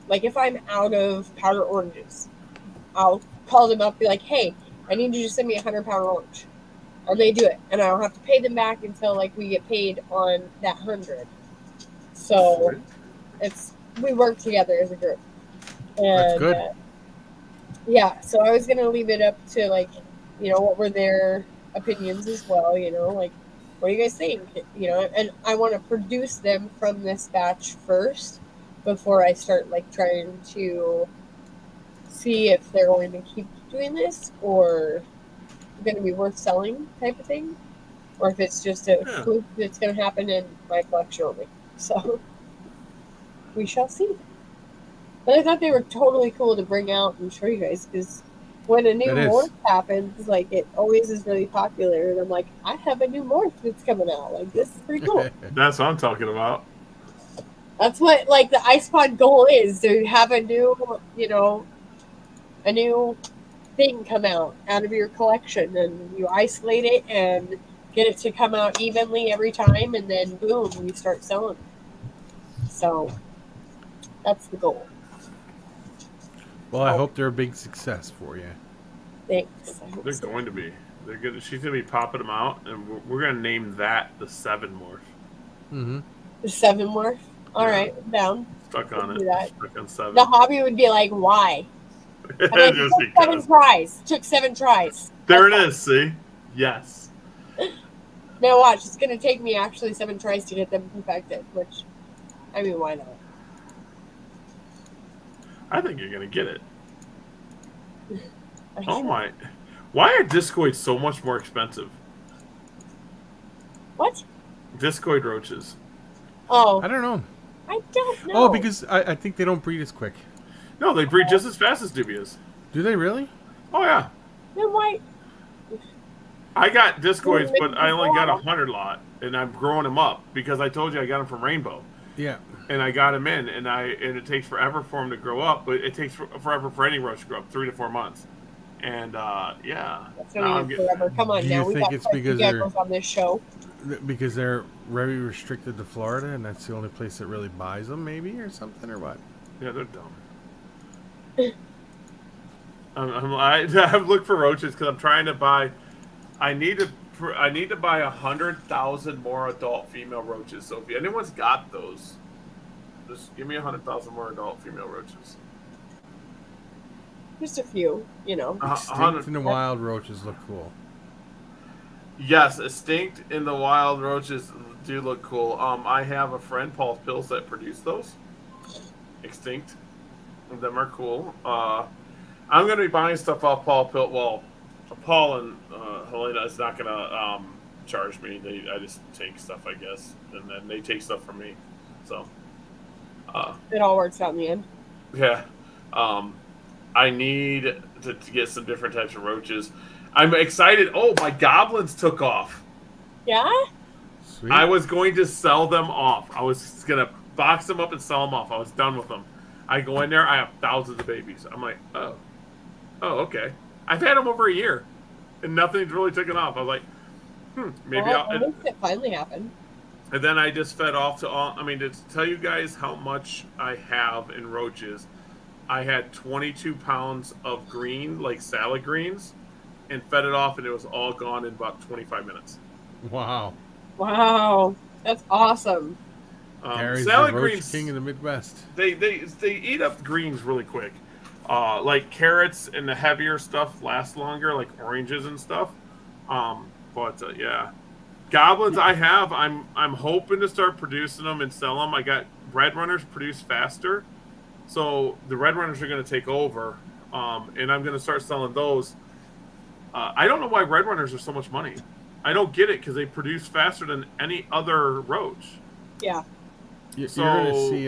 Like if I'm out of powder oranges, I'll call them up, be like, "Hey, I need you to send me 100 powder orange," and they do it, and I don't have to pay them back until like we get paid on that 100. So we work together as a group, and That's good. yeah. So I was gonna leave it up to like, what were their opinions as well. Like, what do you guys think? And I want to produce them from this batch first before I start like trying to see if they're going to keep doing this or going to be worth selling type of thing, or if it's just a fluke that's going to happen in my collection only. So we shall see. But I thought they were totally cool to bring out and show you guys because when a new That is. morph happens, like it always is really popular, and I'm like, I have a new morph that's coming out. Like this is pretty cool. That's what I'm talking about. That's what like the Isopod goal is, to have a new, a new thing come out of your collection, and you isolate it and get it to come out evenly every time, and then boom, you start selling. So that's the goal. Well, I hope they're a big success for you. Thanks. I hope They're so. going to be. They're good. She's going to be popping them out, and we're going to name that the 7 morph. Mm-hmm. The 7 morph. All right, I'm down. Stuck on Do it. that. Stuck on 7. The hobby would be like, why? I'm like, Just took 7 because. tries. Took 7 tries. There That's it is. See? Yes. Now watch, it's gonna take me actually 7 tries to get them infected, which, I mean, why not? I think you're going to get it. I'm Oh sure. my. Why are discoids so much more expensive? What? Discoid roaches. Oh, I don't know. I don't know. Oh, because I think they don't breed as quick. No, they breed just as fast as dubias. Do they really? Oh yeah, Then why? I got discoids, Well, but I only got maybe 100 lot, and I'm growing them up because I told you I got them from Rainbow, Yeah. and I got them in, and it takes forever for them to grow up, but it takes forever for any roach to grow up, 3 to 4 months, and yeah, That's now not I'm even getting. forever. Come on Do now. you We think got it's quite a few because they're- geckos on this show. Because they're very restricted to Florida, and that's the only place that really buys them, maybe, or something, or what? Yeah, they're dumb. I've looked for roaches because I'm trying to buy. I need to buy 100,000 more adult female roaches. So if anyone's got those, just give me 100,000 more adult female roaches. Just a few, you know. Extinct in the wild roaches look cool. Yes, extinct in the wild roaches do look cool. I have a friend, Paul Pills, that produced those. Extinct. Them are cool. I'm going to be buying stuff off Paul Pill. Well, Paul and Helena is not going to charge me. I just take stuff, I guess, and then they take stuff from me. So, It all works out in the end. yeah. I need to get some different types of roaches. I'm excited. Oh, my goblins took off. Yeah? Sweet. I was going to sell them off. I was going to box them up and sell them off. I was done with them. I go in there. I have thousands of babies. I'm like, oh, okay. I've had them over a year, and nothing's really taken off. I was like, maybe Well, I'll. at least it finally happened. And then I just fed off to all. I mean, to tell you guys how much I have in roaches, I had 22 pounds of green, like salad greens, and fed it off, and it was all gone in about 25 minutes. Wow. Wow. That's awesome. Gary's Salad the roach greens, king of the Midwest. they eat up greens really quick. Like carrots and the heavier stuff last longer, like oranges and stuff. Yeah, goblins I'm hoping to start producing them and sell them. I got red runners produce faster, so the red runners are going to take over, and I'm going to start selling those. I don't know why red runners are so much money. I don't get it because they produce faster than any other roach. Yeah. You're going to see,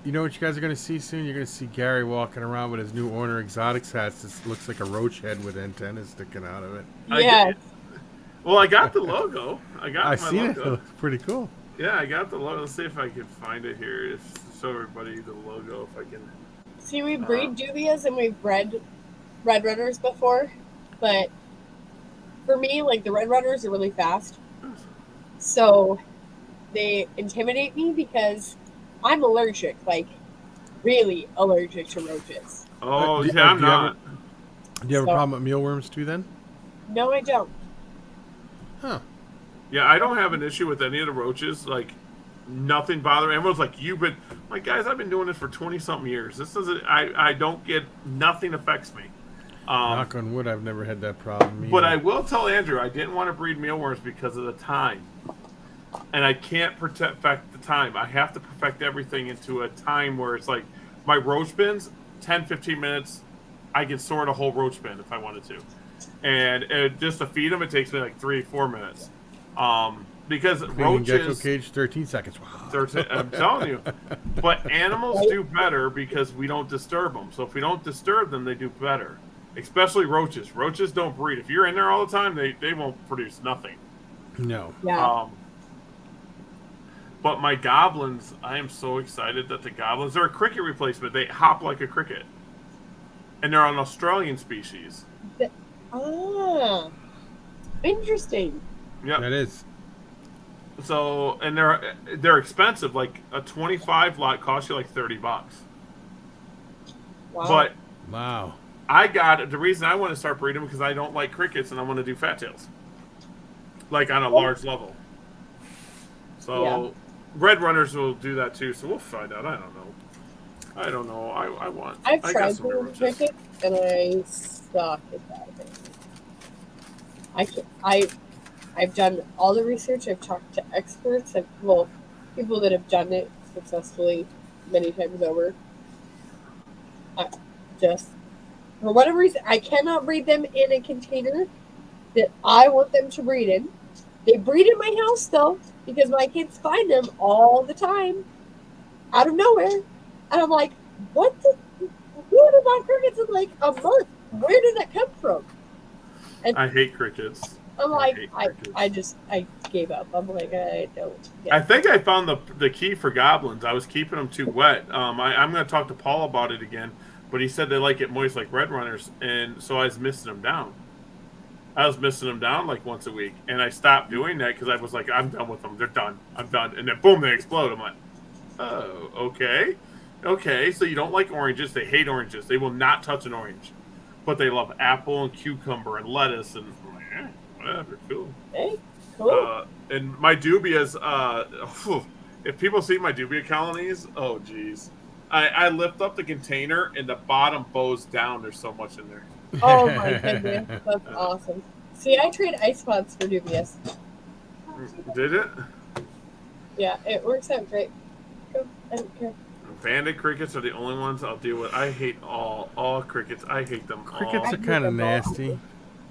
you know what you guys are going to see soon? You're going to see Gary walking around with his new Orner Exotics hats. This looks like a roach head with antennas sticking out of it. Yes. Well, I got the logo. I see it. It logo. looks pretty cool. Yeah, I got the logo. Let's see if I can find it here. Show everybody the logo if I can. See, we breed dubias and we've bred red runners before, but for me, like, the red runners are really fast. So they intimidate me because I'm allergic, like, really allergic to roaches. Oh, do- yeah, I'm do you have not. Do you have a So- problem with mealworms too then? No, I don't. Huh. Yeah, I don't have an issue with any of the roaches. Like, nothing bothering. Everyone's like, you've been, like, guys, I've been doing this for 20-something years. This doesn't, I don't get, nothing affects me. Knock on wood, I've never had that problem either. But I will tell Andrew, I didn't want to breed mealworms because of the time. And I can't perfect the time. I have to perfect everything into a time where it's like, my roach bins, 10, 15 minutes, I can sort a whole roach bin if I wanted to. And just to feed them, it takes me like 3-4 minutes. Because Cleaning gecko roaches, cage, 13 seconds. Wow. I'm telling you. But animals do better because we don't disturb them. So if we don't disturb them, they do better. Especially roaches. Roaches don't breed. If you're in there all the time, they won't produce nothing. No. Yeah. But my goblins, I am so excited that the goblins are a cricket replacement. They hop like a cricket. And they're an Australian species. Interesting. Yep. That is. So, and they're expensive. Like a 25 lot costs you like $30. Wow. But Wow. I got the reason I want to start breeding because I don't like crickets and I want to do fat tails, like on a large level. So, red runners will do that too. So we'll find out. I don't know. I've got tried some more doing roaches. cricket and I suck at that. I've done all the research. I've talked to experts. People that have done it successfully many times over. For whatever reason, I cannot breed them in a container that I want them to breed in. They breed in my house though, because my kids find them all the time, out of nowhere, and I'm like, "What the? We haven't bought crickets in like a month. where did that come from? And I hate crickets. I'm I like, hate I crickets. gave up. I'm like, I don't get I it. think I found the key for goblins. I was keeping them too wet. I'm going to talk to Paul about it again, but he said they like it moist like red runners, and so I was missing them down. I was missing them down like once a week, and I stopped doing that because I was like, I'm done with them. They're done. I'm done. And then boom, they explode. I'm like, oh, okay. Okay, so you don't like oranges. They hate oranges. They will not touch an orange. But they love apple and cucumber and lettuce and I'm like, whatever, cool. Hey, cool. And my dubias, if people see my dubia colonies, oh geez. I lift up the container and the bottom bows down. There's so much in there. Oh my goodness, that's awesome. See, I trade Isopods for dubious. Did it? Yeah, it works out great. Go, I don't care. Banded crickets are the only ones I'll deal with. I hate all crickets. I hate them Crickets all. are kind of nasty.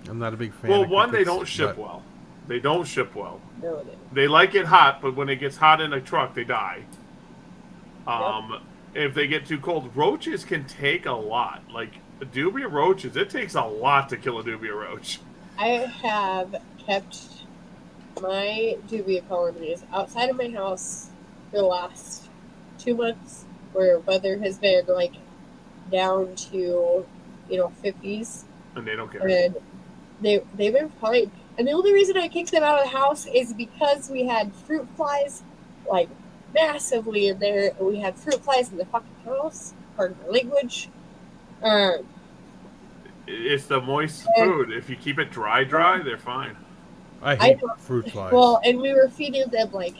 I'm not a big fan. Well, of one, they crickets, don't ship but- well. They don't ship well. No, it isn't. They like it hot, but when it gets hot in a truck, they die. If they get too cold, roaches can take a lot. Like dubia roaches, it takes a lot to kill a dubia roach. I have kept my dubia colonies outside of my house for the last 2 months, where weather has been like down to 50s, And they don't care. and they've been fine. And the only reason I kicked them out of the house is because we had fruit flies like massively in there, and we had fruit flies in the fucking house. Pardon my language. It's the moist food. If you keep it dry, they're fine. I hate I- fruit flies. Well, and we were feeding them like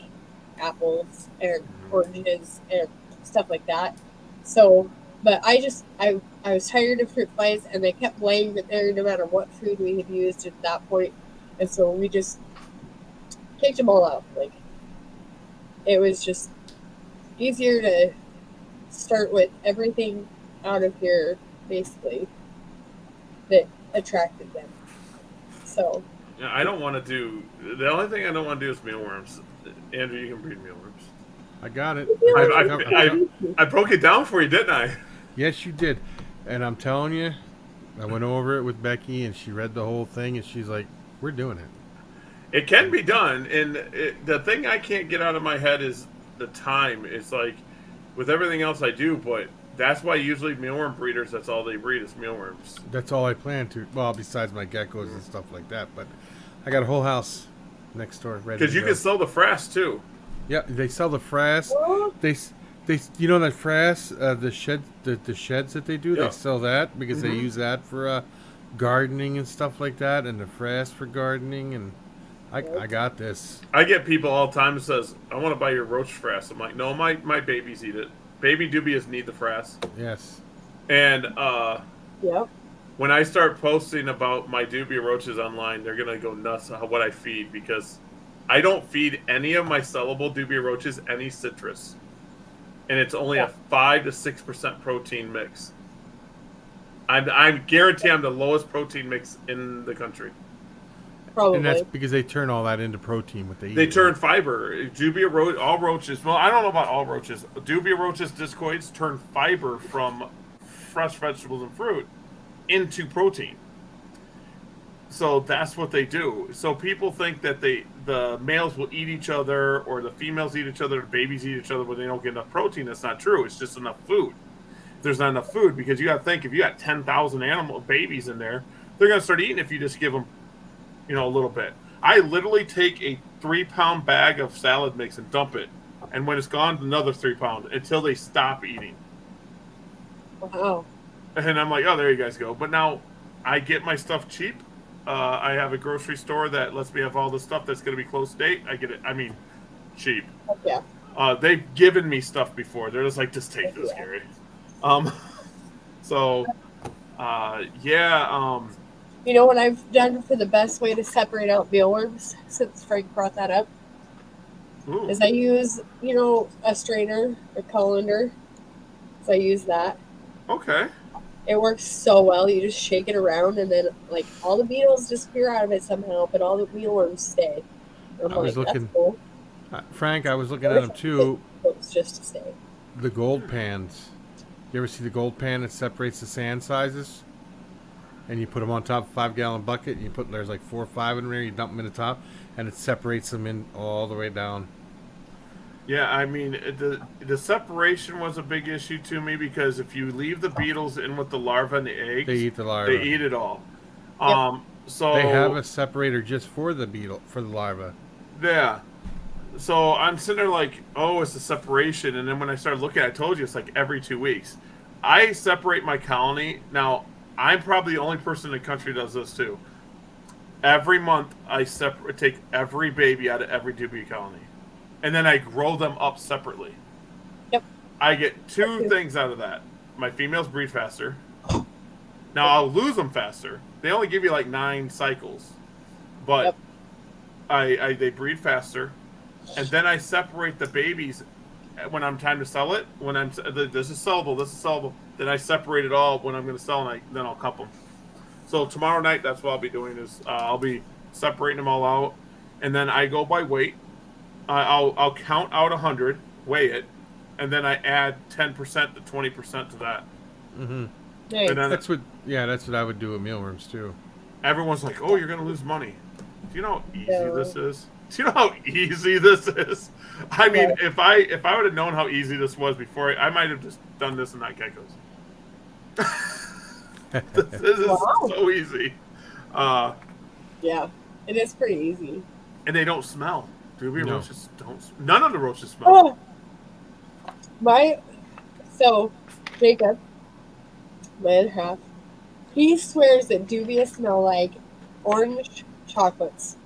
apples and oranges and stuff like that. So, but I was tired of fruit flies, and they kept laying there no matter what food we had used at that point. And so we just kicked them all out. Like, it was just easier to start with everything out of here, basically, that attracted them. So, Yeah, I don't want to do. The only thing I don't want to do is mealworms. Andrew, you can breed mealworms. I got it. I broke it down for you, didn't I? Yes, you did. And I'm telling you, I went over it with Becky, and she read the whole thing, and she's like, "We're doing it." It can be done, and the thing I can't get out of my head is the time. It's like with everything else I do, but that's why usually mealworm breeders, that's all they breed is mealworms. That's all I plan to. Well, besides my geckos and stuff like that, but I got a whole house next door ready. Because you can sell the frass too. Yeah, they sell the frass. They you know that frass, the sheds that they do. Yeah. They sell that because they use that for gardening and stuff like that, and the frass for gardening. And I got this. I get people all the time that says, "I want to buy your roach frass." I'm like, "No, my babies eat it. Baby dubias need the frass." Yes. And yep. when I start posting about my dubia roaches online, they're gonna go nuts on what I feed, because I don't feed any of my sellable dubia roaches any citrus, and it's only a 5 to 6% protein mix. I guarantee I'm the lowest protein mix in the country. Probably. And that's because they turn all that into protein what they eat. They turn fiber. Dubia all roaches. Well, I don't know about all roaches. Dubia roaches, discoids turn fiber from fresh vegetables and fruit into protein. So that's what they do. So people think that the males will eat each other, or the females eat each other, the babies eat each other, but they don't get enough protein. That's not true. It's just enough food. There's not enough food, because you got to think, if you got 10,000 animal babies in there, they're going to start eating if you just give them, a little bit. I literally take a 3-pound bag of salad mix and dump it, and when it's gone, another 3 pound until they stop eating. Wow. And I'm like, oh, there you guys go. But now I get my stuff cheap. I have a grocery store that lets me have all the stuff that's going to be close to date. I get it. I mean, cheap. Yeah. They've given me stuff before. They're just like, just take this, Gary. You know what I've done for the best way to separate out mealworms, since Frank brought that up, is I use, a strainer, a colander. So I use that. Okay. It works so well. You just shake it around, and then like all the beetles disappear out of it somehow, but all the mealworms stay. I'm I was like, looking, that's cool. Frank. I was looking at them too. It's just to stay. The gold pans. You ever see the gold pan that separates the sand sizes? and you put them on top of a 5-gallon bucket. And there's like 4 or 5 in there. You dump them in the top, and it separates them in all the way down. Yeah, I mean the separation was a big issue to me because if you leave the beetles in with the larva and the eggs, They eat the larva. They eat it all. Yep. So They have a separator just for the larva. Yeah. So I'm sitting there like, oh, it's a separation, and then when I started looking, I told you it's like every 2 weeks. I separate my colony. Now I'm probably the only person in the country that does this too. Every month I take every baby out of every dubia colony. And then I grow them up separately. Yep. I get 2 things out of that. My females breed faster. Now I'll lose them faster. They only give you like 9 cycles, but yep. They breed faster. And then I separate the babies when I'm time to sell it. When this is sellable. Then I separate it all when I'm going to sell, and then I'll cup them. So tomorrow night, that's what I'll be doing is I'll be separating them all out, and then I go by weight. I'll count out 100, weigh it, and then I add 10% to 20% to that. Mm-hmm. Nice. And then That's what I would do with mealworms too. everyone's like, "Oh, you're gonna lose money." Do you know how easy this is? Do you know how easy this is? I mean, if I would have known how easy this was before, I might have just done this and not geckos. This is so easy. Yeah, it is pretty easy. And they don't smell. Roaches don't. None of the roaches smell. So Jacob, my other half, he swears that dubia smell like orange chocolates.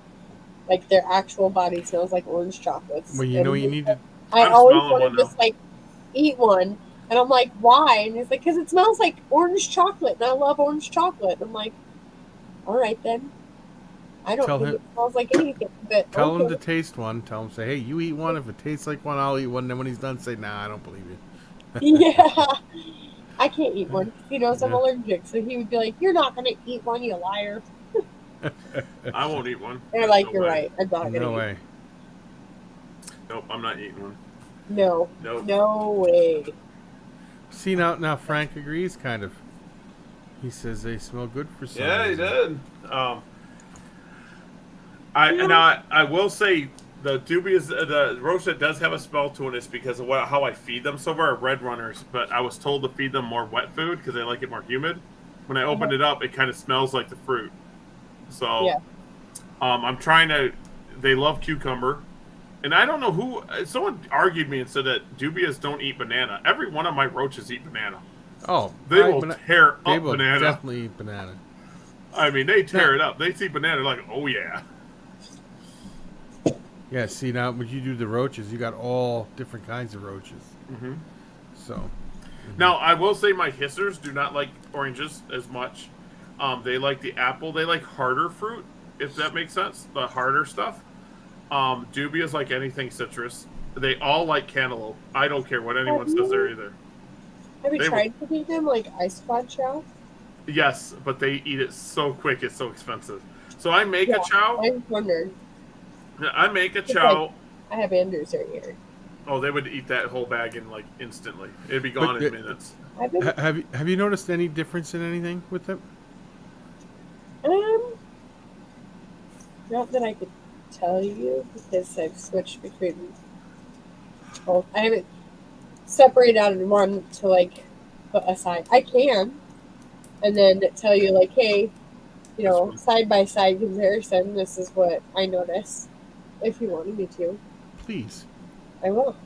Like their actual body smells like orange chocolates. Well, you know, you need to. I I'm always smelling want one to just like eat one, and I'm like, why? And he's like, because it smells like orange chocolate, and I love orange chocolate. I'm like, all right then. I don't think it smells like anything. But Tell him to taste one. Tell him, say, hey, you eat one. If it tastes like one, I'll eat one. And then when he's done, say, nah, I don't believe you. Yeah. I can't eat one. He knows I'm allergic, so he would be like, "You're not gonna eat one, you liar." I won't eat one. They're like, No "You're way. right. I'm not gonna No eat." way. Nope, I'm not eating one. No. Nope. No way. See, now Frank agrees, kind of. He says they smell good for some Yeah, he reason. did. I will say the dubious the roach that does have a smell to it is because of how I feed them. So far, red runners, but I was told to feed them more wet food because they like it more humid. When I opened it up, it kind of smells like the fruit. So, I'm trying to. They love cucumber, and I don't know who. Someone argued me and said that dubias don't eat banana. Every one of my roaches eat banana. Oh, They will tear up they will banana. definitely eat banana. I mean, they tear it up. They see banana like, oh yeah. Yeah, see, now when you do the roaches, you got all different kinds of roaches. Mm-hmm. So. Now, I will say my hissers do not like oranges as much. They like the apple. They like harder fruit, if that makes sense. The harder stuff. Dubias like anything citrus. They all like cantaloupe. I don't care what anyone says there either. Have you tried to feed them like Isopod chow? Yes, but they eat it so quick. It's so expensive. So I make a chow. I wondered. I make a chow. I have Anders right here. Oh, they would eat that whole bag in like instantly. It'd be gone in minutes. Have you noticed any difference in anything with them? Not that I could tell you because I've switched between both. I haven't separated out in one to like put aside. I can, and then tell you like, hey, you know, side by side comparison. This is what I notice. If you wanted me to, please. I will.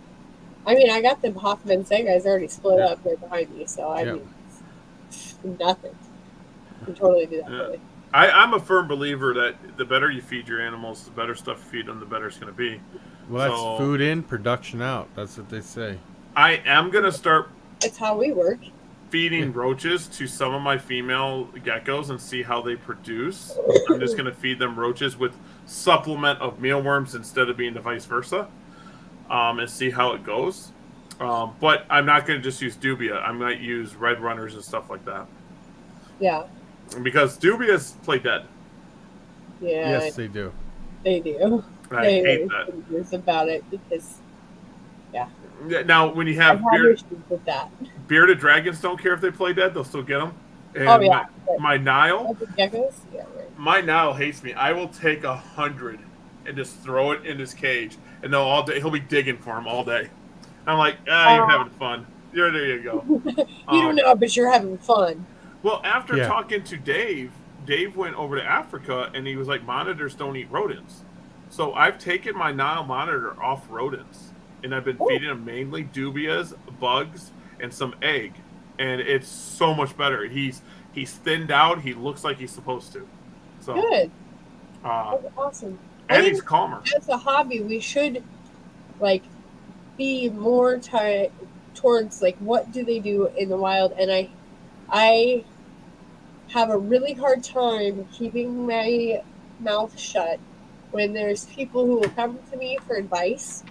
I mean, I got them Hoffman Segas already split up right behind me, so I mean, nothing. You can totally do that. Really. I'm a firm believer that the better you feed your animals, the better stuff you feed them, the better it's going to be. Well, that's food in, production out. That's what they say. I am going to start. It's how we work. Feeding roaches to some of my female geckos and see how they produce. I'm just going to feed them roaches with supplement of mealworms instead of being the vice versa, and see how it goes. But I'm not going to just use dubia. I'm going to use red runners and stuff like that. Yeah. Because dubias play dead. Yeah. Yes, they do. They do. I hate that. About it because, yeah. Now, when you have issues with that. bearded dragons, don't care if they play dead; they'll still get them. And Oh yeah, but my Nile, leopard geckos. Yeah, right. my Nile hates me. I will take 100 and just throw it in his cage, and they'll all day he'll be digging for him all day. I'm like, you're Uh, having fun. There you go. you don't know, but you're having fun. Well, after Yeah. talking to Dave, Dave went over to Africa and he was like, monitors don't eat rodents. So I've taken my Nile monitor off rodents and I've been Ooh. feeding him mainly dubias, bugs, and some egg. And it's so much better. He's thinned out. He looks like he's supposed to. So Good. uh, That's awesome. I and think he's calmer. as a hobby, we should like be more tied towards like what do they do in the wild, and I have a really hard time keeping my mouth shut when there's people who will come to me for advice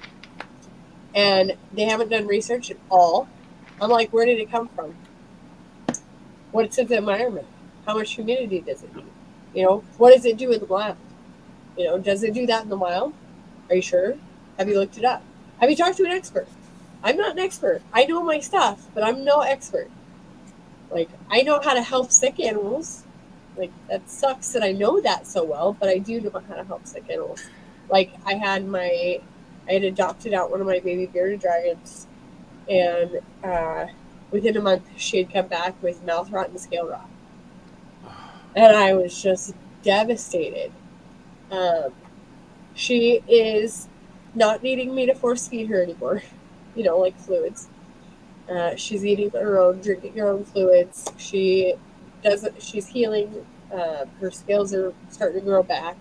and they haven't done research at all. I'm like, where did it come from? What's the environment? How much humidity does it need? You know, what does it do in the wild? You know, does it do that in the wild? Are you sure? Have you looked it up? Have you talked to an expert? I'm not an expert. I know my stuff, but I'm no expert. Like, I know how to help sick animals. Like, that sucks that I know that so well, but I do know how to help sick animals. Like, I had adopted out one of my baby bearded dragons, and within a month, she had come back with mouth rot and scale rot. And I was just devastated. She is not needing me to force feed her anymore, you know, like fluids. She's eating her own, drinking her own fluids. She's healing. Her scales are starting to grow back.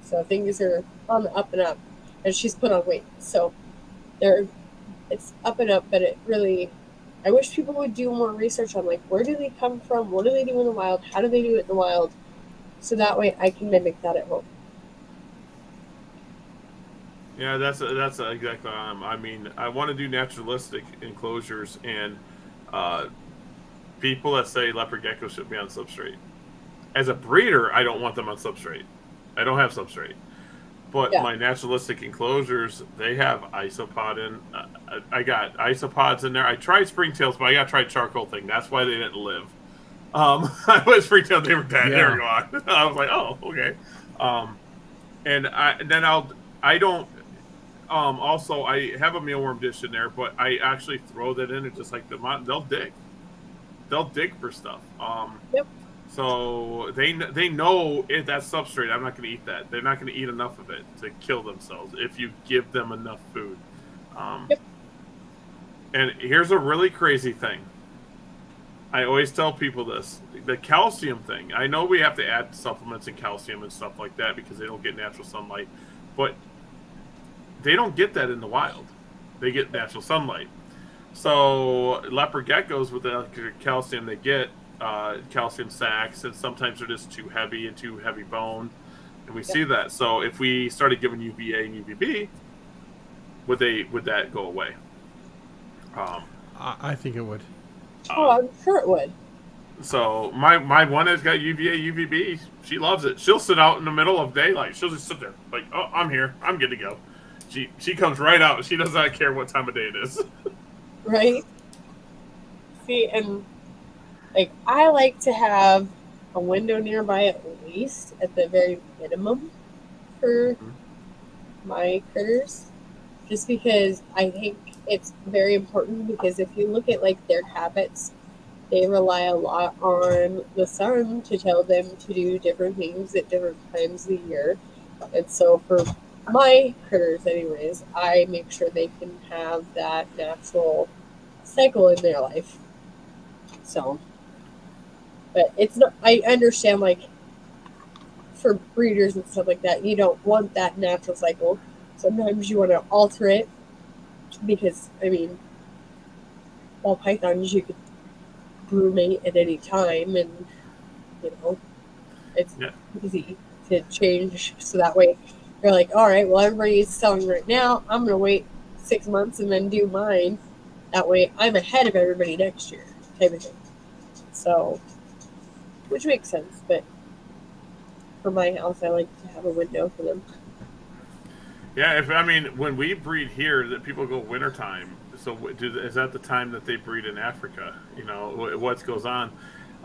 So things are on the up and up. And she's put on weight. So it's up and up, but it really, I wish people would do more research on like, where do they come from? What do they do in the wild? How do they do it in the wild? So that way I can mimic that at home. Yeah, that's exactly. I mean, I want to do naturalistic enclosures, and people that say leopard geckos should be on substrate. As a breeder, I don't want them on substrate. I don't have substrate, but Yeah. my naturalistic enclosures, they have isopod in. I got isopods in there. I tried springtails, but I got to try charcoal thing. That's why they didn't live. I was springtails, they were dead. Yeah. There we go. I was like, oh, okay. I don't. Also, I have a mealworm dish in there, but I actually throw that in. It's just like they'll dig. They'll dig for stuff. Yep. So they know if that's substrate, I'm not going to eat that. They're not going to eat enough of it to kill themselves if you give them enough food. Yep. And here's a really crazy thing. I always tell people this. The calcium thing. I know we have to add supplements and calcium and stuff like that because they don't get natural sunlight. But they don't get that in the wild. They get natural sunlight. So leopard geckos with the calcium they get, calcium sacs, and sometimes they're just too heavy and too heavy bone. And we see that. So if we started giving UVA and UVB, would that go away? I think it would. Oh, I'm sure it would. So my one has got UVA, UVB. She loves it. She'll sit out in the middle of daylight. She'll just sit there like, oh, I'm here. I'm good to go. She comes right out. She does not care what time of day it is. Right? See, and like I like to have a window nearby at least, at the very minimum, for my critters. Just because I think it's very important, because if you look at like their habits, they rely a lot on the sun to tell them to do different things at different times of the year. And so for my critters anyways, I make sure they can have that natural cycle in their life. So, but it's not, I understand like for breeders and stuff like that, you don't want that natural cycle. Sometimes you want to alter it, because I mean, ball pythons, you could brumate at any time, and you know, it's easy to change. So that way you're like, all right, well, everybody's selling right now, I'm gonna wait 6 months and then do mine. That way I'm ahead of everybody next year, type of thing. So, which makes sense, but for my house, I like to have a window for them. Yeah, when we breed here, that people go wintertime. So is that the time that they breed in Africa? You know, what goes on?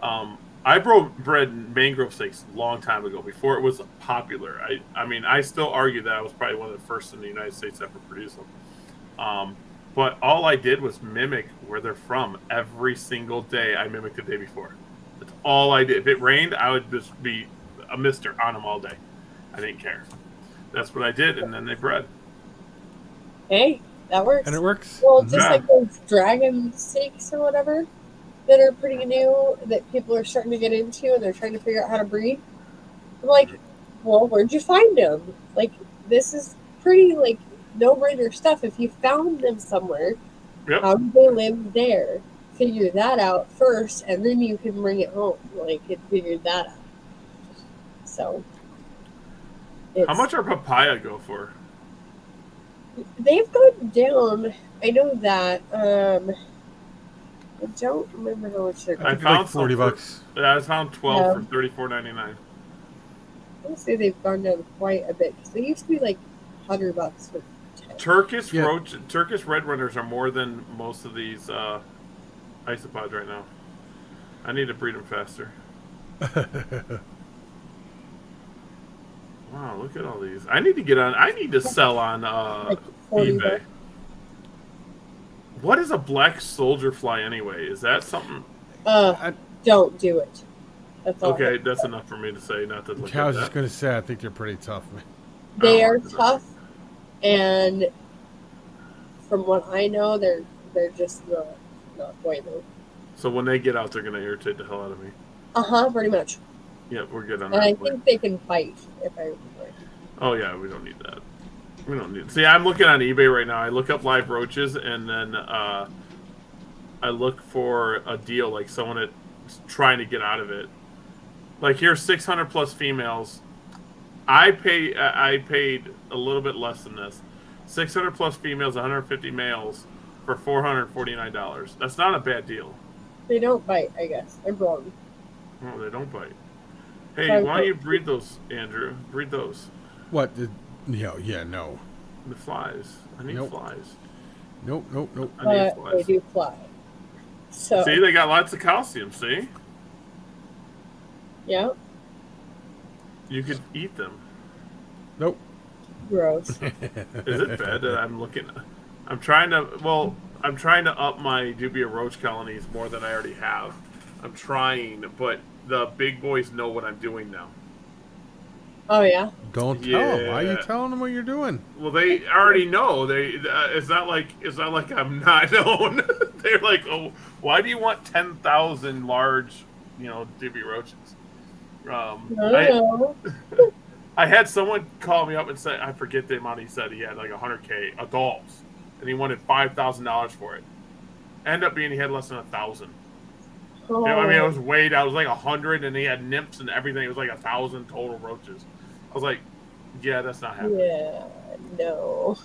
I bred mangrove snakes a long time ago, before it was popular. I mean, I still argue that I was probably one of the first in the United States to ever produce them. But all I did was mimic where they're from every single day. I mimicked the day before. That's all I did. If it rained, I would just be a mister on them all day. I didn't care. That's what I did, and then they bred. Hey, that works. And it works. Well, just Yeah. like those dragon snakes or whatever that are pretty new that people are starting to get into and they're trying to figure out how to breed. I'm like, well, where'd you find them? Like, this is pretty, like, no-brainer stuff. If you found them somewhere, Yep. how do they live there? Figure that out first, and then you can bring it home. Like, it figured that out. So, How much are papaya go for? they've gone down. I know that. I don't remember how much they're. I I think found like 40 some for- bucks. I found 12 Yeah. for $34.99. I would say they've gone down quite a bit because they used to be like $100 for 10. Turkish Yeah. Turkish red runners are more than most of these isopods right now. I need to breed them faster. Wow, look at all these. I need to get on. I need to sell on Like 40 eBay. bucks. What is a black soldier fly anyway? Is that something? Don't do it. That's all. Okay, that's enough for me to say. Not to look I at was that. just going to say, I think they're pretty tough, man. They Oh, are okay. tough, and from what I know, they're just not bueno. So when they get out, they're gonna irritate the hell out of me. Pretty much. Yeah, we're good on And I that. think they can fight if I remember. Oh yeah, we don't need that. We don't need. See, I'm looking on eBay right now. I look up live roaches, and then I look for a deal, like someone that's trying to get out of it. Like here's 600 plus females. I paid a little bit less than this. 600 plus females, 150 males for $449. That's not a bad deal. They don't bite, I guess. I'm wrong. Oh, they don't bite. Hey, Sorry, why don't you breed those, Andrew? Breed those. What? Yeah, no. The flies. I need Nope. flies. Nope. I need But they flies. do fly. So, See, they got lots of calcium. See, yeah, you could eat them. Nope. gross. Is it bad that I'm looking? I'm trying to. Well, I'm trying to up my dubia roach colonies more than I already have. I'm trying, but the big boys know what I'm doing now. Oh, yeah? Don't tell them. Why are you Yeah. telling them what you're doing? Well, they already know. It's not like I'm not known. They're like, oh, why do you want 10,000 large, dubia roaches? No. I had someone call me up and say, I forget the amount he said. He had like 100K adults, and he wanted $5,000 for it. Ended up being he had less than 1,000. Oh, I mean, it was way down. It was like 100, and he had nymphs and everything. It was like 1,000 total roaches. I was like, yeah, that's not happening. yeah, no.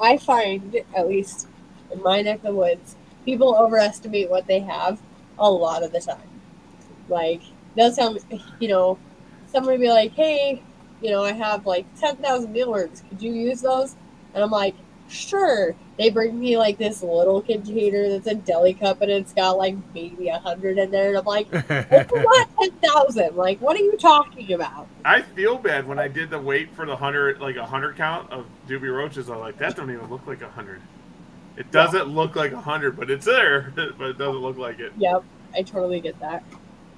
I find, at least in my neck of the woods, people overestimate what they have a lot of the time. Like, they'll tell me, somebody be like, hey, I have like 10,000 mealworms. Could you use those? And I'm like, sure. They bring me like this little container that's a deli cup and it's got like maybe 100 in there. And I'm like, it's not 10,000. Like, what are you talking about? I feel bad when I did the weight for the 100 count of dubia roaches. I was like, that don't even look like 100. It doesn't look like 100, but it's there. But it doesn't look like it. Yep, I totally get that.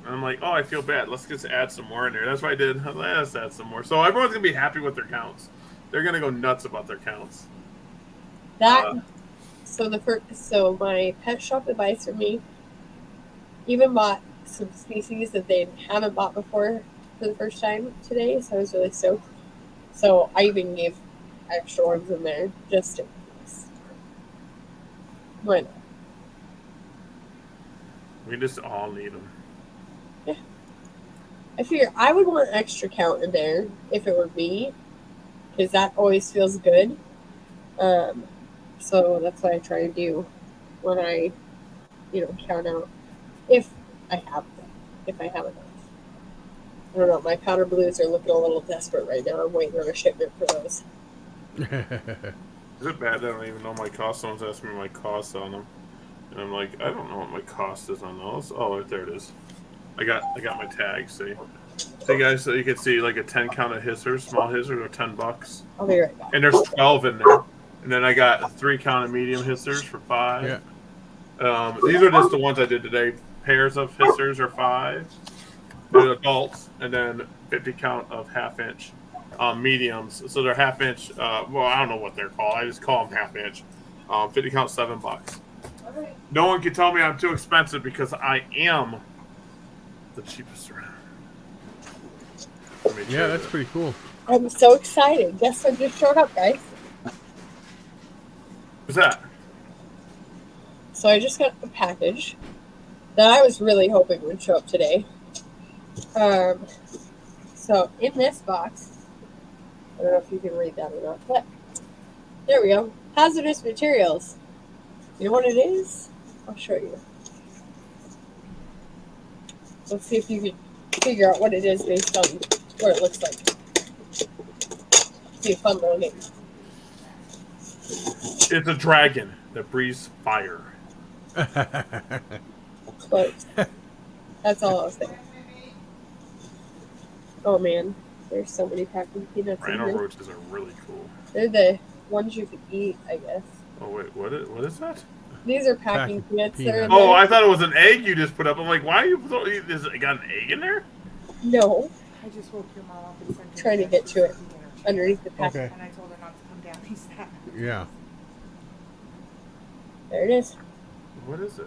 And I'm like, oh, I feel bad. Let's just add some more in there. That's what I did. I was like, let's add some more. So everyone's gonna be happy with their counts. They're gonna go nuts about their counts. That so my pet shop advice for me even bought some species that they haven't bought before for the first time today, so I was really stoked. So I even gave extra ones in there just in case. Why not? We just all need them. I figure I would want an extra count in there if it were me, because that always feels good. So that's what I try to do when I, count out if I have them, if I have enough. I don't know. My powder blues are looking a little desperate right now. I'm waiting on a shipment for those. Is it bad that I don't even know my cost? Someone's asking me my costs on them. And I'm like, I don't know what my cost is on those. Oh, right there it is. I got my tag. See, guys, so you can see like a 10 count of hissers, small hissers, are $10, I'll be right back. and there's 12 in there. And then I got a 3 count of medium hissers for $5. Yeah. These are just the ones I did today. Pairs of hissers are $5. They're adults, and then 50 count of half-inch mediums. So they're half-inch. Well, I don't know what they're called. I just call them half-inch. 50 count, $7. No one can tell me I'm too expensive because I am the cheapest around. Yeah, that's pretty cool. I'm so excited. Guess what just showed up, guys? What's that? So I just got a package that I was really hoping would show up today. So in this box, I don't know if you can read that or not, but there we go. Hazardous materials. You know what it is? I'll show you. Let's see if you can figure out what it is based on what it looks like. Be a fun little game. It's a dragon that breathes fire. Close. That's all I was thinking. Oh man, there's so many packing peanuts in Rhino here. roaches are really cool. They're the ones you could eat, I guess. Oh wait, what is that? These are packing peanuts. They're in Oh, there. I thought it was an egg you just put up. I'm like, why are you? Is it got an egg in there? No, I just woke your mom up and sent her trying to get to it underneath the pack. Okay. And I told her not to come down these steps. Yeah. There it is. What is it?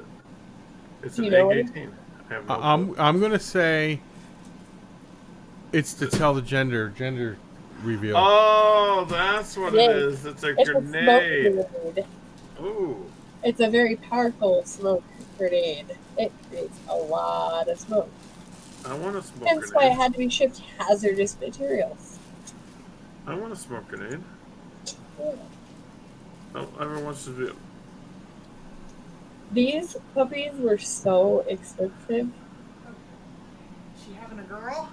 It's Do an you know egg what 18. I have no clue. I'm gonna say it's to tell the gender reveal. Oh, that's what Yeah. it is. It's a It's a grenade. smoke grenade. Ooh. It's a very powerful smoke grenade. It creates a lot of smoke. I want a smoke Hence why it grenade. had to be shipped hazardous materials. I want a smoke grenade. Yeah. Oh, everyone wants to do. These puppies were so expensive. She having a girl?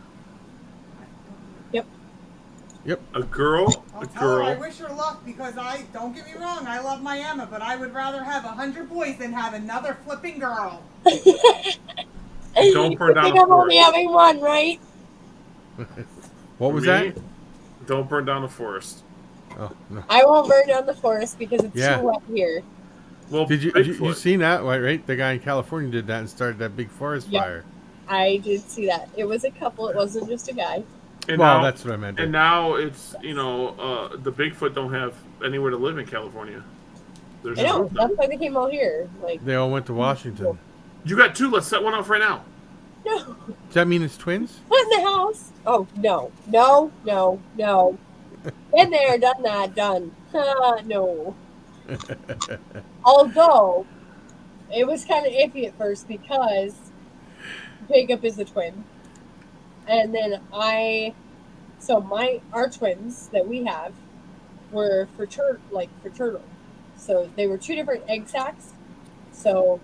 A girl? I'll A tell her I girl? wish her luck because don't get me wrong, I love my Emma, but I would rather have 100 boys than have another flipping girl. Don't burn I down think the I'm only forest. having one, right? What was Me? that? Don't burn down the forest. Oh no. I won't burn down the forest because it's Yeah. too wet here. Well, Did you Bigfoot. seen that? Right? The guy in California did that and started that big forest Yeah. fire. I did see that. It was a couple. It wasn't just a guy. And Well, now, that's what I meant. And now it's the Bigfoot don't have anywhere to live in California. There's I know. just- That's why they came all here. Like, They all went to Washington. You got two. Let's set one off right now. no, Does that mean it's twins? not in the house. Oh no, no, no, no. Been there, done that, done. No. Although it was kind of iffy at first because Jacob is a twin, and then our twins that we have were fraternal, so they were two different egg sacs, so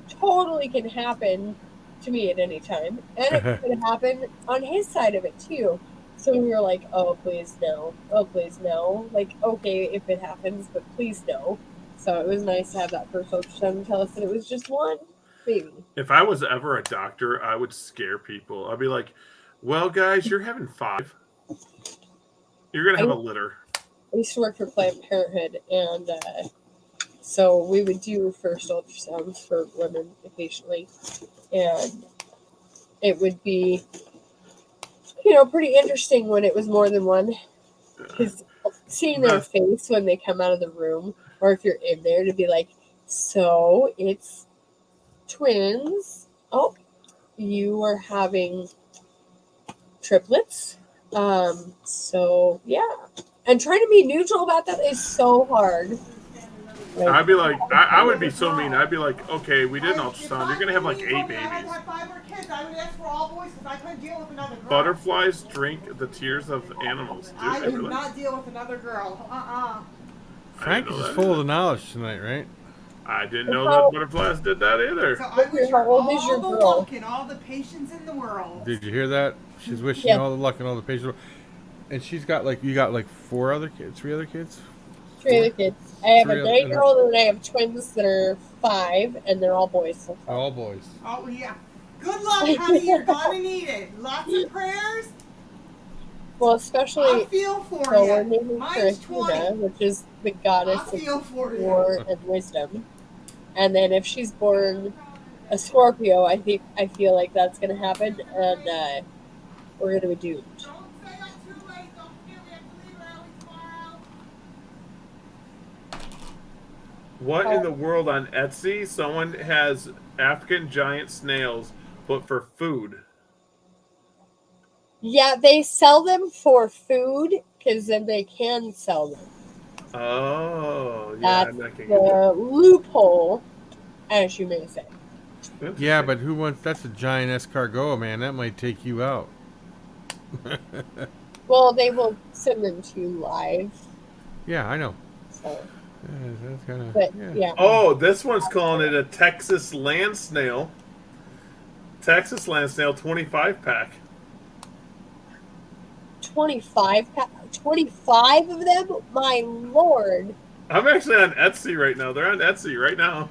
totally can happen to me at any time, and it could happen on his side of it too. So we were like, oh please no, oh please no, like okay if it happens, but please no. So it was nice to have that first ultrasound tell us that it was just one baby. If I was ever a doctor, I would scare people. I'd be like, "Well, guys, you're having 5. You're gonna have a litter." I used to work for Planned Parenthood, and so we would do first ultrasounds for women occasionally, and it would be, pretty interesting when it was more than one, because seeing their face when they come out of the room, or if you're in there, to be like, so it's twins. Oh, you are having triplets. So yeah. And trying to be neutral about that is so hard. I'd be like, I would be so mean. I'd be like, okay, we did an ultrasound. You're gonna have like 8 I had to babies. have 5 more kids. I would ask for all boys because I couldn't deal with another girl. Butterflies drink the tears of animals. Do I they could really? not deal with another girl. Frank I didn't is know full of that. the knowledge tonight, right? I didn't know that butterflies did that either. So I wish How her old is your all the girl? luck and all the patience in the world. Did you hear that? She's wishing Yeah. you all the luck and all the patience. And she's got you got 4 other kids, 3 other kids. Three other kids. I have a Three other- 9-year-old and I have twins that are 5, and they're all boys so far. All boys. Oh yeah. Good luck, honey. You're gonna need it. Lots of prayers. Well, I especially feel for so we're you. naming Mine's Christina, 20. which is the I goddess feel of for you. war and wisdom. And then if she's born a Scorpio, I feel like that's gonna happen, and we're gonna be doomed. Don't stay up too late. Don't forget we have to leave early tomorrow. What in the world on Etsy? Someone has African giant snails, but for food. Yeah, they sell them for food because then they can sell them. Oh, yeah, That's I'm not gonna get the loophole, as you may say. that. Yeah, but who wants? That's a giant escargot, man. That might take you out. Well, they will send them to you live. Yeah, I know. So, Yeah, that's kind of. but Yeah. yeah. Oh, this one's calling it a Texas land snail. Texas land snail 25 pack. 25 of them? My lord. I'm actually on Etsy right now. They're on Etsy right now.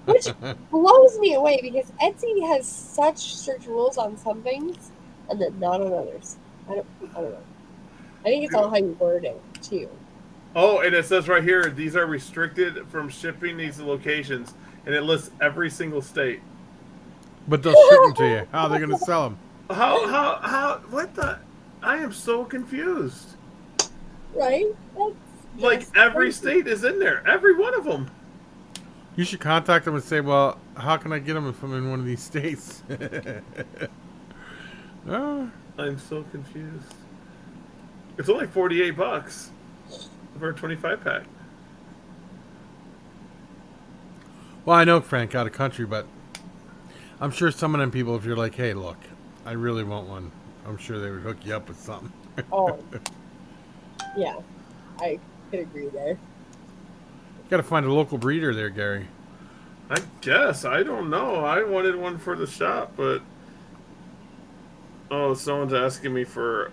Which blows me away because Etsy has such strict rules on some things and then not on others. I don't know. I think it's all how you word it, too. Oh, and it says right here, these are restricted from shipping these locations, and it lists every single state. But they'll ship them to you. How are they going to sell them? How, what the? I am so confused. Right? Like, every state is in there. Every one of them. You should contact them and say, well, how can I get them if I'm in one of these states? Oh. I'm so confused. It's only $48 for a 25 pack. Well, I know Frank out of country, but I'm sure some of them people, if you're like, hey, look, I really want one, I'm sure they would hook you up with something. Oh. Yeah. I could agree there. Got to find a local breeder there, Gary. I guess. I don't know. I wanted one for the shop, but... Oh, someone's asking me for...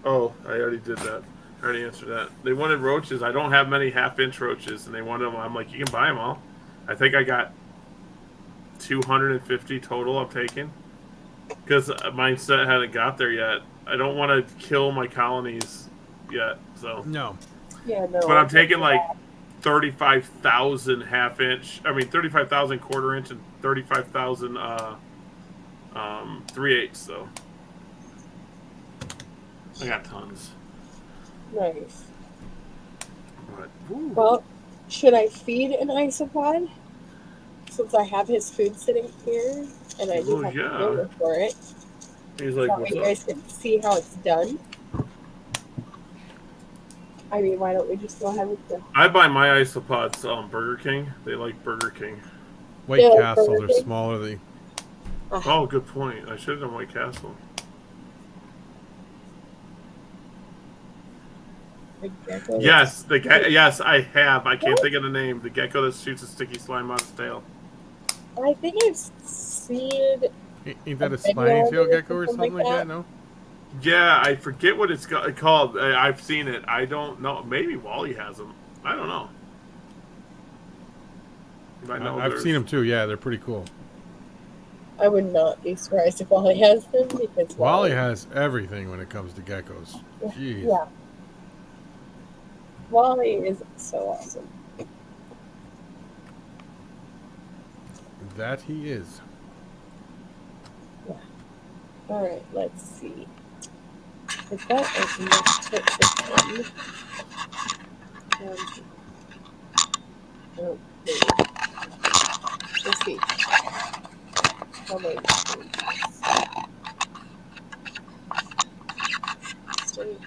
Oh, I already did that. I already answered that. They wanted roaches. I don't have many half-inch roaches, and they wanted them. I'm like, you can buy them all. I think I got 250 total I'm taking. Because my set hadn't got there yet. I don't want to kill my colonies yet, so... No. Yeah, no. But I'm taking like 35,000 half-inch. I mean, 35,000 quarter-inch and 35,000 3/8. So I got tons. Nice. But, woo. Well, should I feed an isopod? Since I have his food sitting here, and I do Oh, have yeah. to go for it. He's like, So what's you up? guys can see how it's done. I mean, why don't we just go ahead with the... I buy my isopods Burger King. They like Burger King. White Yeah, Castle, Burger they're King. smaller. They Oh, good point. I should have done White Castle. the gecko? Yes, yes, I have. I can't think of the name. The gecko that shoots a sticky slime out its tail. I think I've seen... ain't that a A spiny video tail or gecko or something something like like that? that? No. Yeah, I forget what it's called. I've seen it. I don't know. Maybe Wally has them. I don't know. I know I've seen them too. Yeah, they're pretty cool. I would not be surprised if Wally has them, because Wally has everything when it comes to geckos. Jeez. Yeah. Wally is so awesome. That he is. All right, let's see. If that is enough tip for him. Oh, wait. Let's see. How many pages? Straight.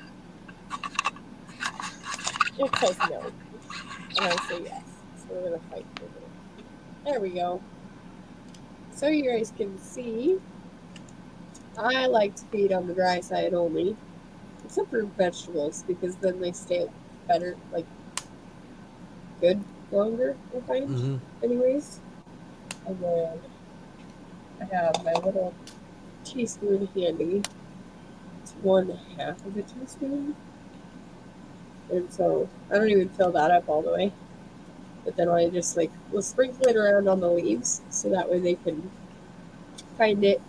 It says no. And I say yes. So we're gonna fight for it. There we go. So you guys can see, I like to feed on the dry side only, except for vegetables, because then they stay better, like, good longer, I find, Mm-hmm. anyways. And then I have my little teaspoon handy. It's 1/2 of a teaspoon. And so I don't even fill that up all the way. But then I just like will sprinkle it around on the leaves so that way they can find it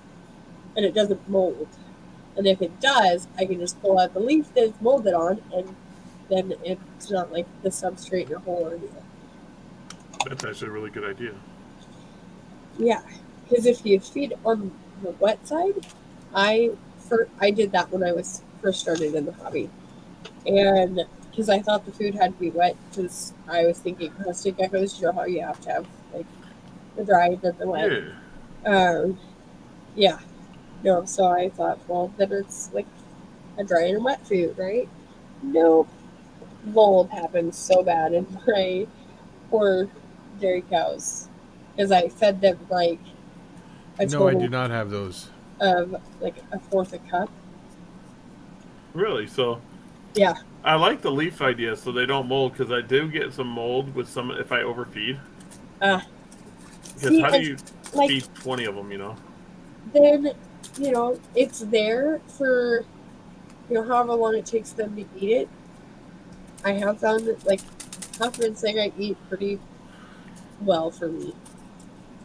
and it doesn't mold. And if it does, I can just pull out the leaf that it's molded on, and then it's not like the substrate in a whole ordeal. That's actually a really good idea. Yeah, because if you feed on the wet side, I did that when I was first started in the hobby, and because I thought the food had to be wet, because I was thinking crested geckos, you know how you have to have like the dry and then the wet. Yeah. Yeah, no, so I thought, well, then it's like a dry and wet food, right? Nope. Mold happened so bad in my poor dairy cows because I fed them like a No, I total do not have those. of like a fourth a cup. Really? So Yeah. I like the leaf idea, so they don't mold, because I do get some mold with some if I overfeed. Uh, Because see, how do and you like feed 20 of them? then it's there for however long it takes them to eat it. I have found that like Huffman saying I eat pretty well for me.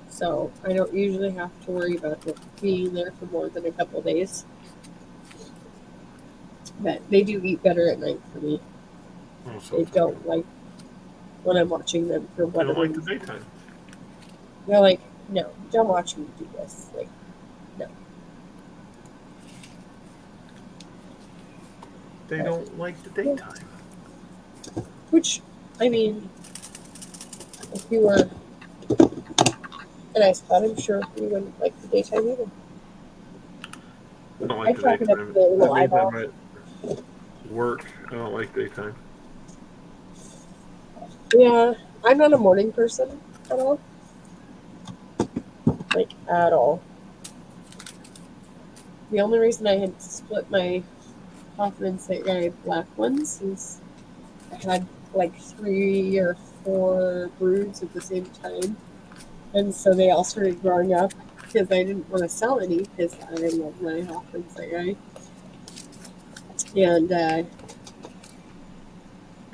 So I don't usually have to worry about it being there for more than a couple days. But they do eat better at night for me. Oh, so They don't like when I'm watching them for they don't whatever like the reason. daytime. They're like, no, don't watch me do this. Like, no. They don't like the daytime. Which, I mean, if you were an ice pod, I'm sure you wouldn't like the daytime either. I don't like I'd the chalk it up daytime. to the The little daytime eyeball. at work. I don't like daytime. Yeah, I'm not a morning person at all. Like, at all. The only reason I had split my Hoffman Guy black ones is I had like 3 or 4 broods at the same time. And so they all started growing up because I didn't want to sell any because I love my Hoffman Guy. And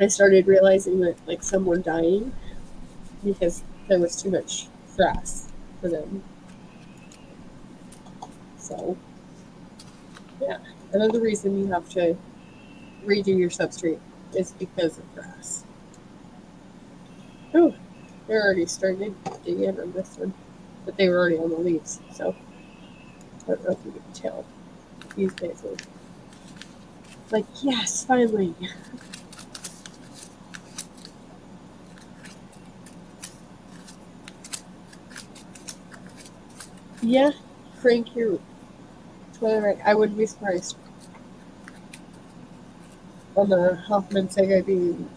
I started realizing that like some were dying because there was too much grass for them. So yeah, another reason you have to redo your substrate is because of grass. Oh, they're already starting to dig in on this one, but they were already on the leaves, so I don't know if you can tell. These guys are like, yes, finally. Yeah, Frank, you're totally right. I wouldn't be surprised on the Hoffman Sega being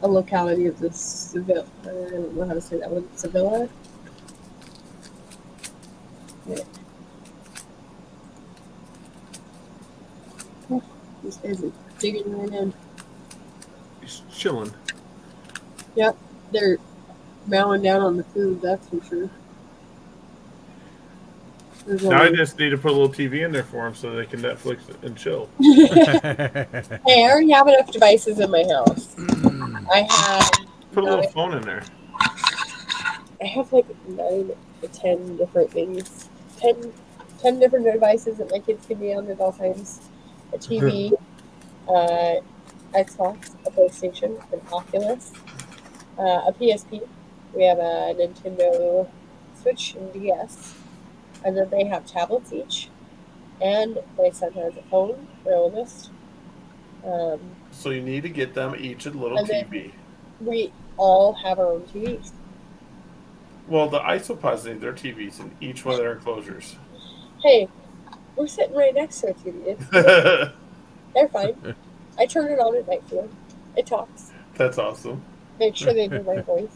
a locality of the Seville. I don't know how to say that one. Sevilla? Yeah. Oh, these guys are digging right in. He's chilling. Yep, they're mowing down on the food, that's for sure. Now I just need to put a little TV in there for them so they can Netflix and chill. Hey, I already have enough devices in my house. I have Put a little phone in there. I have like 9 to 10 different things. 10 different devices that my kids can be on at all times. A TV, Xbox, a PlayStation, an Oculus, a PSP. We have a Nintendo Switch and DS. And then they have tablets each. And my son has a phone, my oldest. So you need to get them each a little And then TV. we all have our own TVs. Well, the Isopods need their TVs in each one of their enclosures. Hey, we're sitting right next to a TV. They're fine. I turn it on at night for them. It talks. That's awesome. Make sure they hear my voice,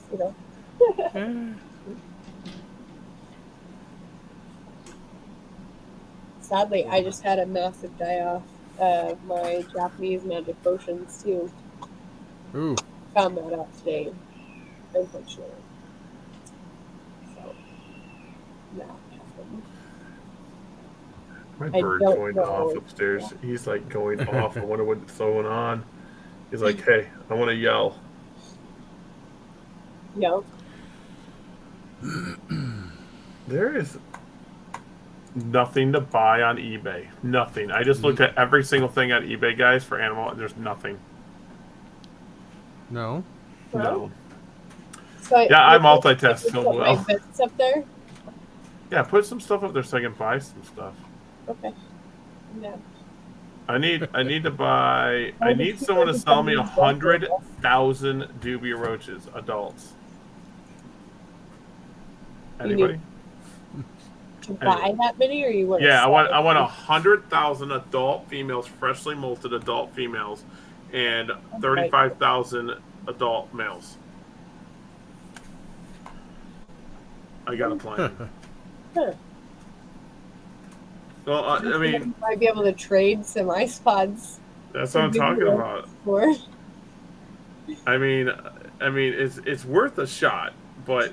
Sadly, I just had a massive die-off of my Japanese magic potions, too. Ooh. Found that out today, unfortunately. So, that happened. My I bird's don't going know. off upstairs. He's like going off. I wonder what's going on. He's like, hey, I want to yell. Yep. There is nothing to buy on eBay. Nothing. I just looked at every single thing on eBay, guys, for animal. There's nothing. No. No. So Yeah, I you're multitask put so my well. bits up there. Yeah, put some stuff up there so I can buy some stuff. Okay. Yeah. I need to buy. I need someone to sell me 100,000 dubia roaches, adults. Anybody? To buy that many, or you want? Yeah, to I want 100,000 adult females, freshly molted adult females, and 35,000 adult males. I got a plan. Huh. Well, I mean, You might be able to trade some Isopods. that's what I'm talking about. For. I mean, it's worth a shot, but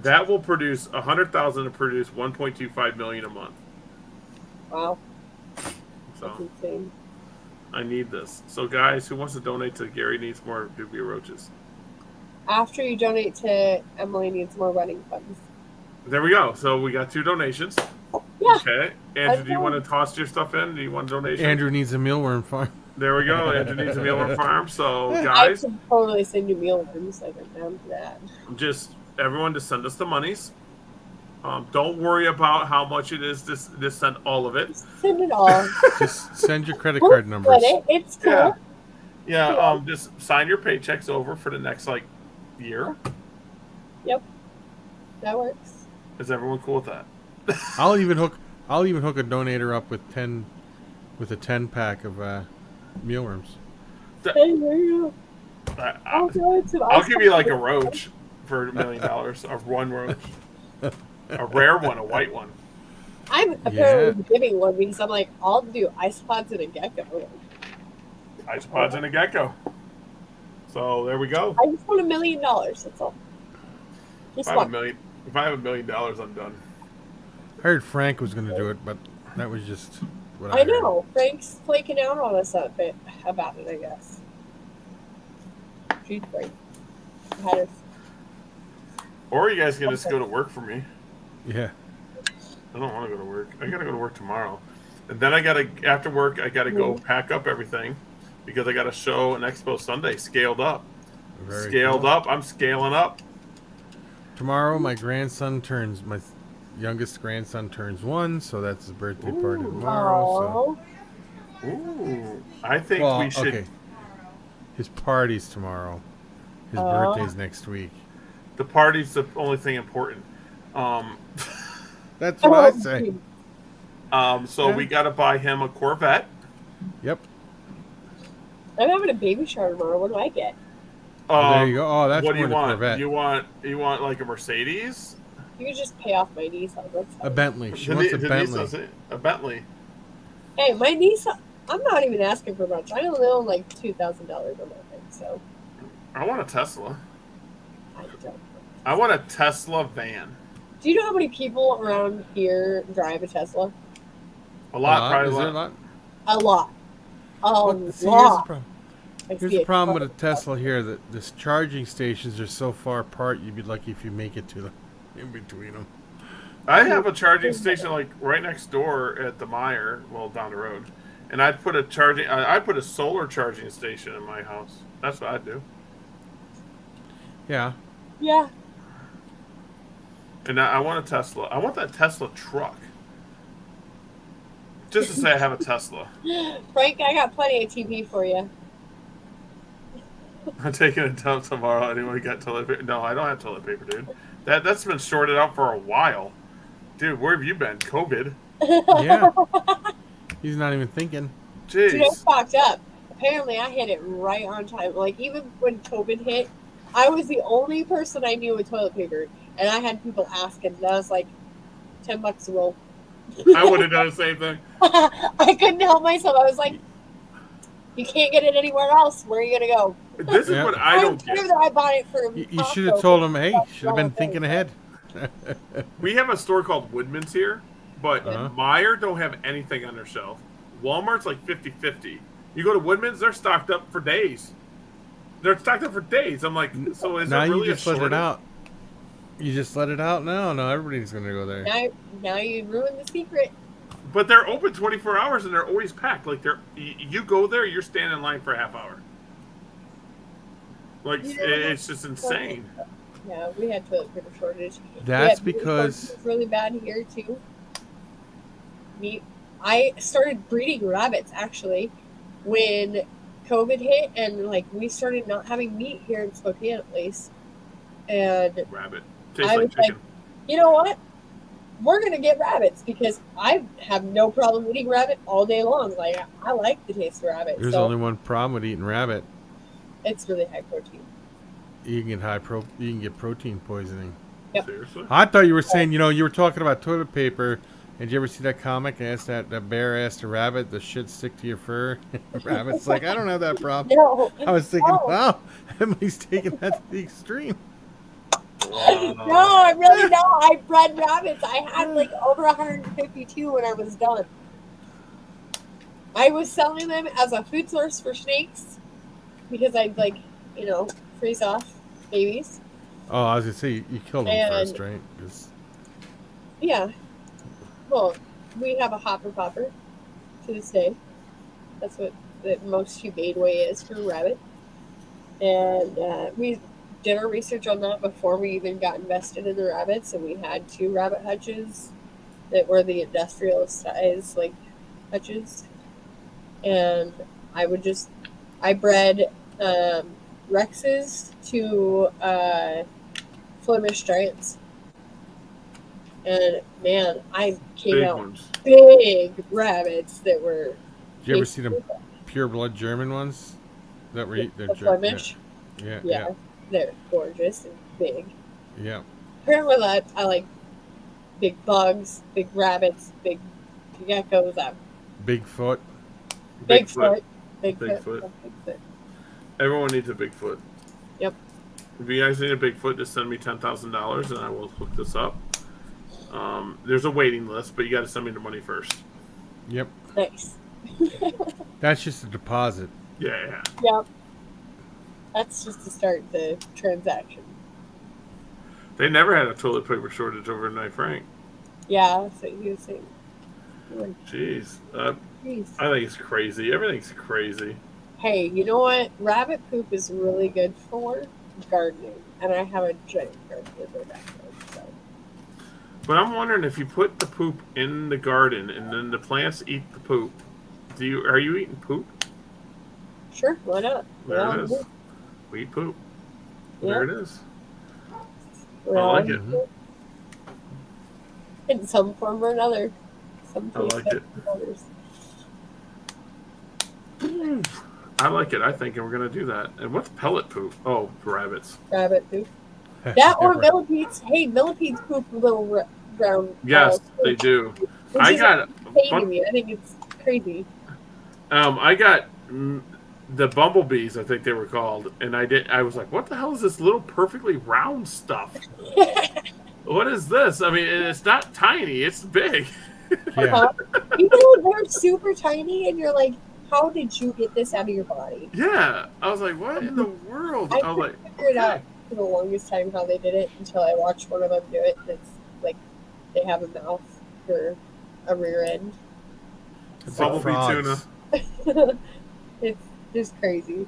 that will produce 100,000 to produce 1.25 million a month. Wow. So That's insane. I need this. So guys, who wants to donate to Gary Needs More Dubia Roaches? After you donate to Emily Needs More Wedding Funds. There we go. So we got 2 donations. Yeah. Okay. Andrew, do you want to toss your stuff in? Do you want a donation? Andrew needs a mealworm farm. There we go. Andrew needs a mealworm farm. So I guys, could totally send you mealworms. Like I'm down for that. just everyone to send us the monies. Don't worry about how much it is. Just send all of it. Send it all. Just send your credit card We'll numbers. split it. It's cool. Yeah. Just sign your paychecks over for the next year. Yep. That works. Is everyone cool with that? I'll even hook a donator up with a 10-pack of mealworms. Hey, there you go. I'll give you a roach for $1 million, or one roach, a rare one, a white one. I'm apparently giving one because I'm like, I'll do Isopods and a gecko. Isopods and a gecko. So there we go. I just want $1 million. That's all. Just If I one. have $1 million, I'm done. I heard Frank was going to do it, but that was just what I I heard. know. Frank's flaking out on us a bit about it, I guess. She's great. Or you guys can just go to work for me. Yeah. I don't want to go to work. I gotta go to work tomorrow, and then after work I gotta go pack up everything because I got a show and expo Sunday scaled up. Very Scaled cool. up. I'm scaling up. Tomorrow, my youngest grandson turns 1, so that's his birthday party tomorrow. So. Ooh, I think we should. Okay. His party's tomorrow. His birthday's next week. The party's the only thing important. That's what I say. So we got to buy him a Corvette. Yep. I'm having a baby shower tomorrow. What do I get? There you go. Oh, that's what do you more than a want? Corvette. You want like a Mercedes? You can just pay off my Nissan. That's fine. A Bentley. She wants a Bentley. A Bentley. Hey, my Nissan. I'm not even asking for much. I only own like $2,000 on that thing, so. I want a Tesla. I don't. I want a Tesla van. Do you know how many people around here drive a Tesla? A lot, probably Is a there lot. A lot. A Well, see, lot. here's the problem with a Tesla here, that this charging stations are so far apart, you'd be lucky if you make it to them, in between them. I have a charging station right next door at the Meyer, down the road, and I'd put a solar charging station in my house. That's what I'd do. Yeah. Yeah. And I want a Tesla. I want that Tesla truck. Just to say I have a Tesla. Frank, I got plenty of TV for you. I'm taking it down tomorrow. Anyone got toilet paper? No, I don't have toilet paper, dude. That's been shorted out for a while. Dude, where have you been? COVID? Yeah. He's not even thinking. Jeez. Dude, I fucked up. Apparently, I hit it right on time. Like, even when COVID hit, I was the only person I knew with toilet paper. And I had people asking. And I was like, $10 a roll. I would have done the same thing. I couldn't help myself. I was like, you can't get it anywhere else. Where are you going to go? This is what I don't I'm get. sure that I bought it for You should have told him, hey, should have been thinking ahead. We have a store called Woodman's here, but Meijer don't have anything on their shelf. Walmart's like 50-50. You go to Woodman's, they're stocked up for days. They're stocked up for days. I'm like, so is now it really you just a let it shortage? out. You just let it out now. No, everybody's gonna go there. Now you ruined the secret. But they're open 24 hours and they're always packed. Like you go there, you're standing in line for a half hour. Like it's just insane. Yeah, we had toilet paper shortage. That's We had because shortage really bad here too. I started breeding rabbits actually when COVID hit, and like we started not having meat here in Spokane at least. And Rabbit tastes I like was like, chicken. you know what? We're gonna get rabbits because I have no problem eating rabbit all day long. Like I like the taste of rabbit. there's so only one problem with eating rabbit. it's really high protein. You can get you can get protein poisoning. Yep. Seriously? I thought you were saying, you were talking about toilet paper. Did you ever see that comic? That bear asked a rabbit, "The shit stick to your fur?" Rabbit's like, "I don't have that problem." No, I was thinking, no. wow, Emily's taking that to the extreme. No, I'm really not. I bred rabbits. I had like over 152 when I was done. I was selling them as a food source for snakes because I'd freeze off babies. Oh, I was gonna say you killed them first, right? 'Cause- Yeah. Well, we have a hopper popper to this day. That's what the most humane way is for a rabbit. And we did our research on that before we even got invested in the rabbits, and we had 2 rabbit hutches that were the industrial size hutches. And I bred Rexes to Flemish Giants. And man, I came Big out ones. big rabbits that were. Did you ever see the pure blood German ones? That were the Flemish? Yeah. They're gorgeous and big. Yeah. Apparently, I like big bugs, big rabbits, big geckos. Bigfoot. Bigfoot. Bigfoot. Everyone needs a Bigfoot. Yep. If you guys need a Bigfoot, just send me $10,000 and I will hook this up. There's a waiting list, but you got to send me the money first. Yep. Nice. That's just a deposit. Yeah. Yep. That's just to start the transaction. They never had a toilet paper shortage overnight, Frank. Yeah, that's what he was saying. Jeez. Jeez. I think it's crazy. Everything's crazy. Hey, you know what? Rabbit poop is really good for gardening, and I have a giant garden in my backyard. So. But I'm wondering if you put the poop in the garden and then the plants eat the poop. Are you eating poop? Sure, why not? There it is. We eat poop. Yeah. There it is. I Well, like it. in some form or another. Some I like it. others. I like it. I think, and we're gonna do that. And what's pellet poop? Oh, for rabbits. Rabbit poop. That or millipedes. Hey, millipedes poop little brown. Yes, they do. I got. Me. I think it's crazy. I got the bumblebees. I think they were called, and I was like, "What the hell is this little perfectly round stuff? What is this? I mean, it's not tiny. It's big." Yeah. Even though they're super tiny, and you're like, how did you get this out of your body? Yeah, I was like, "What in the world?" I was like, figured out for the longest time how they did it until I watched one of them do it. It's like they have a mouth for a rear end. It's like Bumblebee frogs. tuna. It's just crazy.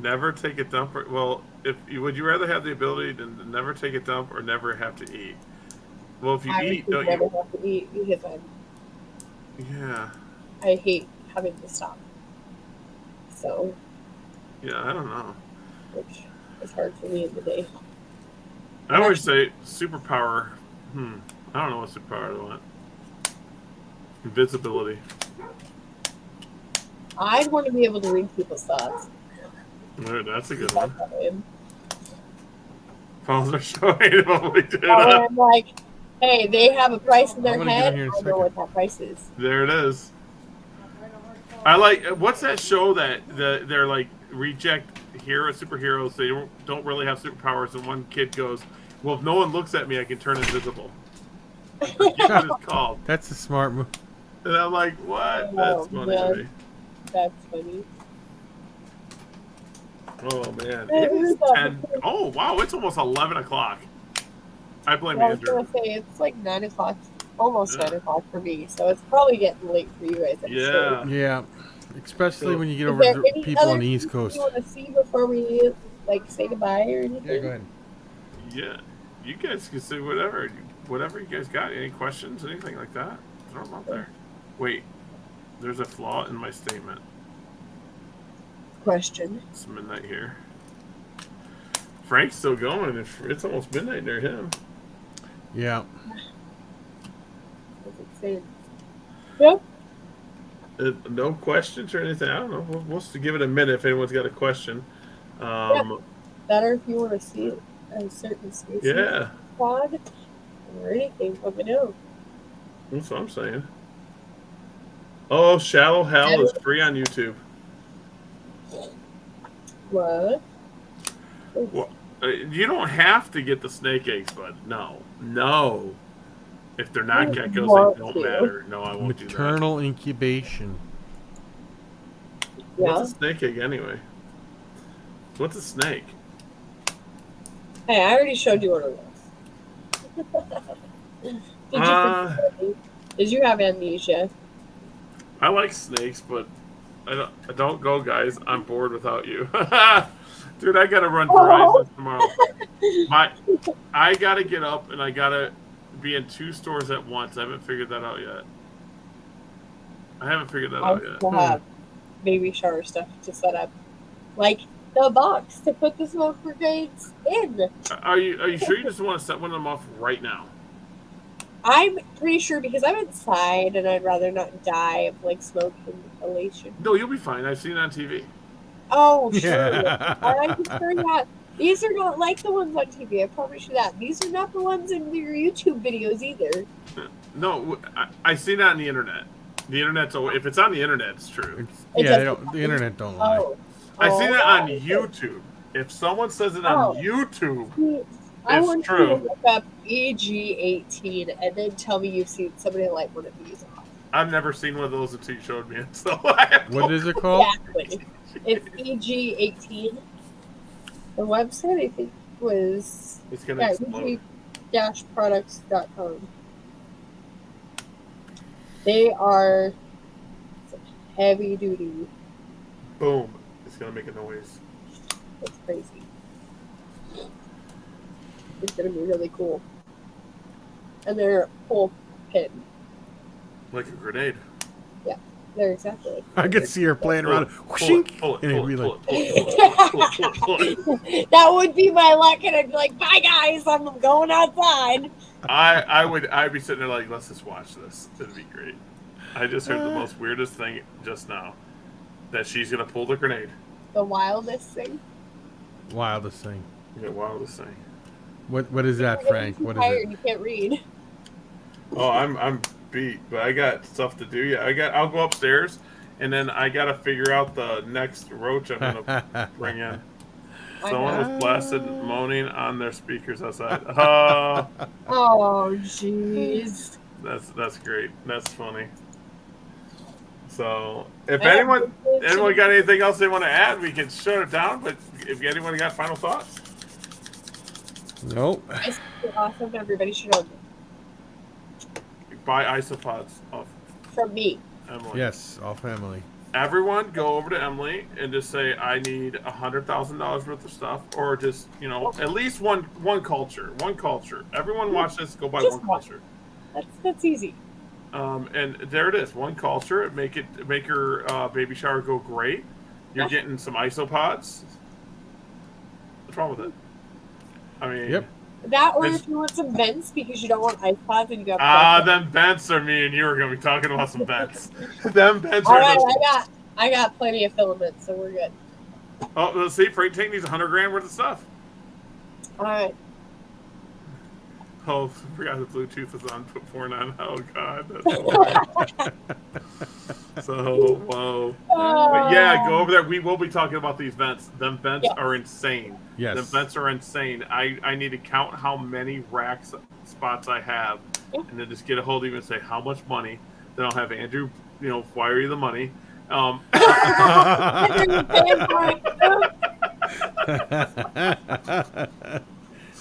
Never take a dump. Well, would you rather have the ability to never take a dump or never have to eat? Well, if you eat, don't never you? have to eat because I hate having to stop. So, Yeah, I don't know. which is hard for me in the day. I always say superpower. I don't know what superpower I want. Invisibility. I'd want to be able to read people's thoughts. That's a good one. And Phones are showing Bumblebee tuna. I'm like, hey, they have a price in their I'm gonna get head. in here in a I know second. what that price is. There it is. I like. What's that show that they're like reject superheroes? They don't really have superpowers, and one kid goes, "Well, if no one looks at me, I can turn invisible." I forget what it's called. That's a smart move. And I'm like, what? That's funny to me. That's funny. Oh man, it is 10. Oh wow, it's almost 11 o'clock. I blame I was Andrew. gonna say it's like 9 o'clock, almost 9 o'clock for me, so it's probably getting late for you guys. I'm sure. Yeah. Yeah, especially when you get Is over there to any people other on the East things Coast. you want to see before we like say goodbye or anything? Yeah, go ahead. Yeah. You guys can say whatever you guys got. Any questions, anything like that? Throw them out there. Wait, there's a flaw in my statement. Question. It's midnight here. Frank's still going. It's almost midnight near him. Yeah. What's it saying? Yep. No questions or anything. I don't know. We'll just give it a minute if anyone's got a question. Better if you want to see it at a certain species. Yeah. Pod or anything, let me know. That's what I'm saying. Oh, Shallow Hell is free on YouTube. What? Well, you don't have to get the snake eggs, bud. No. If they're not geckos, they don't matter. No, I won't do that. Maternal incubation. Yeah. What's a snake egg anyway? What's a snake? Hey, I already showed you what it was. Did you have amnesia? I like snakes, but I don't go, guys. I'm bored without you. Dude, I gotta run Verizon tomorrow. I gotta get up and I gotta be in 2 stores at once. I haven't figured that out yet. I still have baby shower stuff to set up, like the box to put the smoke grenades in. Are you sure you just want to set one of them off right now? I'm pretty sure because I'm inside and I'd rather not die of like smoke inhalation. No, you'll be fine. I've seen it on TV. Oh, sure. I can hear that. These are not like the ones on TV. I promise you that. These are not the ones in your YouTube videos either. No, I seen that on the internet. The internet's if it's on the internet, it's true. The internet don't lie. I seen that on YouTube. If someone says it on YouTube, I it's want true. you to look up EG18 and then tell me you've seen somebody like one of these. I've never seen one of those until you showed me it. So what is it called? Exactly. It's EG18. The website I think was EG-products.com. They are heavy duty. Boom! It's gonna make a noise. It's crazy. It's gonna be really cool. And they're full pin. Like a grenade. Yeah, they're exactly. I could see her playing around. That would be my luck, and I'd be like, "Bye, guys, I'm going outside." I'd be sitting there like, let's just watch this. It'd be great. I just heard the most weirdest thing just now. That she's gonna pull the grenade. The wildest thing. Wildest thing. Yeah, wildest thing. What is that, Frank? What is it? You can't read. Oh, I'm beat, but I got stuff to do. Yeah, I'll go upstairs, and then I gotta figure out the next roach I'm gonna bring in. Someone was blasted moaning on their speakers outside. Oh, jeez. That's great. That's funny. So, if anyone got anything else they want to add, we can shut it down. But if anyone got final thoughts, nope. It's awesome. Everybody should know. Buy Isopods off From me. Emily. Yes, all family. Everyone, go over to Emily and just say, "I need $100,000 worth of stuff," or just at least one culture. One culture. Everyone watch this. Go buy just one culture. That's easy. And there it is. One culture. Make your baby shower go great. You're getting some Isopods. What's wrong with it? I mean, yep. That, or if you want some vents because you don't want ice pods and you got them vents are me and you are going to be talking about some vents. Them vents all are. right, I got plenty of filaments, so we're good. Oh, let's see. Frank Tank needs $100,000 worth of stuff. All right. Oh, I forgot the Bluetooth is on. Put 4.9. Oh God, that's funny. So whoa. But yeah, go over there. We will be talking about these vents. Them vents are insane. Yes. Them vents are insane. I need to count how many rack spots I have, and then just get a hold of you and say how much money. Then I'll have Andrew, wire you the money.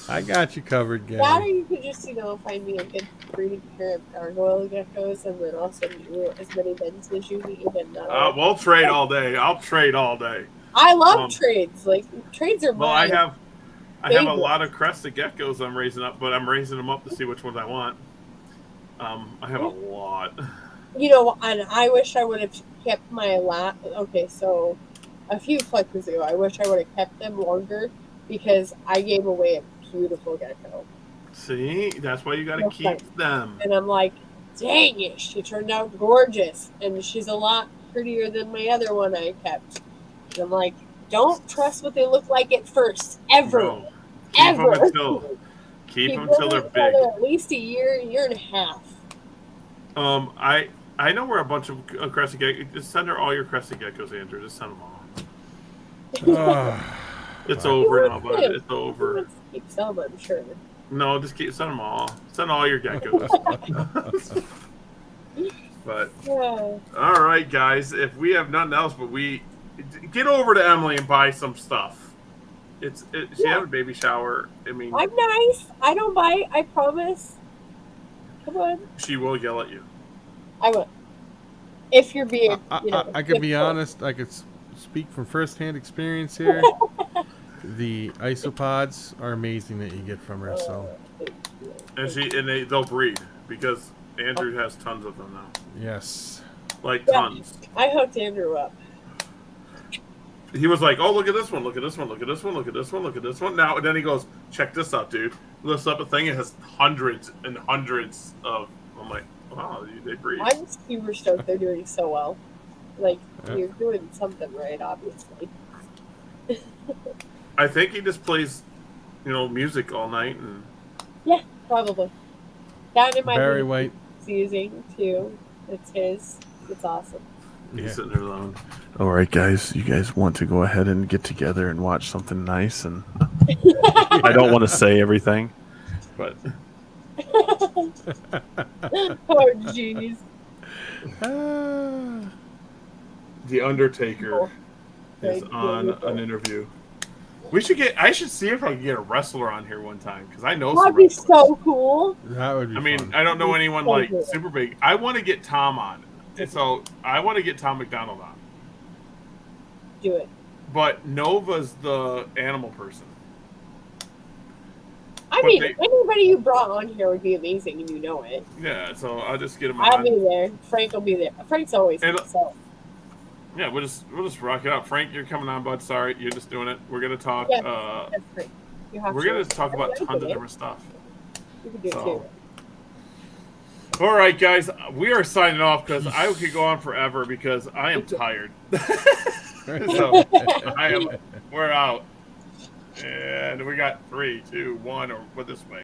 I got you covered, That or Gary. you could just, find me a good breeding pair of gargoyle geckos and then also do as many bins as you need. And We'll trade all day. I'll trade all day. I love trades. Like, trades are Well, my I have a favorite. lot of crested geckos I'm raising up, but I'm raising them up to see which ones I want. I have a lot. And I wish I would have kept my okay, so a few flickers ago, I wish I would have kept them longer because I gave away a beautiful gecko. See, that's why you got to keep them. And I'm like, dang it, she turned out gorgeous, and she's a lot prettier than my other one I kept. And I'm like, don't trust what they look like at first, ever, No. ever. Keep them until they're big. At least a year and a half. I know we're a bunch of crested geckos. Just send her all your crested geckos, Andrew. Just send them all. It's over now, bud. It's over. Keep some, I'm sure. No, just send them all. Send all your geckos. But all right, guys. If we have nothing else, but we get over to Emily and buy some stuff. She had a baby shower. I mean, I'm nice. I don't bite. I promise. Come on. She will yell at you. I will. If you're being, I could be honest. I could speak from firsthand experience here. The isopods are amazing that you get from her. So, And they'll breed because Andrew has tons of them now. yes, Like tons. I hooked Andrew up. He was like, "Oh, look at this one! Look at this one! Look at this one! Look at this one! Look at this one!" Now, and then he goes, "Check this out, dude! Lifts up a thing. It has hundreds and hundreds of." I'm like, "Wow, they breed." I'm super stoked they're doing so well. Like, you're doing something right, obviously. I think he just plays, music all night and. Yeah, probably. Down in my Barry White. He's using too. It's his. It's awesome. He's sitting there alone. All right, guys. You guys want to go ahead and get together and watch something nice? And I don't want to say everything, but Oh, jeez. The Undertaker is on an interview. I should see if I can get a wrestler on here one time because I know That'd some be wrestlers. so cool. That would be. I mean, fun. I don't know anyone like super big. I want to get Tom on. And so I want to get Tom McDonald on. Do it. But Nova's the animal person. Anybody you brought on here would be amazing, and you know it. Yeah, so I'll just get him I'll on. be there. Frank will be there. Frank's always himself. Yeah, we'll just rock it out. Frank, you're coming on, bud. Sorry, you're just doing it. We're gonna talk. Yeah, that's great. We're gonna talk about tons of different stuff. You can do it too. All right, guys, we are signing off because I could go on forever because I am tired. So we're out, and we got 3, 2, 1, or this way.